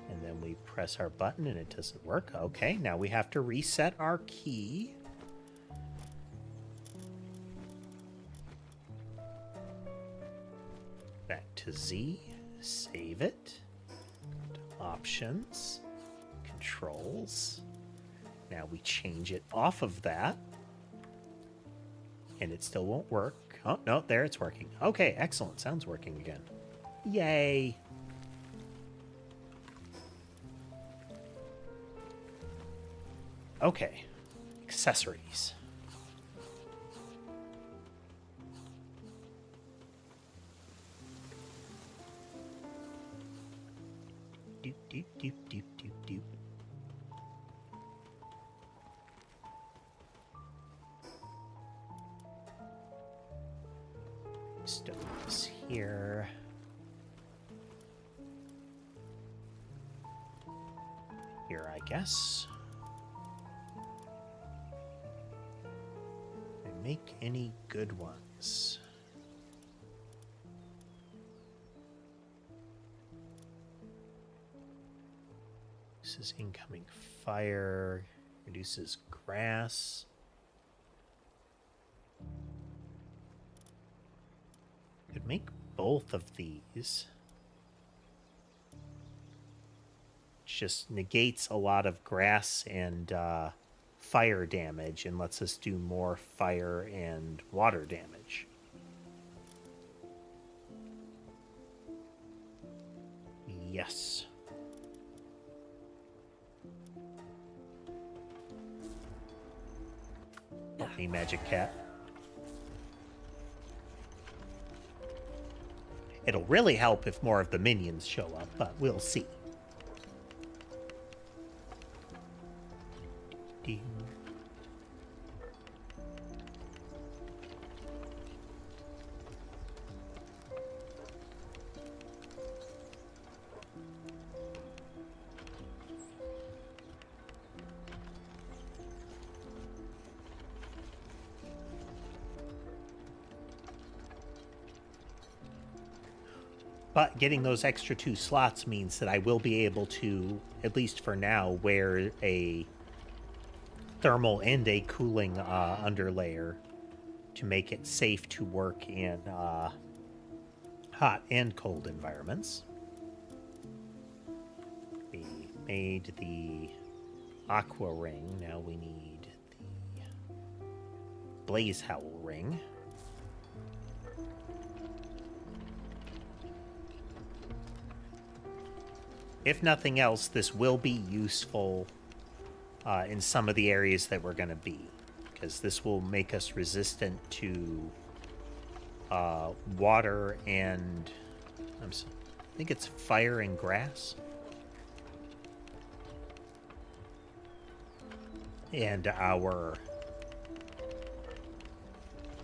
And then we press our button and it doesn't work. Okay, now we have to reset our key. Back to Z, save it. Options, controls. Now we change it off of that. And it still won't work. Oh, no, there it's working. Okay, excellent. Sounds working again. Yay. Okay, accessories. Doop, doop, doop, doop, doop, doop. Stove is here. Here, I guess. Make any good ones. This is incoming fire. Reduces grass. Could make both of these. Just negates a lot of grass and fire damage and lets us do more fire and water damage. Yes. Hey, Magic Cat. It'll really help if more of the minions show up, but we'll see. But getting those extra 2 slots means that I will be able to, at least for now, wear a thermal and a cooling underlayer to make it safe to work in hot and cold environments. We made the aqua ring. Now we need the blaze howl ring. If nothing else, this will be useful in some of the areas that we're going to be, because this will make us resistant to water and I think it's fire and grass. And our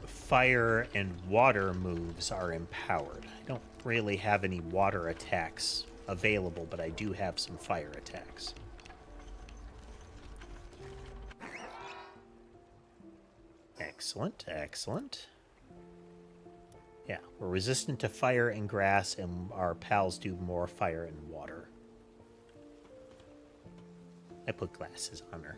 fire and water moves are empowered. I don't really have any water attacks available, but I do have some fire attacks. Excellent, excellent. Yeah, we're resistant to fire and grass, and our pals do more fire and water. I put glasses on her.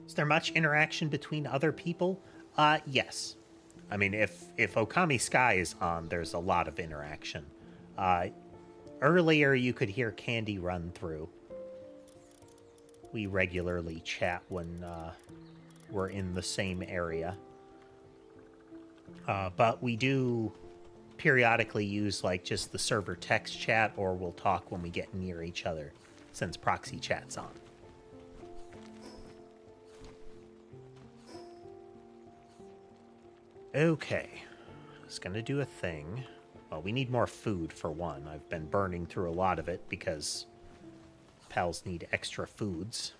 Is there much interaction between other people? Yes. I mean, if Okami Sky is on, there's a lot of interaction. Earlier, you could hear Candy run through. We regularly chat when we're in the same area. But we do periodically use, like, just the server text chat, or we'll talk when we get near each other, since proxy chat's on. Okay, I was gonna do a thing. Well, we need more food for one. I've been burning through a lot of it because pals need extra foods.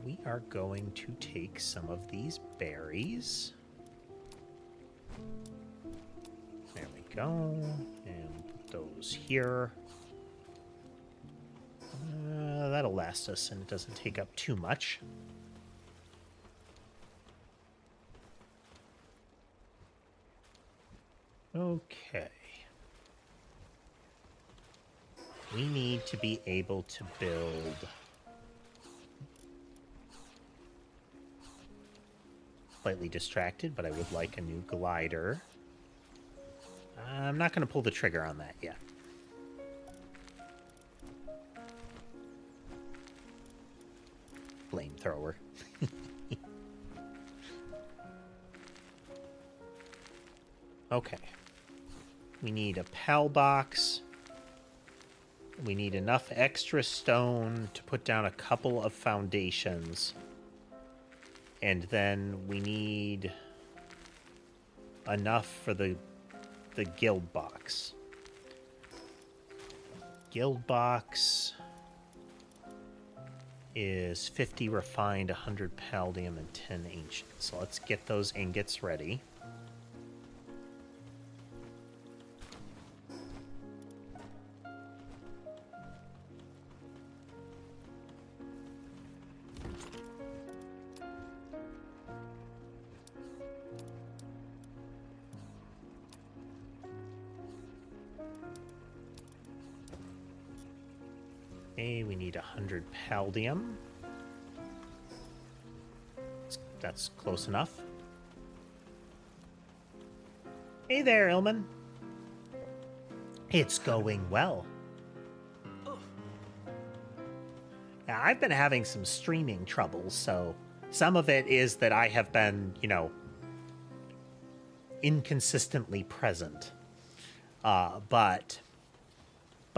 We are going to take some of these berries. There we go. And put those here. That'll last us, and it doesn't take up too much. Okay. We need to be able to build slightly distracted, but I would like a new glider. I'm not going to pull the trigger on that yet. Flamethrower. Okay. We need a PAL box. We need enough extra stone to put down a couple of foundations. And then we need enough for the guild box. Guild box is 50 refined, 100 palladium, and 10 ancient. So let's get those ingots ready. Okay, we need 100 palladium. That's close enough. Hey there, Ilman. It's going well. Now, I've been having some streaming troubles, so some of it is that I have been, you know, inconsistently present. But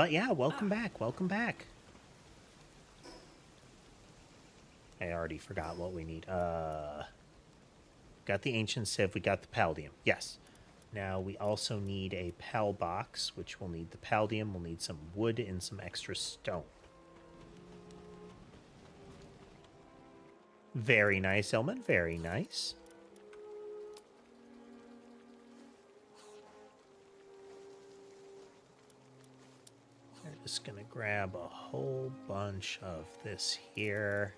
yeah, welcome back, welcome back. I already forgot what we need. Got the ancient sieve, we got the palladium. Yes. Now we also need a pal box, which will need the palladium. We'll need some wood and some extra stone. Very nice, Elman. Very nice. We're just gonna grab a whole bunch of this here.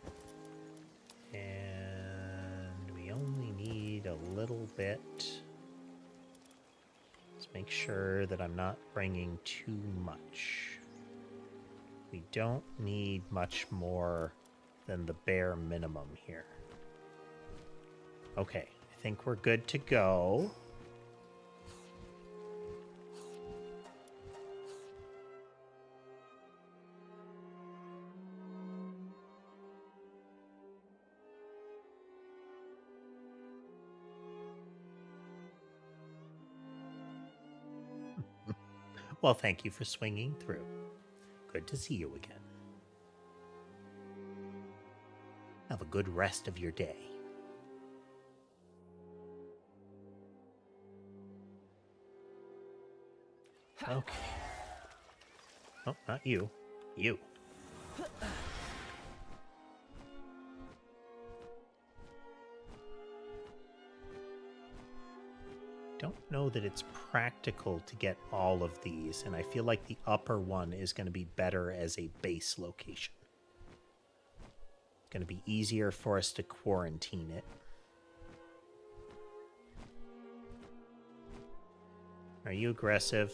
And we only need a little bit. Let's make sure that I'm not bringing too much. We don't need much more than the bare minimum here. Okay, I think we're good to go. Well, thank you for swinging through. Good to see you again. Have a good rest of your day. Okay. Oh, not you. You. Don't know that it's practical to get all of these, and I feel like the upper one is going to be better as a base location. It's going to be easier for us to quarantine it. Are you aggressive?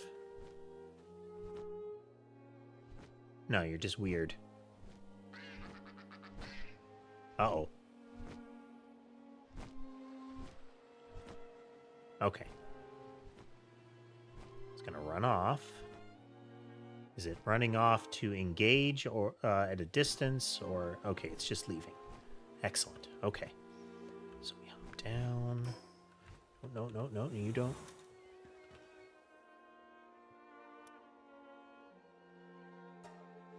No, you're just weird. Uh-oh. Okay. It's gonna run off. Is it running off to engage or at a distance, or okay, it's just leaving. Excellent. Okay. So we hop down. Oh, no, you don't.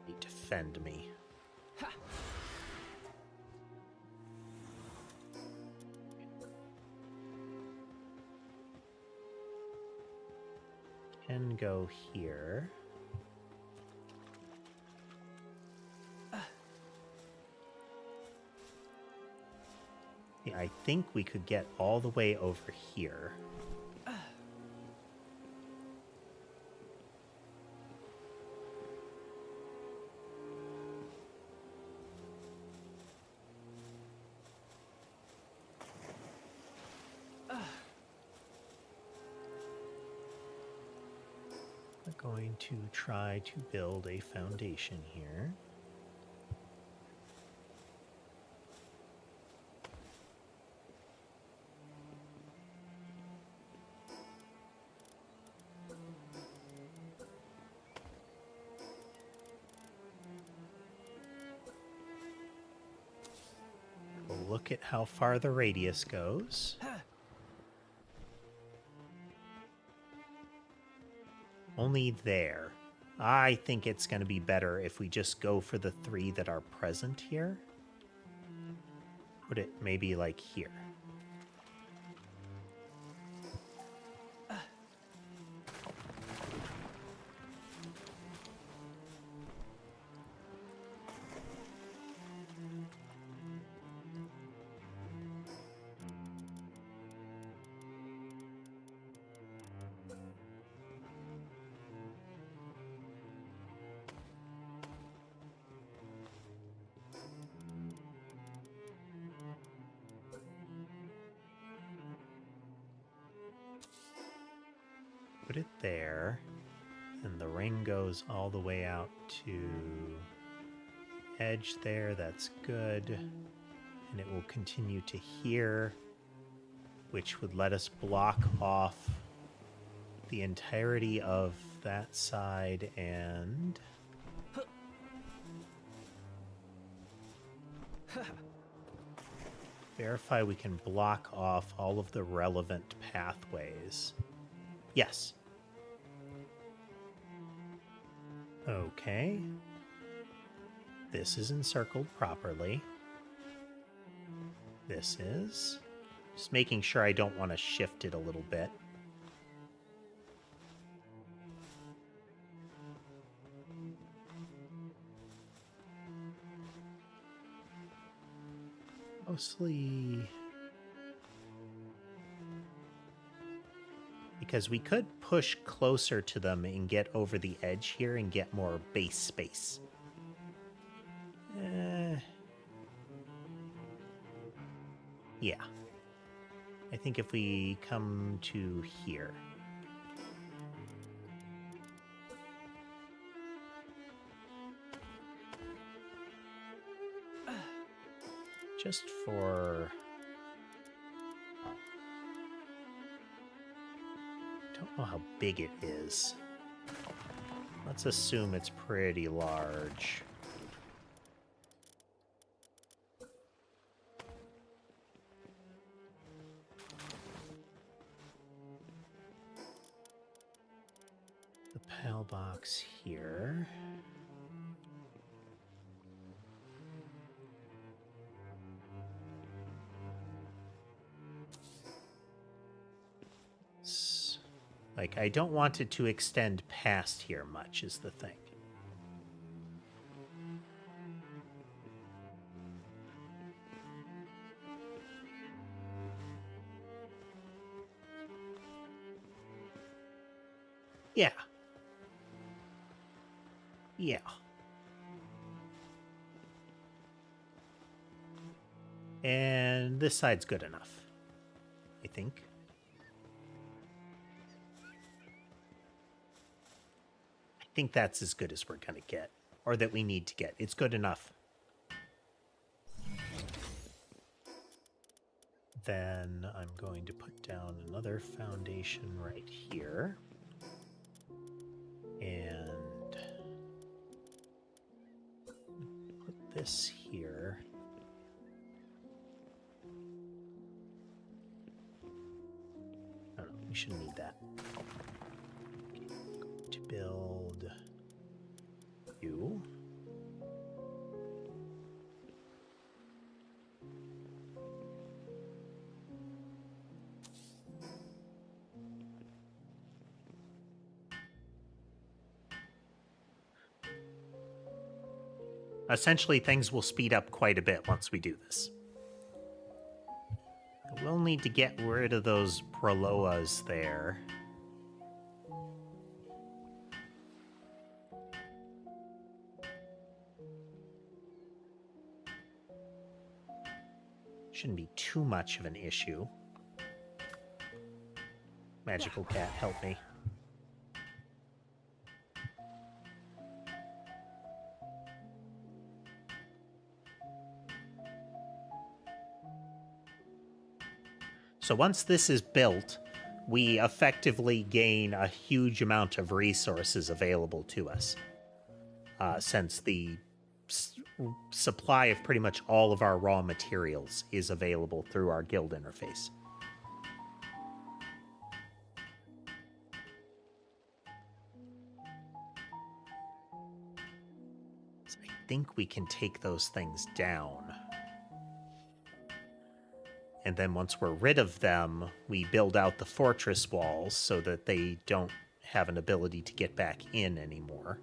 You defend me. Can go here. Yeah, I think we could get all the way over here. We're going to try to build a foundation here. We'll look at how far the radius goes. Only there. I think it's going to be better if we just go for the 3 that are present here. Put it maybe like here. Put it there, and the ring goes all the way out to edge there. That's good. And it will continue to here, which would let us block off the entirety of that side and verify we can block off all of the relevant pathways. Yes. Okay. This is encircled properly. This is. Just making sure I don't want to shift it a little bit. Mostly because we could push closer to them and get over the edge here and get more base space. Yeah. I think if we come to here. Just for... don't know how big it is. Let's assume it's pretty large. The PAL box here. Like, I don't want it to extend past here much, is the thing. Yeah. Yeah. And this side's good enough, I think. I think that's as good as we're going to get, or that we need to get. It's good enough. Then I'm going to put down another foundation right here. And put this here. Oh, no, we shouldn't need that. Okay, I'm going to build you. Essentially, things will speed up quite a bit once we do this. will need to get rid of those Proloas there. Shouldn't be too much of an issue. Magical cat, help me. So once this is built, we effectively gain a huge amount of resources available to us. Since the supply of pretty much all of our raw materials is available through our guild interface. So I think we can take those things down. And then once we're rid of them, we build out the fortress walls so that they don't have an ability to get back in anymore.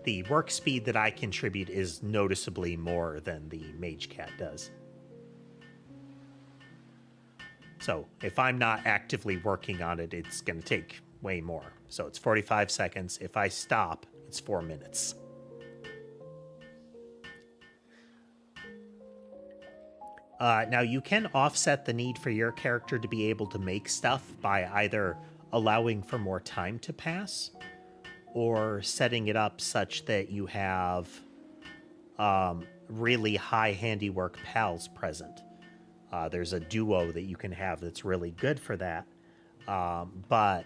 The work speed that I contribute is noticeably more than the Mage Cat does. So if I'm not actively working on it, it's going to take way more. So it's 45 seconds. If I stop, it's 4 minutes. Now, you can offset the need for your character to be able to make stuff by either allowing for more time to pass or setting it up such that you have really high handiwork pals present. There's a duo that you can have that's really good for that, but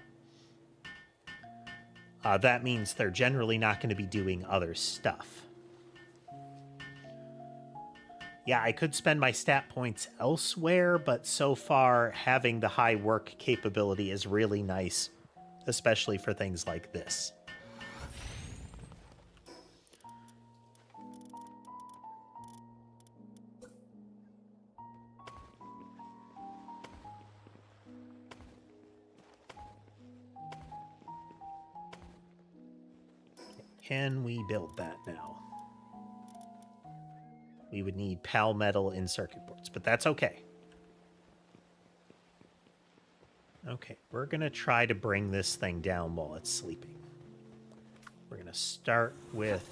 that means they're generally not going to be doing other stuff. Yeah, I could spend my stat points elsewhere, but so far having the high work capability is really nice, especially for things like this. Can we build that now? We would need PAL metal in circuit boards, but that's okay. Okay, we're going to try to bring this thing down while it's sleeping. We're going to start with...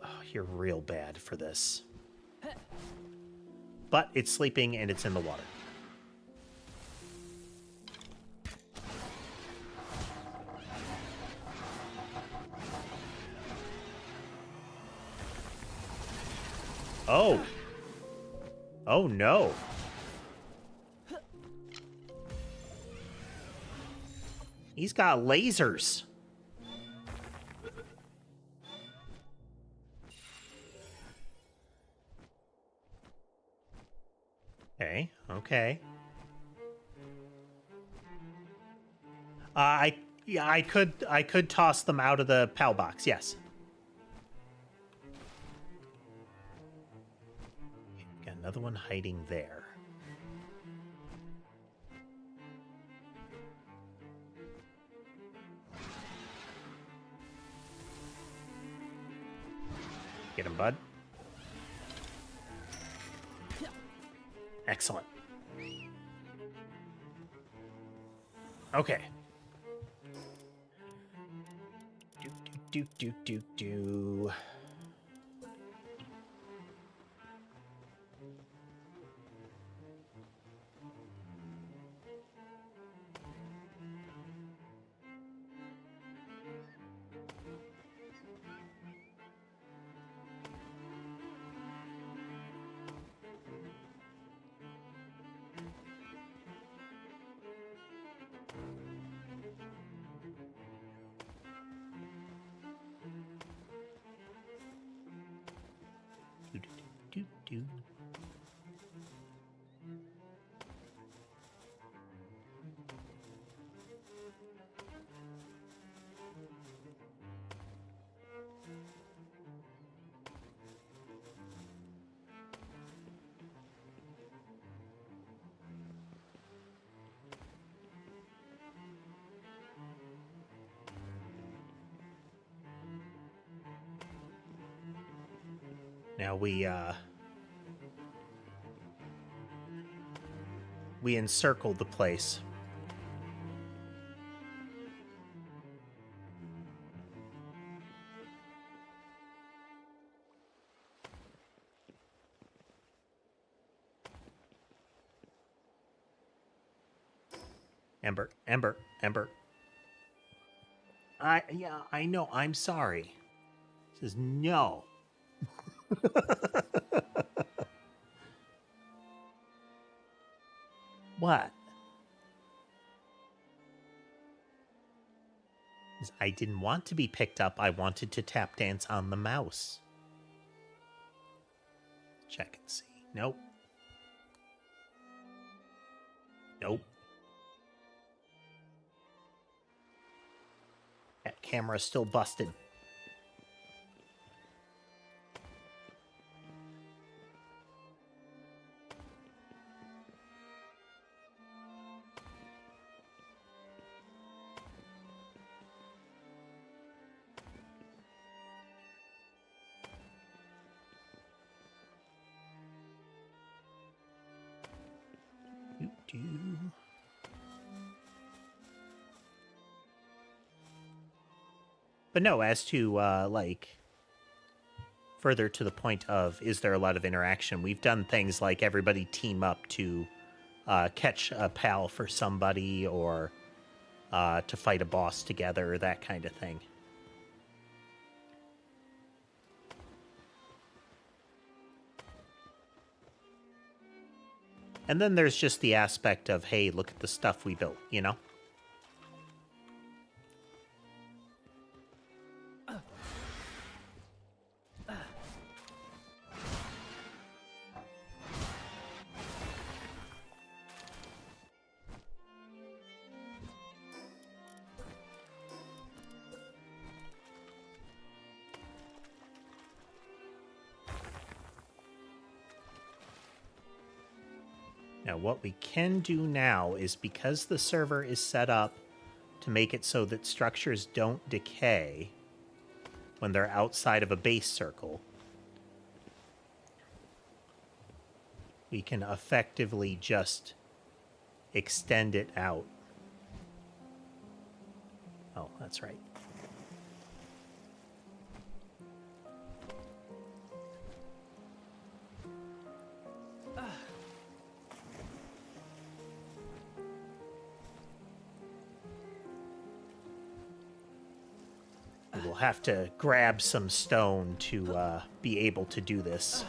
Oh, you're real bad for this. But it's sleeping and it's in the water. Oh. Oh, no. He's got lasers. Okay, okay. I could toss them out of the PAL box, yes. Got another one hiding there. Get him, bud. Excellent. Okay. Do. Do. Now we encircled the place. Ember, Ember, Ember. Yeah, I know. I'm sorry. It says no. What? I didn't want to be picked up. I wanted to tap dance on the mouse. Check and see. Nope. Nope. That camera's still busted. But no, as to, like, further to the point of, is there a lot of interaction? We've done things like everybody team up to catch a pal for somebody or to fight a boss together, that kind of thing. And then there's just the aspect of, hey, look at the stuff we built, you know? Now, what we can do now is, because the server is set up to make it so that structures don't decay when they're outside of a base circle, we can effectively just extend it out. Oh, that's right. We'll have to grab some stone to be able to do this,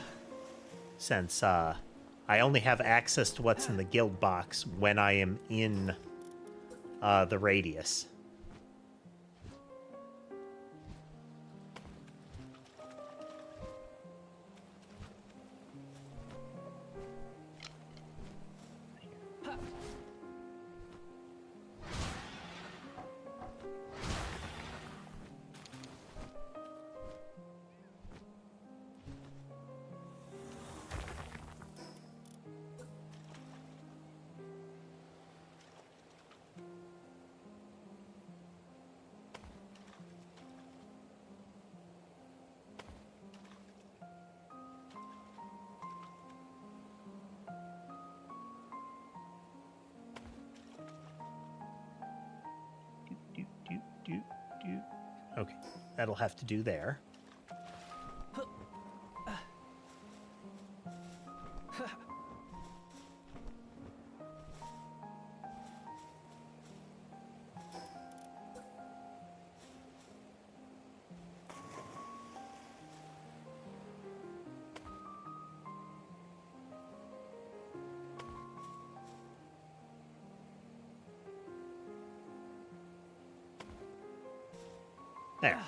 since I only have access to what's in the guild box when I am in the radius. Okay, that'll have to do there. There.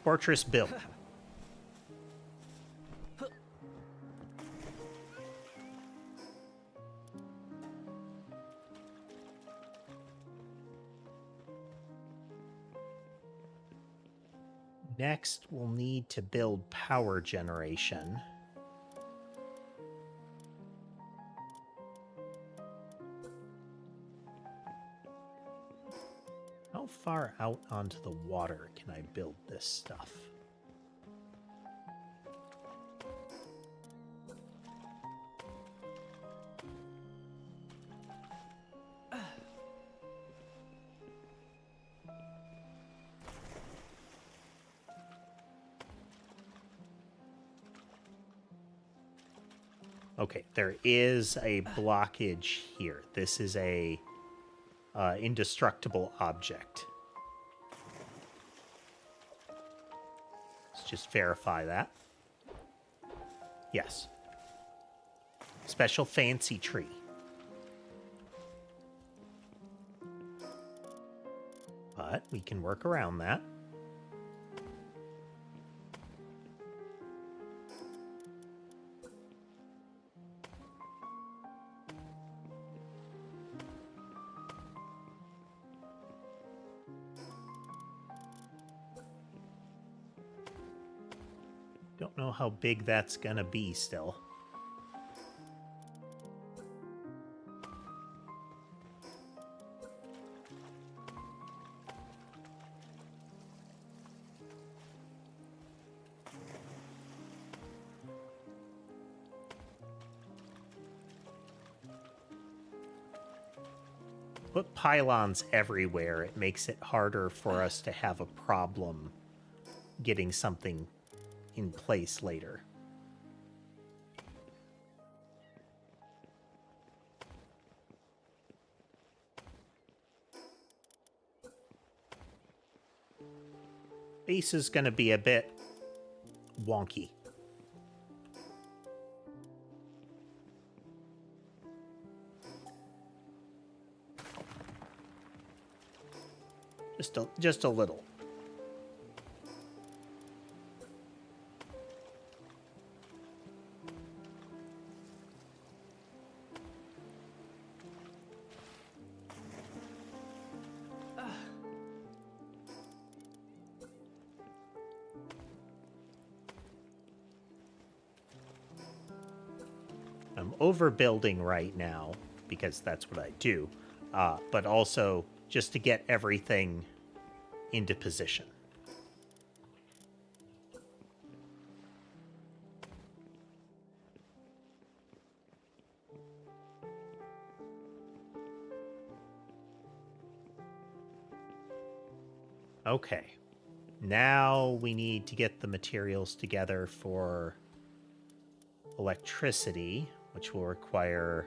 Fortress built. Next, we'll need to build power generation. far out onto the water can I build this stuff? Okay, there is a blockage here. This is a indestructible object. Let's just verify that. Yes. Special fancy tree. But we can work around that. Don't know how big that's gonna be still. Put pylons everywhere. It makes it harder for us to have a problem getting something in place later. Base is going to be a bit wonky. Just a little. I'm overbuilding right now because that's what I do, but also just to get everything into position. Okay, now we need to get the materials together for electricity, which will require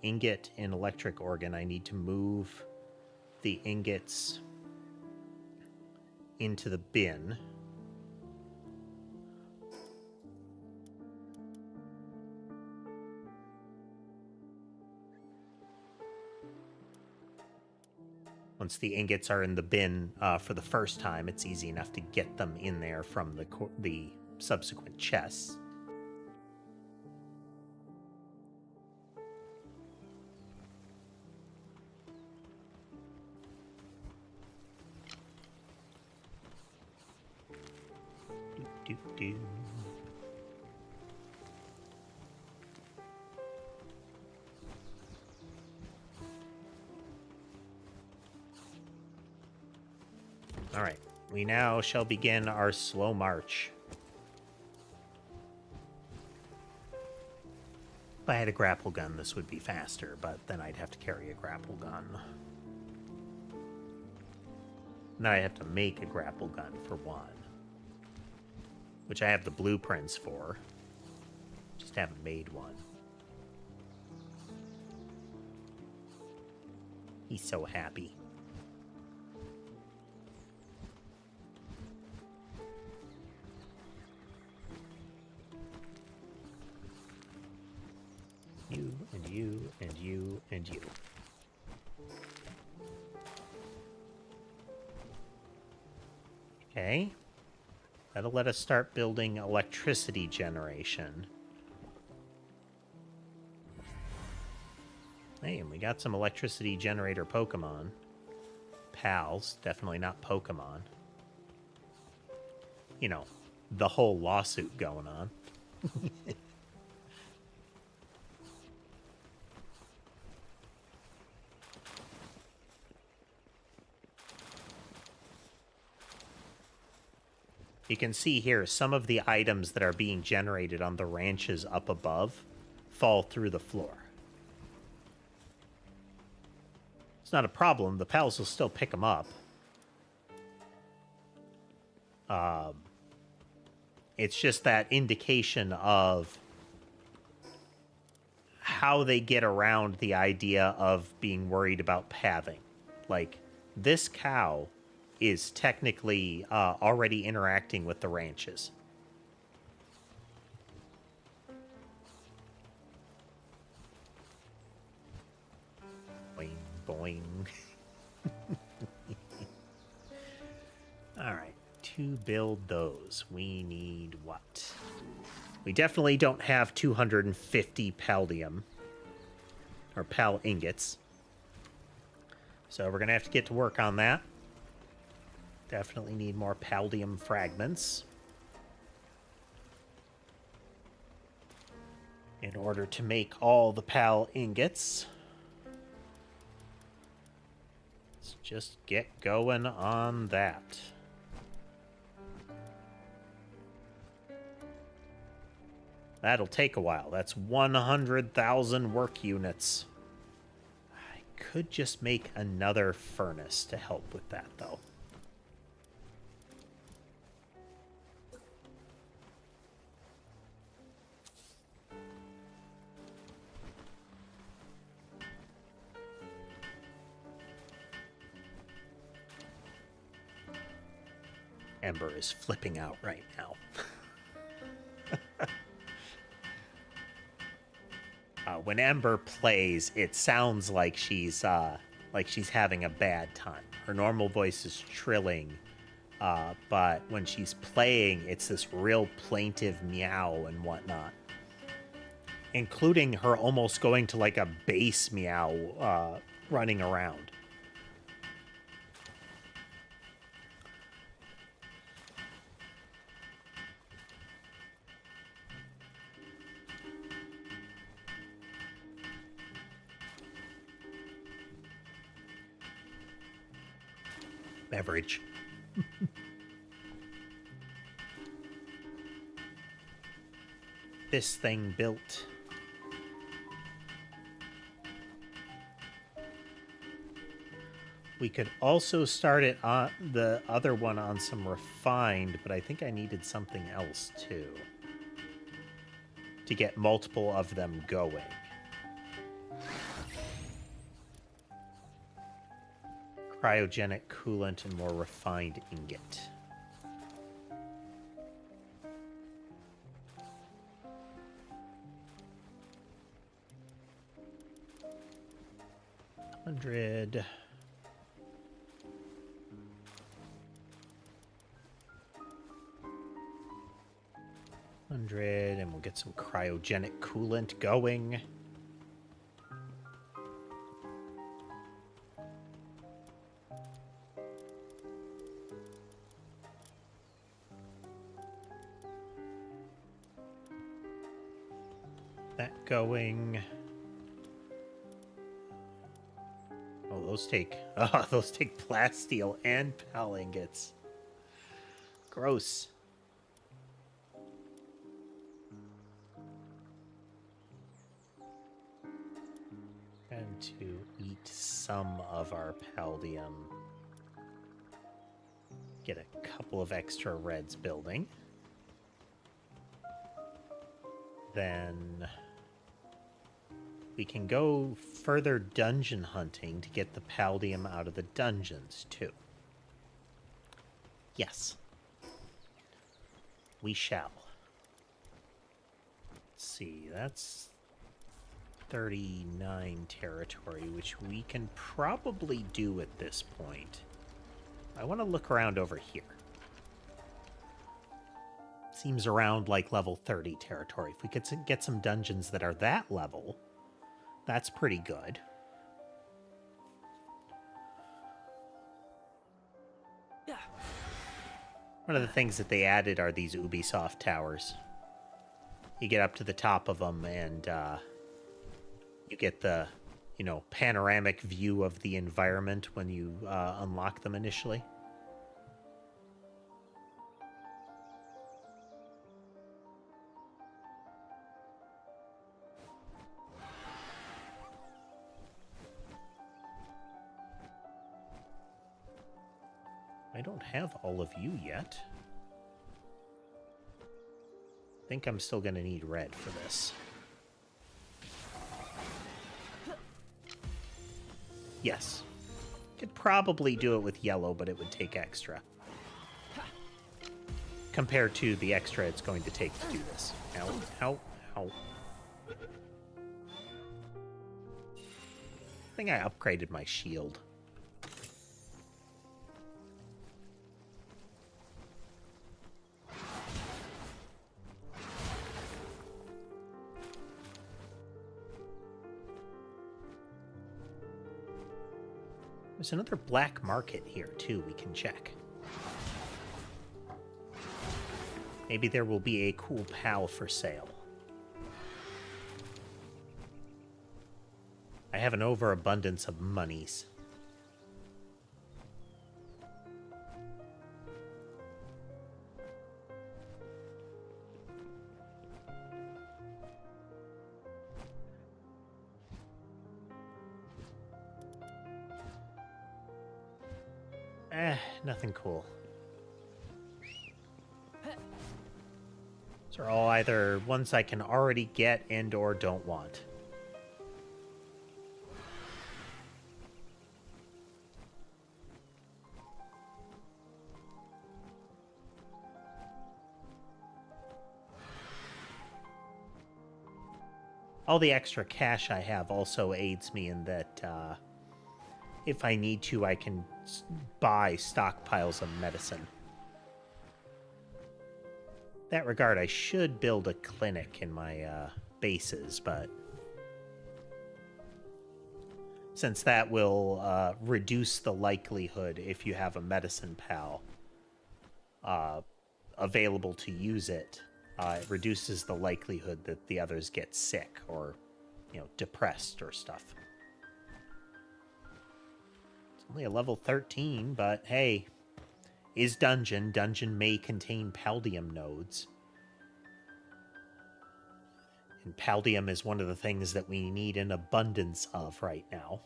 ingot and electric organ. I need to move the ingots into the bin. Once the ingots are in the bin for the first time, it's easy enough to get them in there from the subsequent chests. Do. All right, we now shall begin our slow march. If I had a grapple gun, this would be faster, but then I'd have to carry a grapple gun. Now I have to make a grapple gun for one, which I have the blueprints for. Just haven't made one. He's so happy. You, and you, and you, and you. Okay. That'll let us start building electricity generation. Hey, and we got some electricity generator Pokemon. Pals, definitely not Pokemon. You know, the whole lawsuit going on. You can see here some of the items that are being generated on the ranches up above fall through the floor. It's not a problem. The pals will still pick them up. It's just that indication of how they get around the idea of being worried about pathing. Like, this cow is technically already interacting with the ranches. Boing, boing. All right, to build those, we need what? We definitely don't have 250 paldium, or pal ingots. So we're going to have to get to work on that. Definitely need more paldium fragments in order to make all the pal ingots. Let's just get going on that. That'll take a while. That's 100,000 work units. I could just make another furnace to help with that, though. Ember is flipping out right now. When Ember plays, it sounds like she's having a bad time. Her normal voice is trilling, but when she's playing, it's this real plaintive meow and whatnot, including her almost going to like a bass meow, running around. Beverage. This thing built. We could also start it on the other one on some refined, but I think I needed something else too to get multiple of them going. Cryogenic coolant and more refined ingot. $100. And we'll get some cryogenic coolant going. That going. Oh, those take plasteel and pal ingots. Gross. And to eat some of our paldium. Get a couple of extra reds building. Then we can go further dungeon hunting to get the paldium out of the dungeons, too. Yes. We shall. Let's see, that's 39 territory, which we can probably do at this point. I want to look around over here. Seems around like level 30 territory. If we could get some dungeons that are that level, that's pretty good. Yeah. One of the things that they added are these Ubisoft towers. You get up to the top of them and you get the, panoramic view of the environment when you unlock them initially. I don't have all of you yet. I think I'm still going to need red for this. Yes. Could probably do it with yellow, but it would take extra. Compared to the extra it's going to take to do this. Ow, ow, ow. I think I upgraded my shield. There's another black market here, too, we can check. Maybe there will be a cool PAL for sale. I have an overabundance of monies. Nothing cool. These are all either ones I can already get and or don't want. All the extra cash I have also aids me in that if I need to, I can buy stockpiles of medicine. In that regard, I should build a clinic in my bases, but since that will reduce the likelihood if you have a medicine pal available to use it, it reduces the likelihood that the others get sick or, you know, depressed or stuff. It's only a level 13, but hey, is dungeon. Dungeon may contain paldium nodes. And paldium is one of the things that we need an abundance of right now.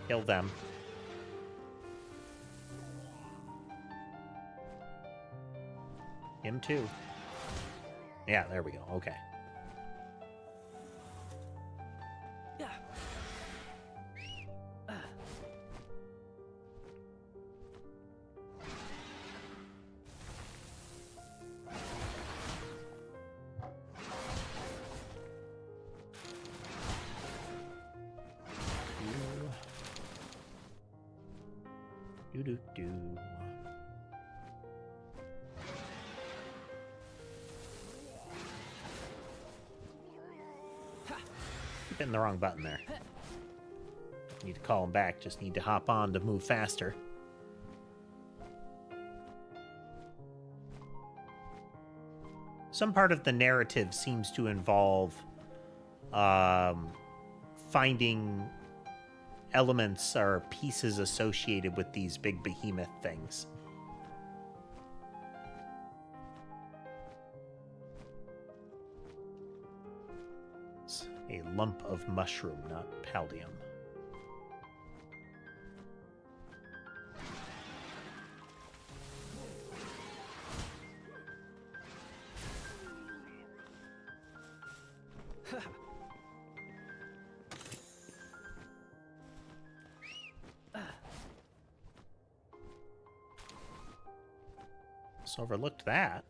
Kill them. Him too. Yeah, there we go. Okay. Do. Hitting the wrong button there. Need to call him back, just need to hop on to move faster. Some part of the narrative seems to involve finding elements or pieces associated with these big behemoth things. It's a lump of mushroom, not paldium. Overlooked that.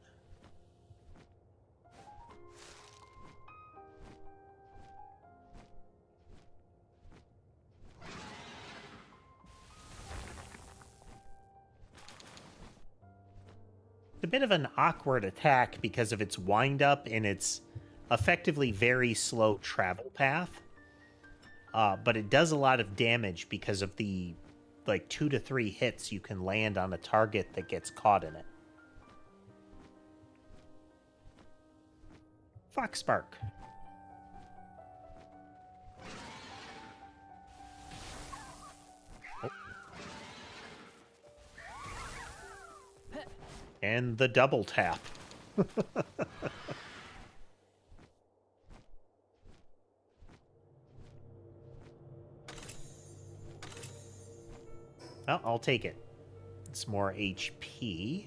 It's a bit of an awkward attack because of its wind-up and its effectively very slow travel path. But it does a lot of damage because of the, like, 2 to 3 hits you can land on a target that gets caught in it. Fox Spark. Oh. And the double tap. Well, I'll take it. It's more HP.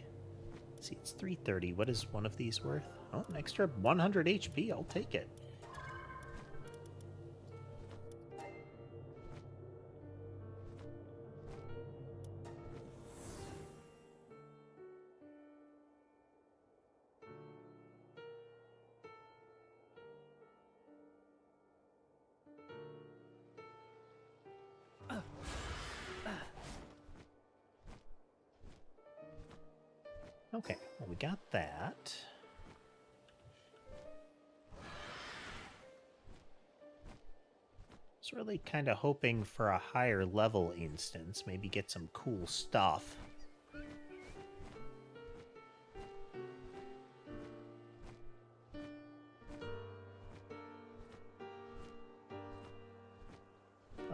Let's see, it's 330. What is one of these worth? Oh, an extra 100 HP. I'll take it. Okay, well, we got that. I was really kind of hoping for a higher level instance, maybe get some cool stuff.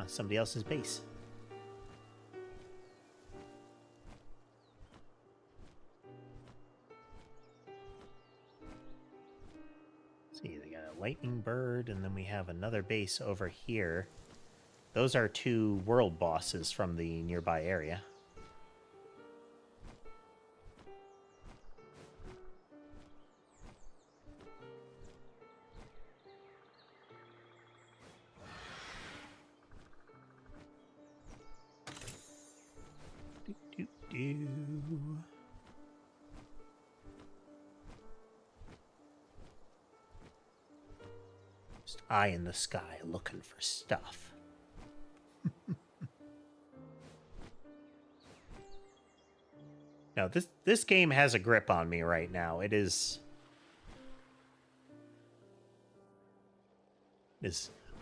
Somebody else's base. See, they got a lightning bird, and then we have another base over here. Those are two world bosses from the nearby area. Just eye in the sky looking for stuff. No, this game has a grip on me right now. It is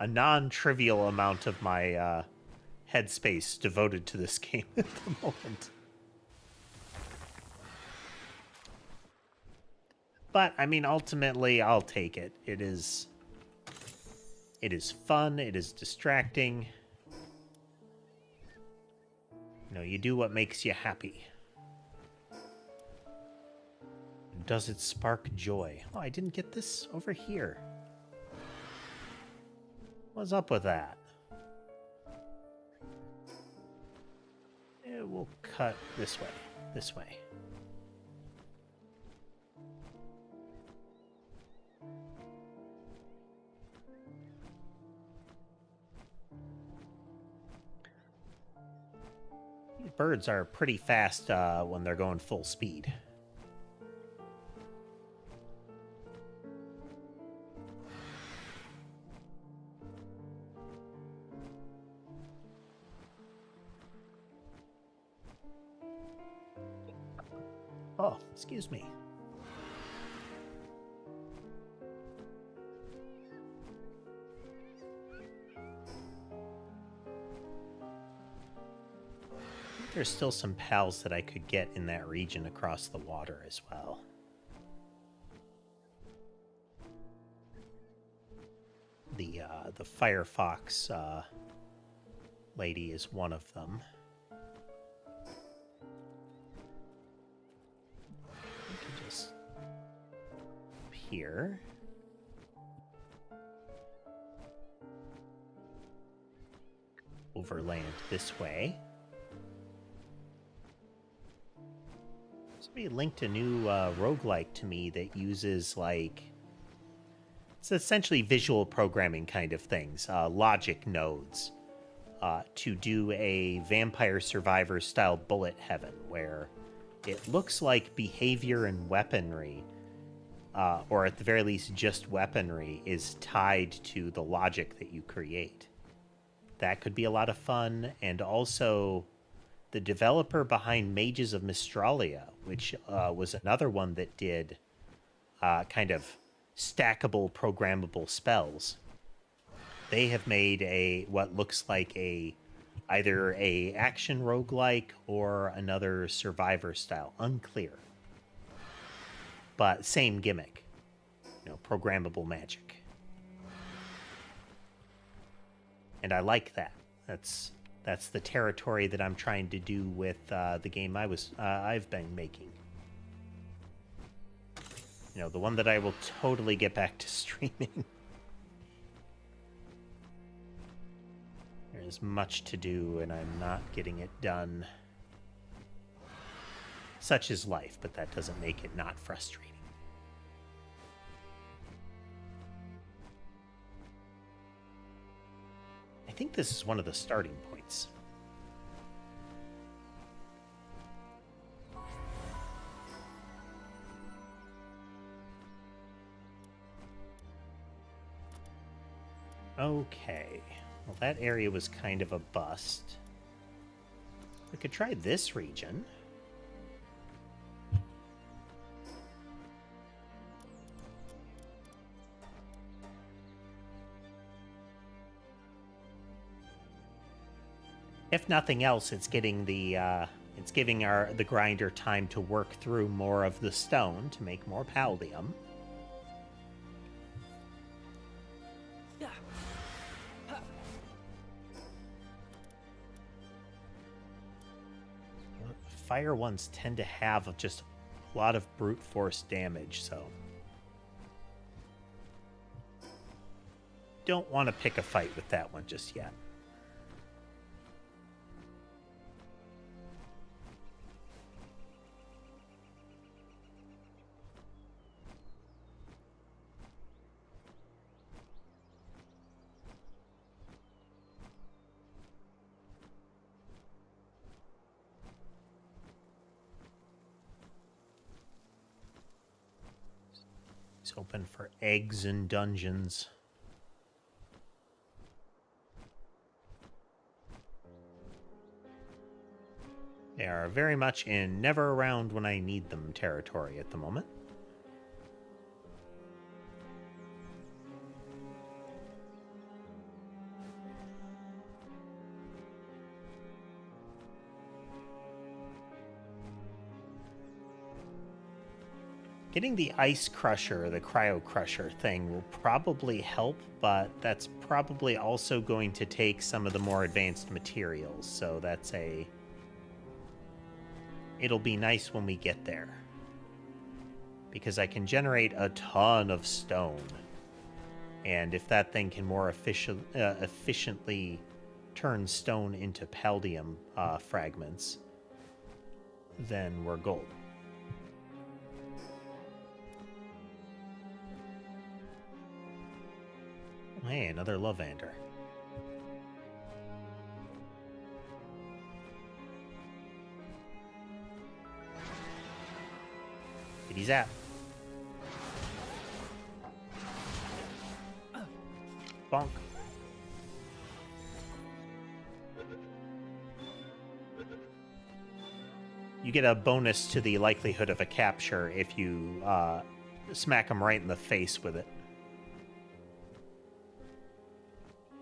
a non-trivial amount of my headspace devoted to this game at the moment. But I mean, ultimately, I'll take it. It is fun. It is distracting. You know, you do what makes you happy. Does it spark joy? Oh, I didn't get this over here. What's up with that? We'll cut this way. This way. These birds are pretty fast when they're going full speed. Oh, excuse me. There's still some pals that I could get in that region across the water as well. The Firefox lady is one of them. We can just up here. Overland this way. Somebody linked a new roguelike to me that uses, like, it's essentially visual programming kind of things, logic nodes, to do a Vampire Survivor style bullet heaven, where it looks like behavior and weaponry, or at the very least just weaponry, is tied to the logic that you create. That could be a lot of fun, and also the developer behind Mages of Mistralia, which was another one that did kind of stackable programmable spells. They have made what looks like either a action roguelike or another survivor style, unclear. But same gimmick, you know, programmable magic. And I like that. That's the territory that I'm trying to do with the game I've been making. You know, the one that I will totally get back to streaming. is much to do, and I'm not getting it done. Such is life, but that doesn't make it not frustrating. I think this is one of the starting points. Okay. Well, that area was kind of a bust. We could try this region. If nothing else, it's getting it's giving the grinder time to work through more of the stone to make more paldium. Fire ones tend to have just a lot of brute force damage, so don't want to pick a fight with that one just yet. It's open for eggs and dungeons. They are very much in never around when I need them territory at the moment. Getting the ice crusher, the cryo crusher thing will probably help, but that's probably also going to take some of the more advanced materials, so that's it'll be nice when we get there. Because I can generate a ton of stone. And if that thing can more efficiently turn stone into paldium fragments, then we're gold. Hey, another Lavander. He's at. Bonk. You get a bonus to the likelihood of a capture if you smack him right in the face with it.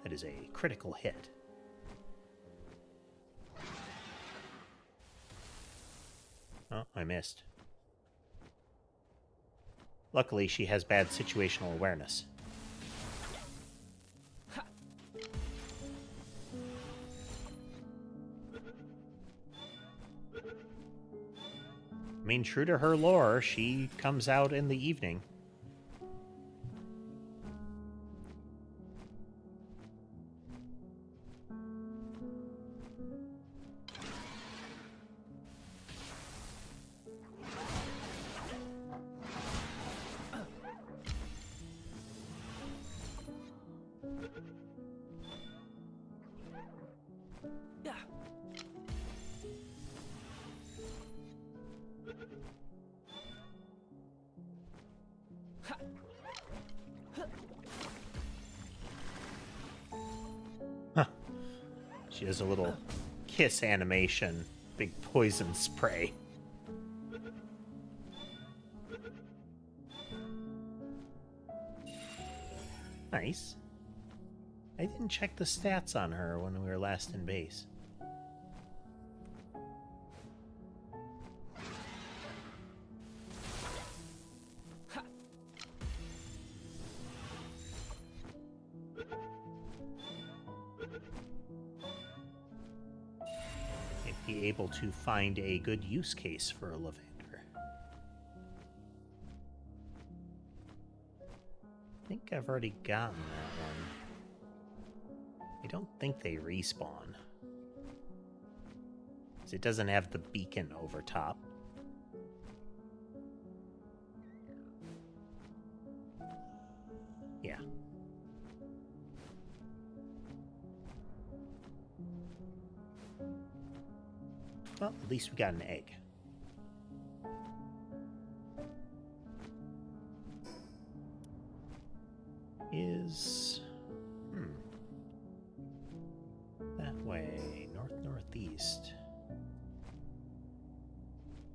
That is a critical hit. Oh, I missed. Luckily, she has bad situational awareness. I mean, true to her lore, she comes out in the evening. She has a little kiss animation, big poison spray. Nice. I didn't check the stats on her when we were last in base. Be able to find a good use case for a Lavander. I think I've already gotten that one. I don't think they respawn. 'Cause it doesn't have the beacon over top. Yeah. Well, at least we got an egg. That way, northeast.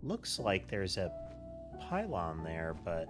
Looks like there's a pylon there, but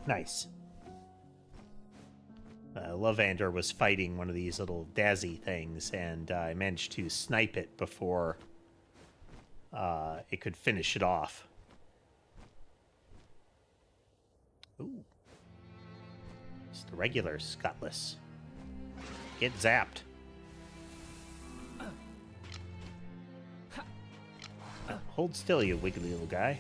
nice. Lavander was fighting one of these little Dazzy things, and I managed to snipe it before it could finish it off. Ooh. It's the regular Scutless. Get zapped. Hold still, you wiggly little guy.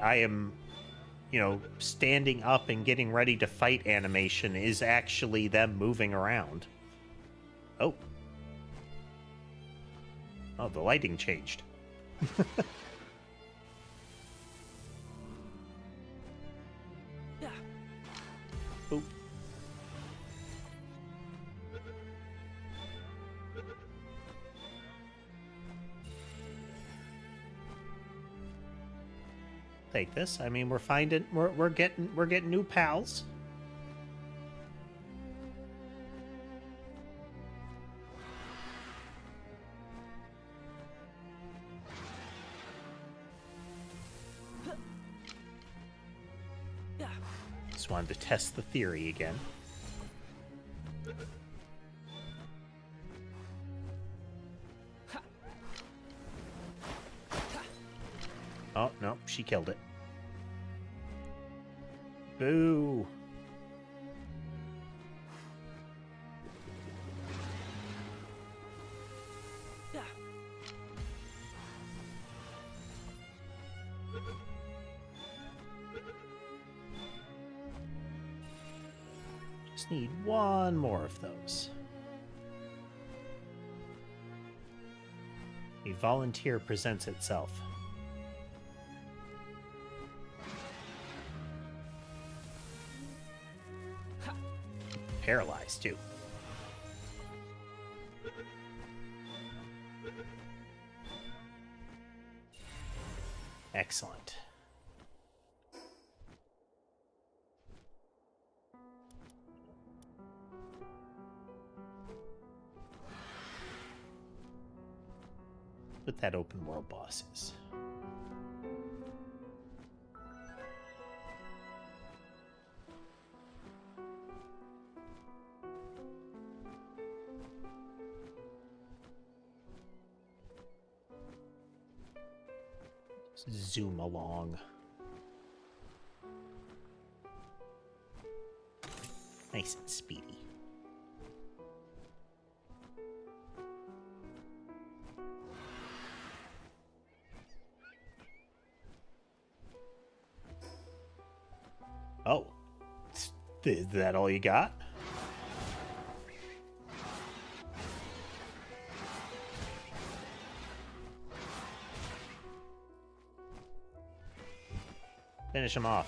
I am, standing up and getting ready to fight animation is actually them moving around. Oh. Oh, the lighting changed. Oop. Take this. I mean, we're getting new pals. Just wanted to test the theory again. Oh, no, she killed it. Boo. Just need one more of those. A volunteer presents itself. Paralyzed too. Excellent. What that open world boss is. Zoom along. Nice and speedy. Oh, is that all you got? Finish him off.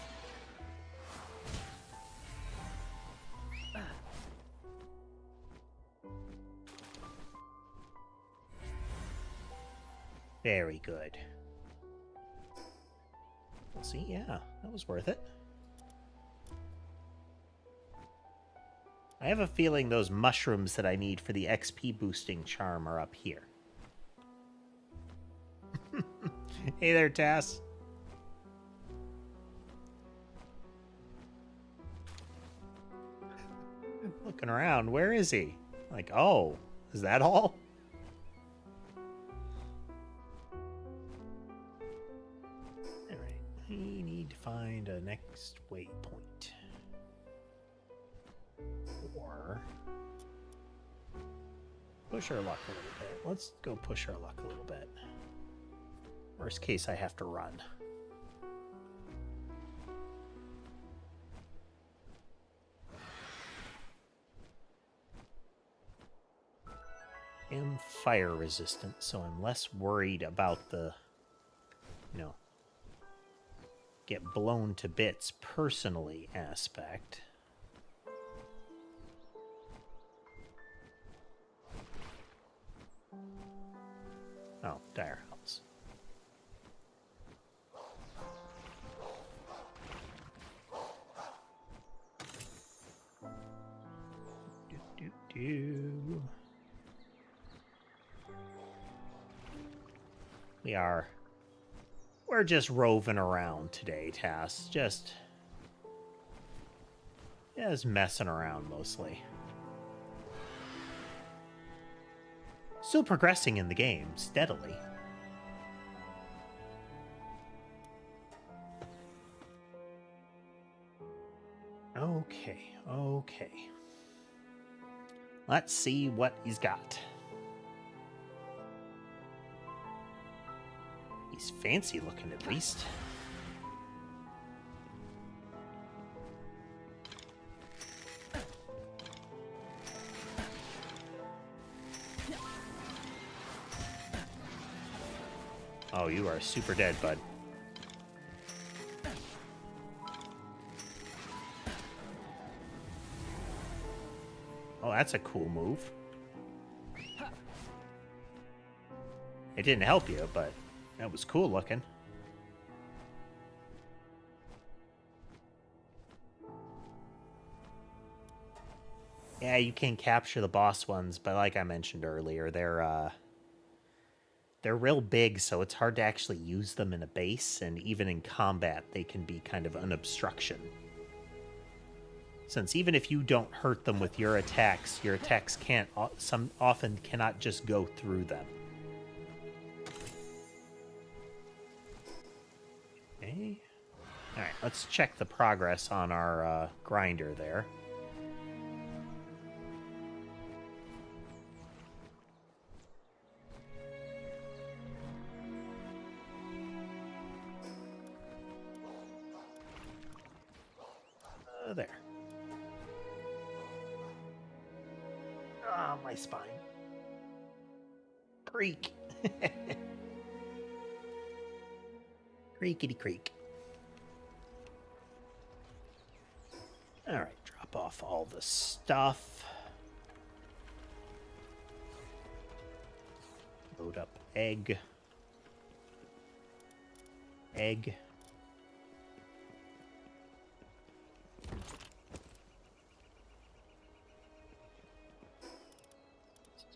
Very good. We'll see, yeah, that was worth it. I have a feeling those mushrooms that I need for the XP boosting charm are up here. Hey there, Tass. Looking around, where is he? Like, oh, is that all? Alright, we need to find a next waypoint. Or push our luck a little bit. Let's go push our luck a little bit. Worst case, I have to run. I'm fire resistant, so I'm less worried about the, you know, get blown to bits personally aspect. Oh, dire helps. Do. We're just roving around today, Tass. Just messing around mostly. Still progressing in the game steadily. Okay. Let's see what he's got. He's fancy looking, at least. Oh, you are super dead, bud. Oh, that's a cool move. It didn't help you, but that was cool looking. Yeah, you can capture the boss ones, but like I mentioned earlier, they're real big, so it's hard to actually use them in a base, and even in combat, they can be kind of an obstruction. Since even if you don't hurt them with your attacks can't often cannot just go through them. Okay. All right, let's check the progress on our grinder there. There. Ah, my spine. Creak. Creakity creak. All right, drop off all the stuff. Load up egg. Egg.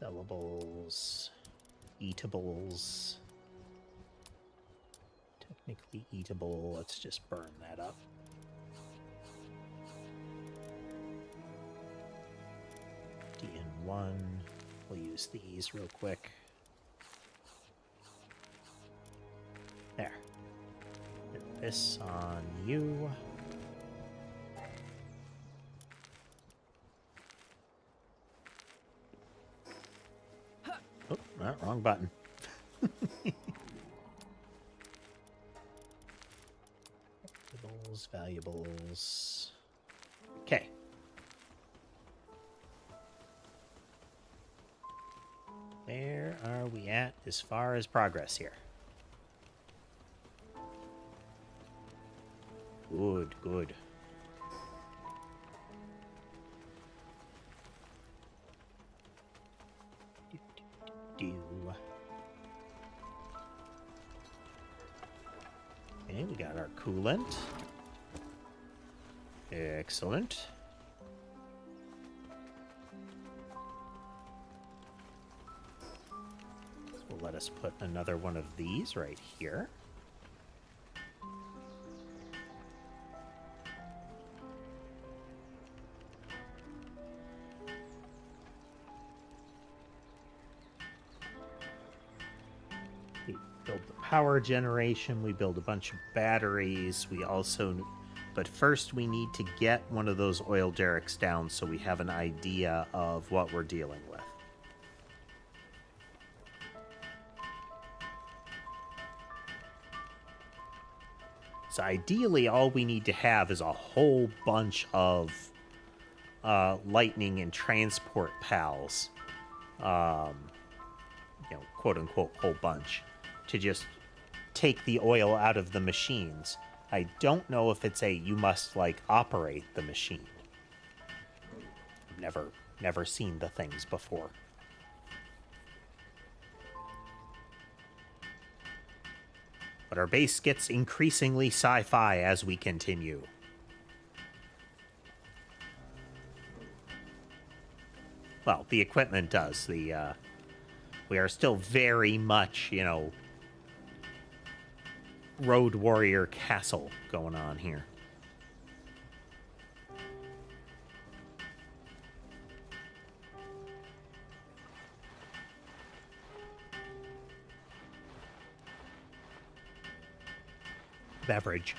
Sellables. Eatables. Technically eatable. Let's just burn that up. DN1. We'll use these real quick. There. Put this on you. Oh, wrong button. Valuables. Okay. Where are we at as far as progress here? Good, good. Okay, we got our coolant. Excellent. will let us put another one of these right here. We build the power generation, we build a bunch of batteries, we also... But first we need to get one of those oil derricks down so we have an idea of what we're dealing with. So ideally, all we need to have is a whole bunch of lightning and transport pals, you know, quote unquote, whole bunch, to just take the oil out of the machines. I don't know if it's a you must like operate the machine. I've never seen the things before. But our base gets increasingly sci-fi as we continue. Well, the equipment does. We are still very much, you know, Road Warrior Castle going on here. Beverage.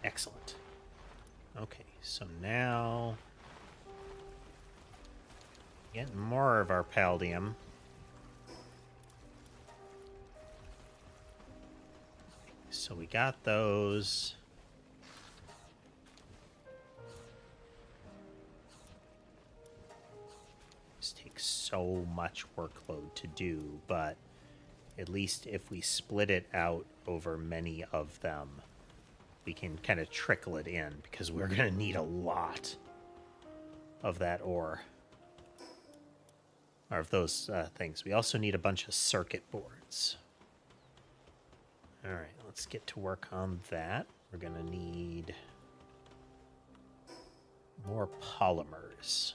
Excellent. Okay, so now getting more of our paldium. So we got those. This takes so much workload to do, but at least if we split it out over many of them, we can kind of trickle it in, because we're going to need a lot of that ore. Or of those things. We also need a bunch of circuit boards. Alright, let's get to work on that. We're going to need more polymers.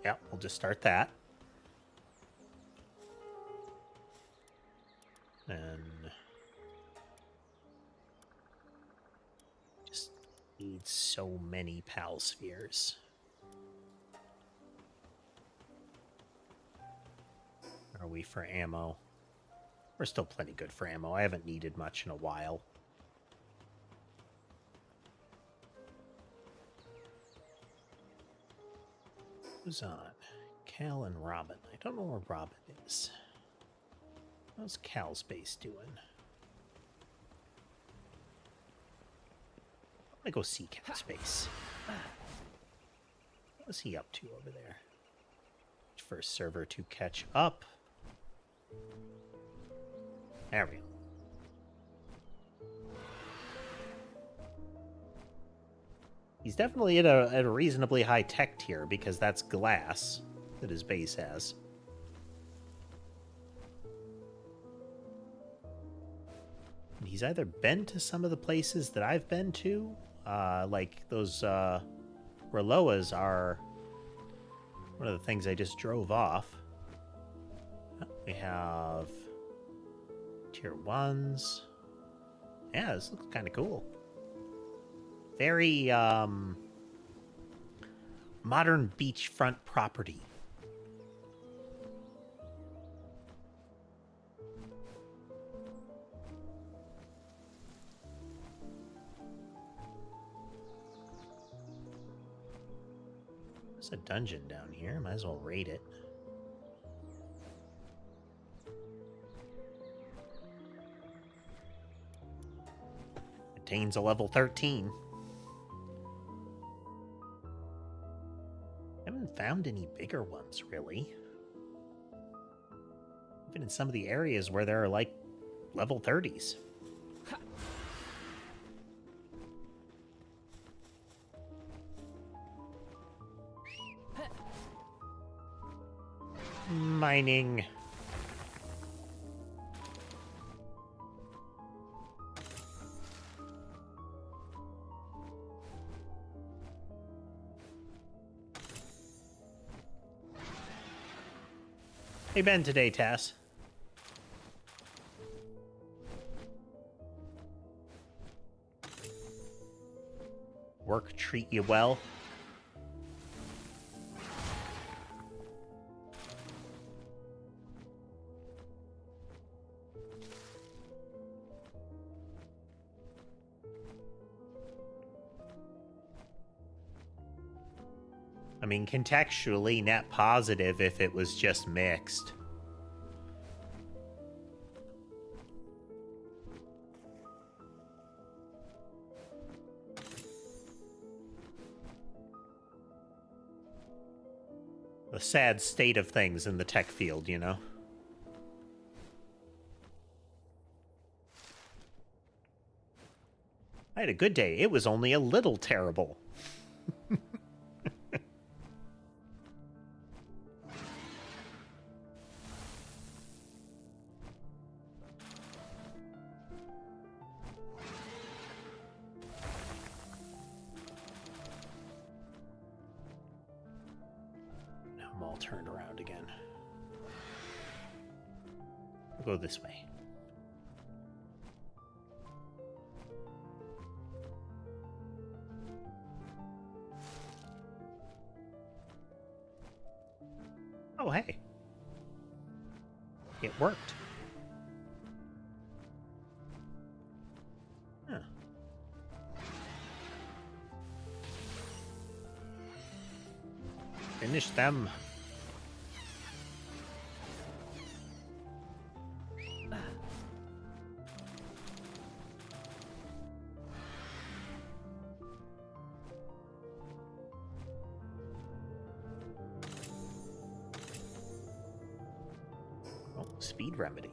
Yeah, we'll just start that. And just need so many pal spheres. Are we for ammo? We're still plenty good for ammo. I haven't needed much in a while. Who's on? Cal and Robin. I don't know where Robin is. How's Cal's base doing? I'm gonna go see Cal's base. What's he up to over there? For a server to catch up. There we go. He's definitely at a reasonably high tech tier, because that's glass that his base has. And he's either been to some of the places that I've been to, like those Reloas are one of the things I just drove off. We have tier 1s. Yeah, this looks kind of cool. Very modern beachfront property. There's a dungeon down here. Might as well raid it. Contains a level 13. Haven't found any bigger ones, really. Even in some of the areas where there are, like, level 30s. Mining. Hey, Ben, today, Tess. Work treat you well? I mean, contextually, net positive if it was just mixed. The sad state of things in the tech field, you know? I had a good day. It was only a little terrible. Now I'm all turned around again. We'll go this way. Oh, hey. It worked. Huh. Finish them. Speed remedy.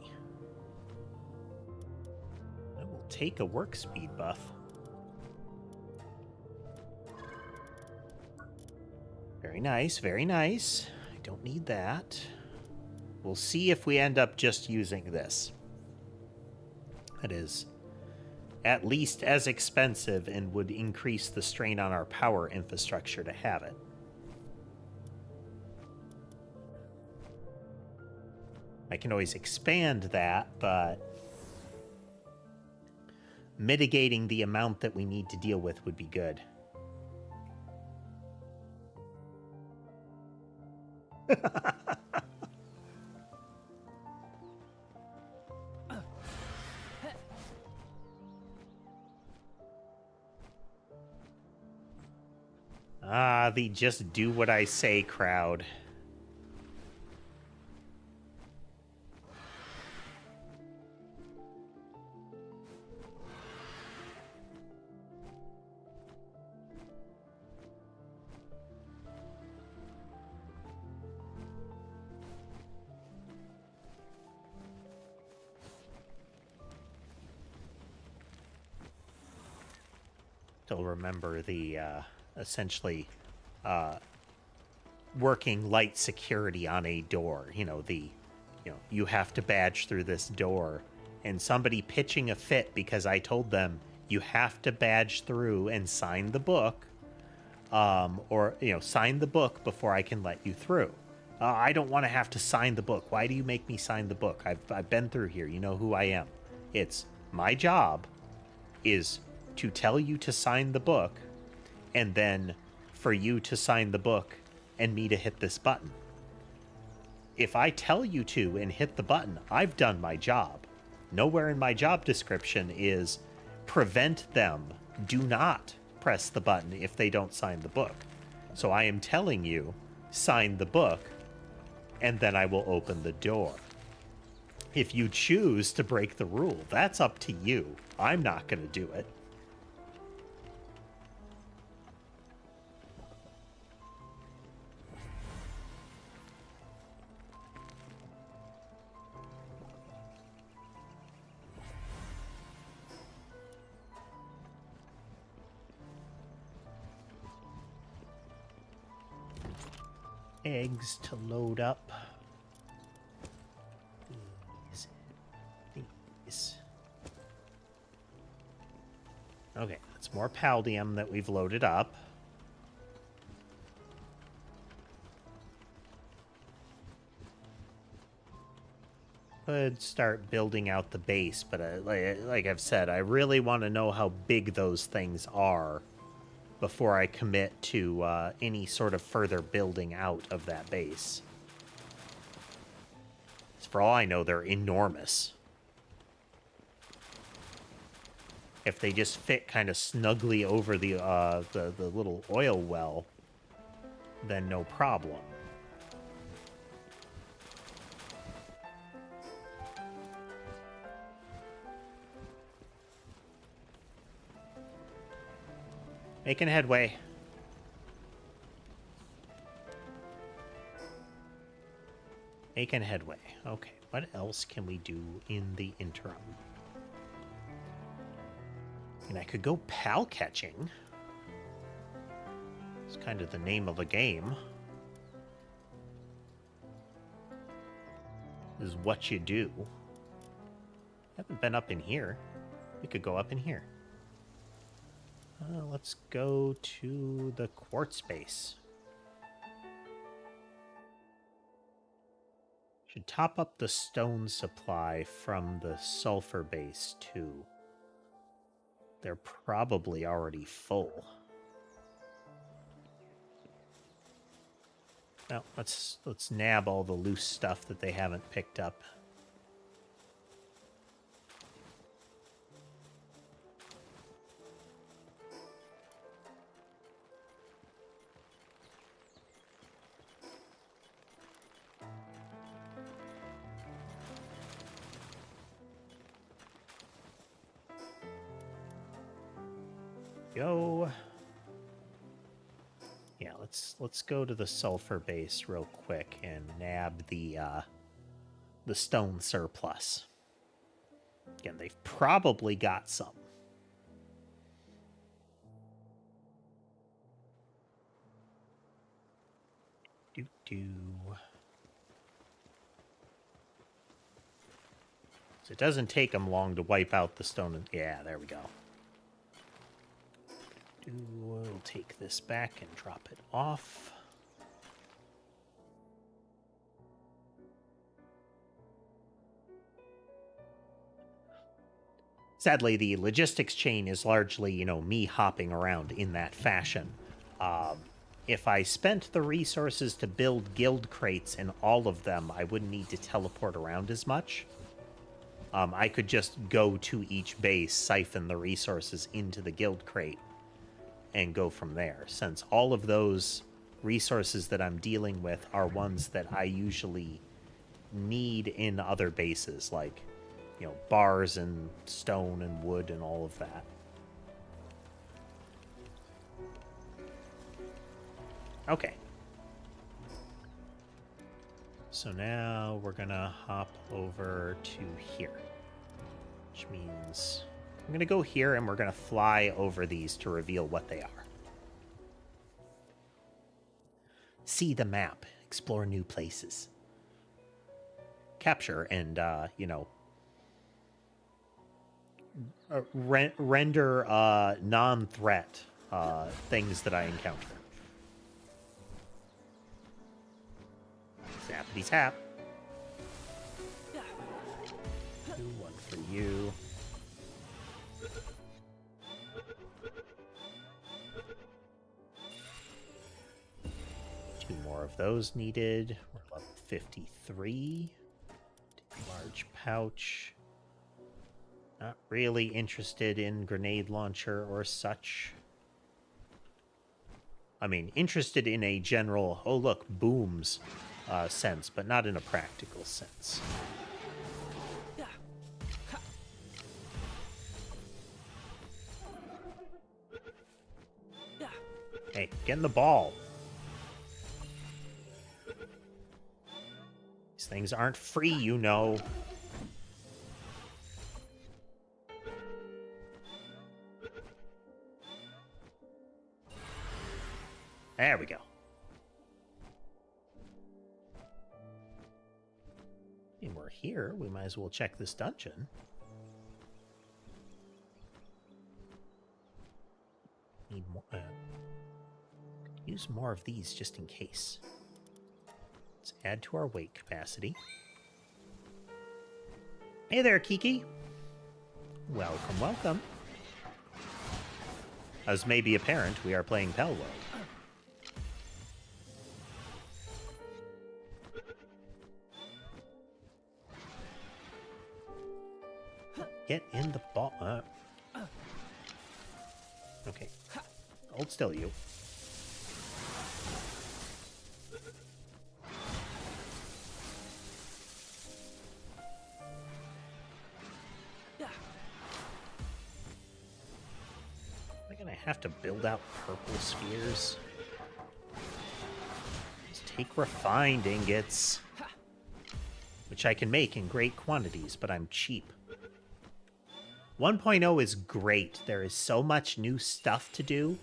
I will take a work speed buff. Very nice, very nice. I don't need that. We'll see if we end up just using this. That is at least as expensive and would increase the strain on our power infrastructure to have it. I can always expand that, but mitigating the amount that we need to deal with would be good. Ah, the just do what I say crowd. Still remember the essentially working light security on a door. You have to badge through this door, and somebody pitching a fit because I told them you have to badge through and sign the book, or sign the book before I can let you through. I don't want to have to sign the book. Why do you make me sign the book? I've been through here. You know who I am. It's my job is to tell you to sign the book, and then for you to sign the book and me to hit this button. If I tell you to and hit the button, I've done my job. Nowhere in my job description is prevent them, do not press the button if they don't sign the book. So I am telling you, sign the book, and then I will open the door. If you choose to break the rule, that's up to you. I'm not going to do it. Eggs to load up. Okay, that's more paldium that we've loaded up. Could start building out the base, but like I've said, I really want to know how big those things are before I commit to any sort of further building out of that base. For all I know, they're enormous. If they just fit kind of snugly over the little oil well, then no problem. Making headway. Making headway. Okay, what else can we do in the interim? And I could go pal catching. It's kind of the name of the game. Is what you do. Haven't been up in here. We could go up in here. Let's go to the quartz base. Should top up the stone supply from the sulfur base too. They're probably already full. Well, let's nab all the loose stuff that they haven't picked up. Go. Yeah, let's go to the sulfur base real quick and nab the stone surplus. Again, they've probably got some. So it doesn't take them long to wipe out the stone. Yeah, there we go. We'll take this back and drop it off. Sadly, the logistics chain is largely, me hopping around in that fashion. If I spent the resources to build guild crates in all of them, I wouldn't need to teleport around as much. I could just go to each base, siphon the resources into the guild crate, and go from there, since all of those resources that I'm dealing with are ones that I usually need in other bases, like, bars and stone and wood and all of that. Okay. So now we're gonna hop over to here, which means I'm gonna go here and we're gonna fly over these to reveal what they are. See the map, explore new places, capture and, render non-threat things that I encounter. Zappity zap. Do one for you. Two more of those needed. We're level 53. Large pouch. Not really interested in grenade launcher or such. I mean, interested in a general, oh look, booms sense, but not in a practical sense. Hey, get in the ball. These things aren't free, you know. There we go. And we're here. We might as well check this dungeon. Use more of these just in case. Let's add to our weight capacity. Hey there, Kiki. Welcome, welcome. As may be apparent, we are playing Palworld. Get in the ball. Okay. Hold still, you. Am I gonna have to build out purple spheres? Let's take refined ingots, which I can make in great quantities, but I'm cheap. 1.0 is great. There is so much new stuff to do.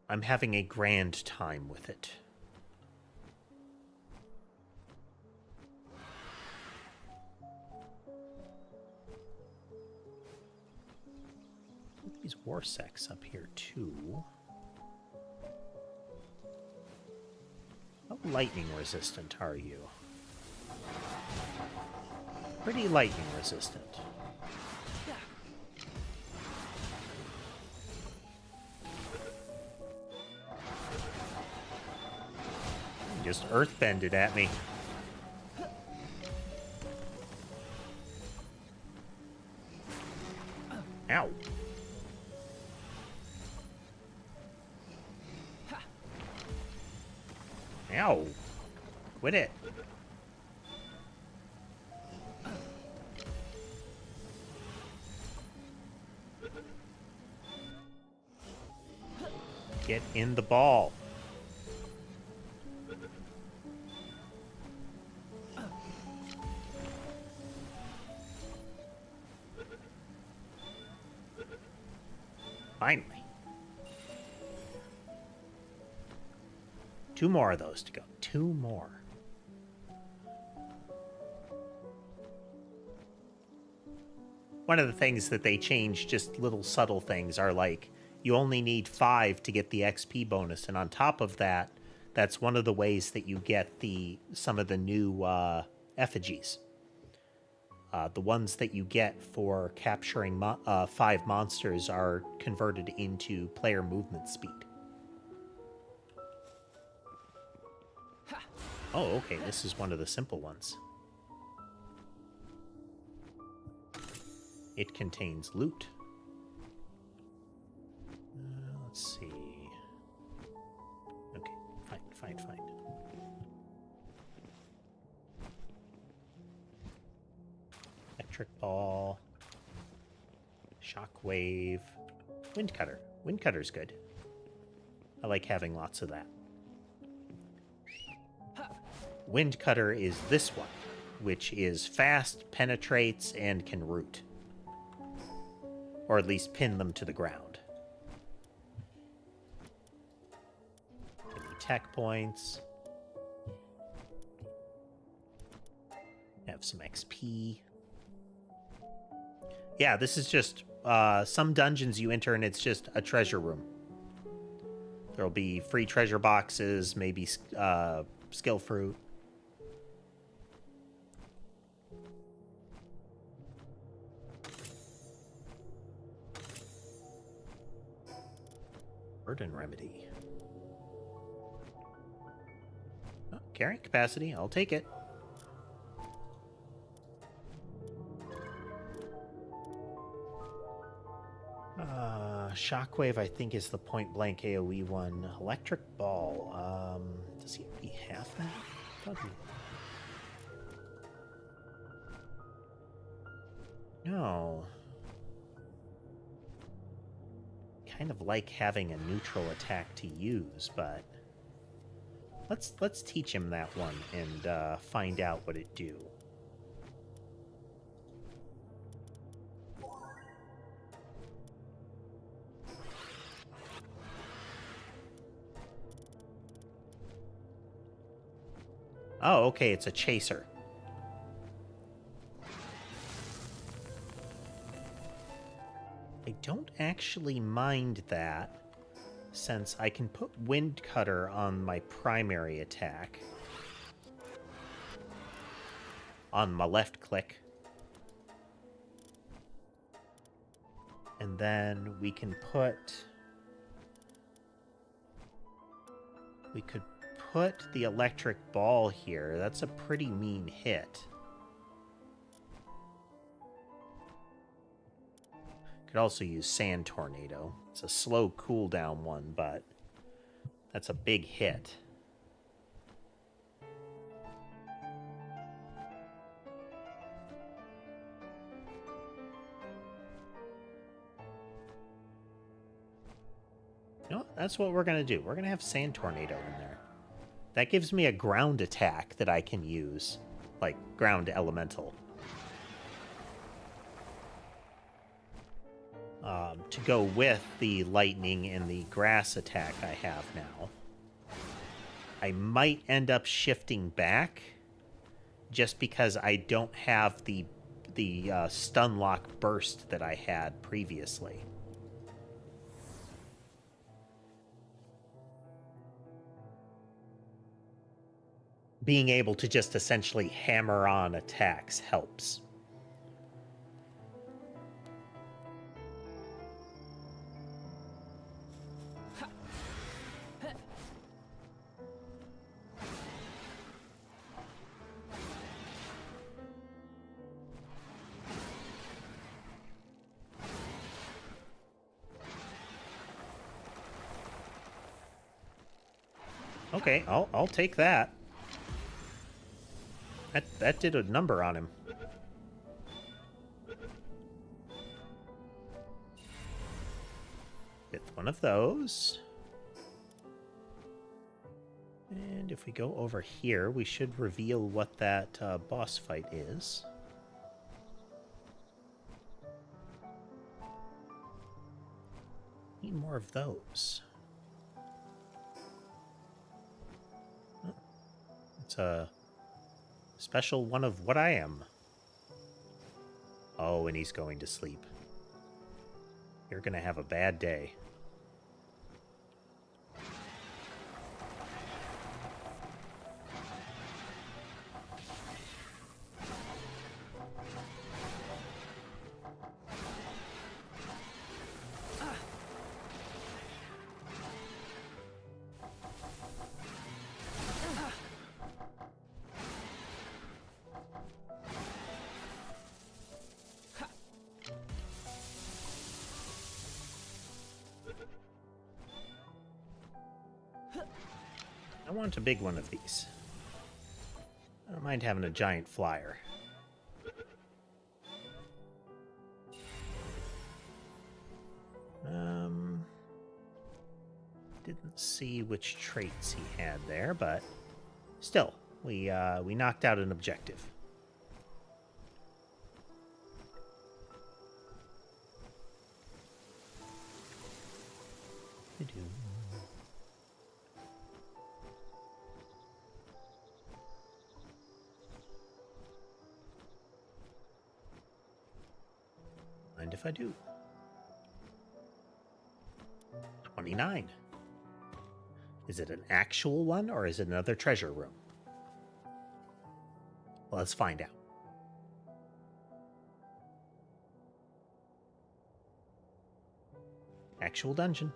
I'm having a grand time with it. These war sects up here too. How lightning resistant are you? Pretty lightning resistant. Just earthbended at me. Ow. Ow. Quit it. Get in the ball. Finally. 2 more of those to go. 2 more. One of the things that they changed, just little subtle things, are like, you only need 5 to get the XP bonus, and on top of that, that's one of the ways that you get some of the new effigies. The ones that you get for capturing 5 monsters are converted into player movement speed. Oh, okay, this is one of the simple ones. It contains loot. Let's see. Okay, fine. Electric ball. Shockwave. Wind cutter. Wind cutter's good. I like having lots of that. Wind cutter is this one, which is fast, penetrates, and can root. Or at least pin them to the ground. Give me tech points. Have some XP. Yeah, this is just some dungeons you enter and it's just a treasure room. There'll be free treasure boxes, maybe skill fruit. Burden remedy. Oh, carrying capacity, I'll take it. Shockwave, I think, is the point-blank AoE one. Electric ball. Does he already have that? I thought he... No. Kind of like having a neutral attack to use, but let's teach him that one and find out what it do. Oh, okay, it's a chaser. don't actually mind that, since I can put Wind Cutter on my primary attack. On my left click. And then we can put... We could put the electric ball here. That's a pretty mean hit. Could also use Sand Tornado. It's a slow cooldown one, but that's a big hit. You know what? That's what we're going to do. We're going to have Sand Tornado in there. That gives me a ground attack that I can use. Like, ground elemental. To go with the lightning and the grass attack I have now. I might end up shifting back just because I don't have the stun lock burst that I had previously. Being able to just essentially hammer on attacks helps. Okay, I'll take that. That did a number on him. Get one of those. And if we go over here, we should reveal what that boss fight is. Need more of those. Oh, it's a special one of what I am. Oh, and he's going to sleep. You're gonna have a bad day. I want a big one of these. I don't mind having a giant flyer. Didn't see which traits he had there, but still, we knocked out an objective. Mind if I do? 29. Is it an actual one, or is it another treasure room? Well, let's find out. Actual dungeon.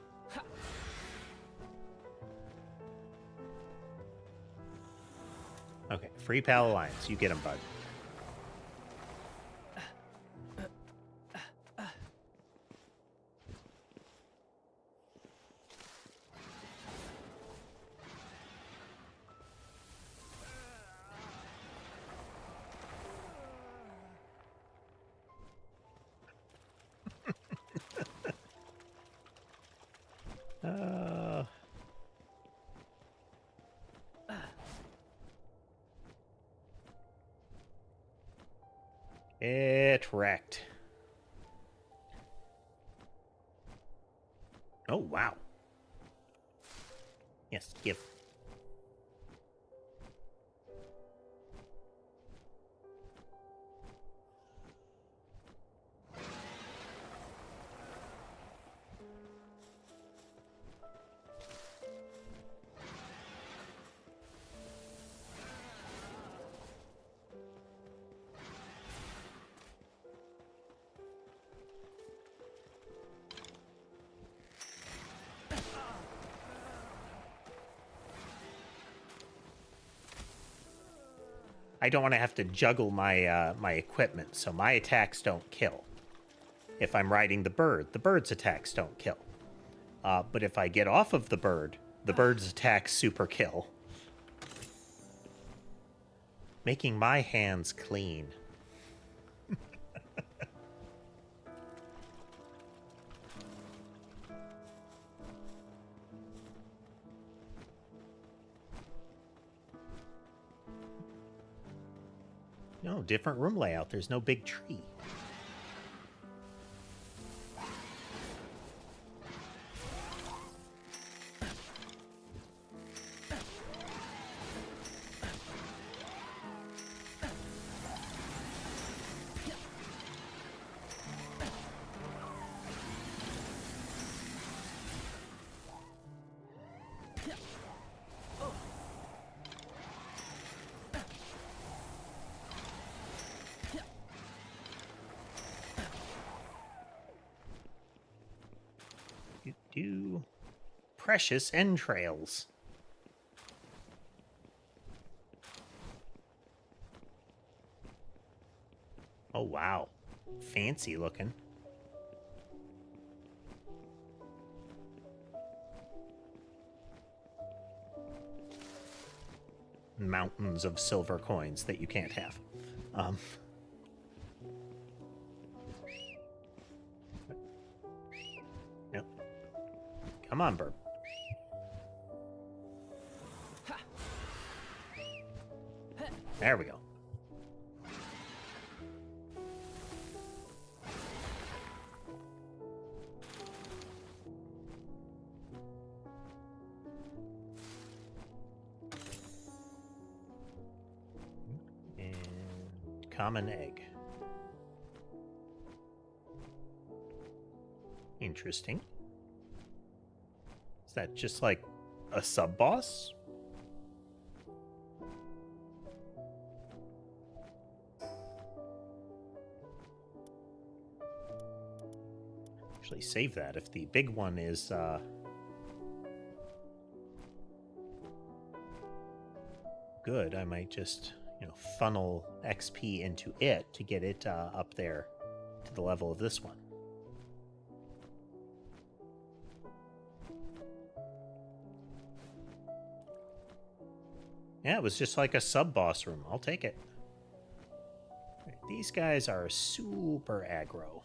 Okay, Free Pal Alliance. You get him, bud. It wrecked. Oh, wow. Yes, give. I don't want to have to juggle my my equipment, so my attacks don't kill. If I'm riding the bird's attacks don't kill. But if I get off of the bird's attacks super kill. Making my hands clean. No, different room layout. There's no big tree. Precious entrails. Oh, wow. Fancy looking. Mountains of silver coins that you can't have. Yep. Come on, Burb. There we go. And common egg. Interesting. Is that just like a sub-boss? Actually save that. If the big one is good, I might just, funnel XP into it to get it up there to the level of this one. Yeah, it was just like a sub-boss room. I'll take it. Right, these guys are super aggro.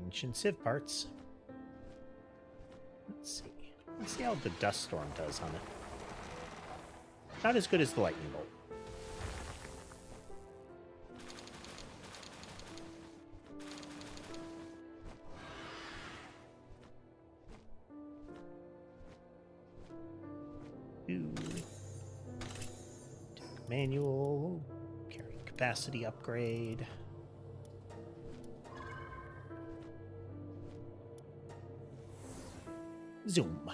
Ancient Civ parts. Let's see. Let's see how the dust storm does on it. Not as good as the lightning bolt. Manual, carrying capacity upgrade. Zoom.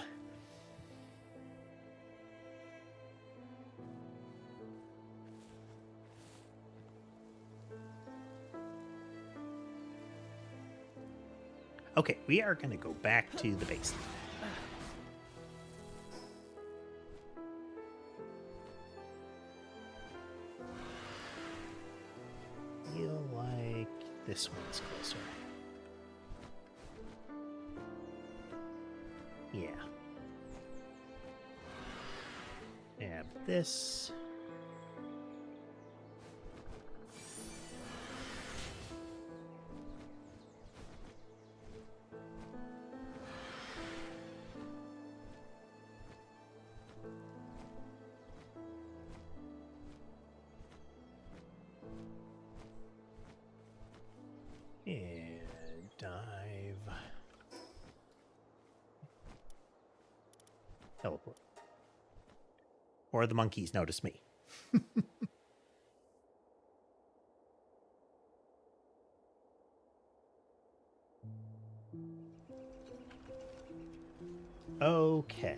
Okay, we are going to go back to the base. Feel like this one's closer. Yeah. Add this. And dive. Teleport. Or the monkeys notice me. Okay.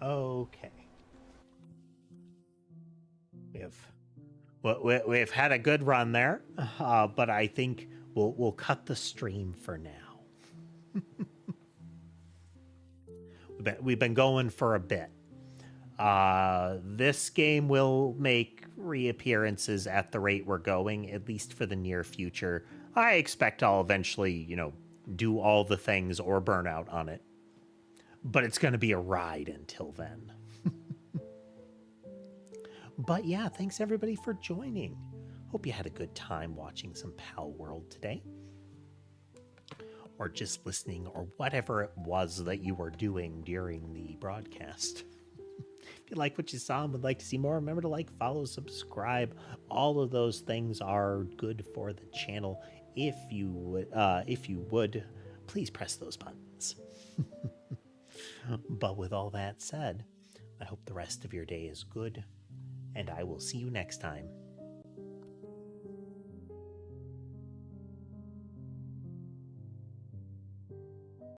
Okay. We've had a good run there, but I think we'll cut the stream for now. We've been going for a bit. This game will make reappearances at the rate we're going, at least for the near future. I expect I'll eventually, do all the things or burn out on it. But it's going to be a ride until then. But yeah, thanks everybody for joining. Hope you had a good time watching some Palworld today. Or just listening, or whatever it was that you were doing during the broadcast. If you like what you saw and would like to see more, remember to like, follow, subscribe. All of those things are good for the channel. If you would, please press those buttons. But with all that said, I hope the rest of your day is good, and I will see you next time.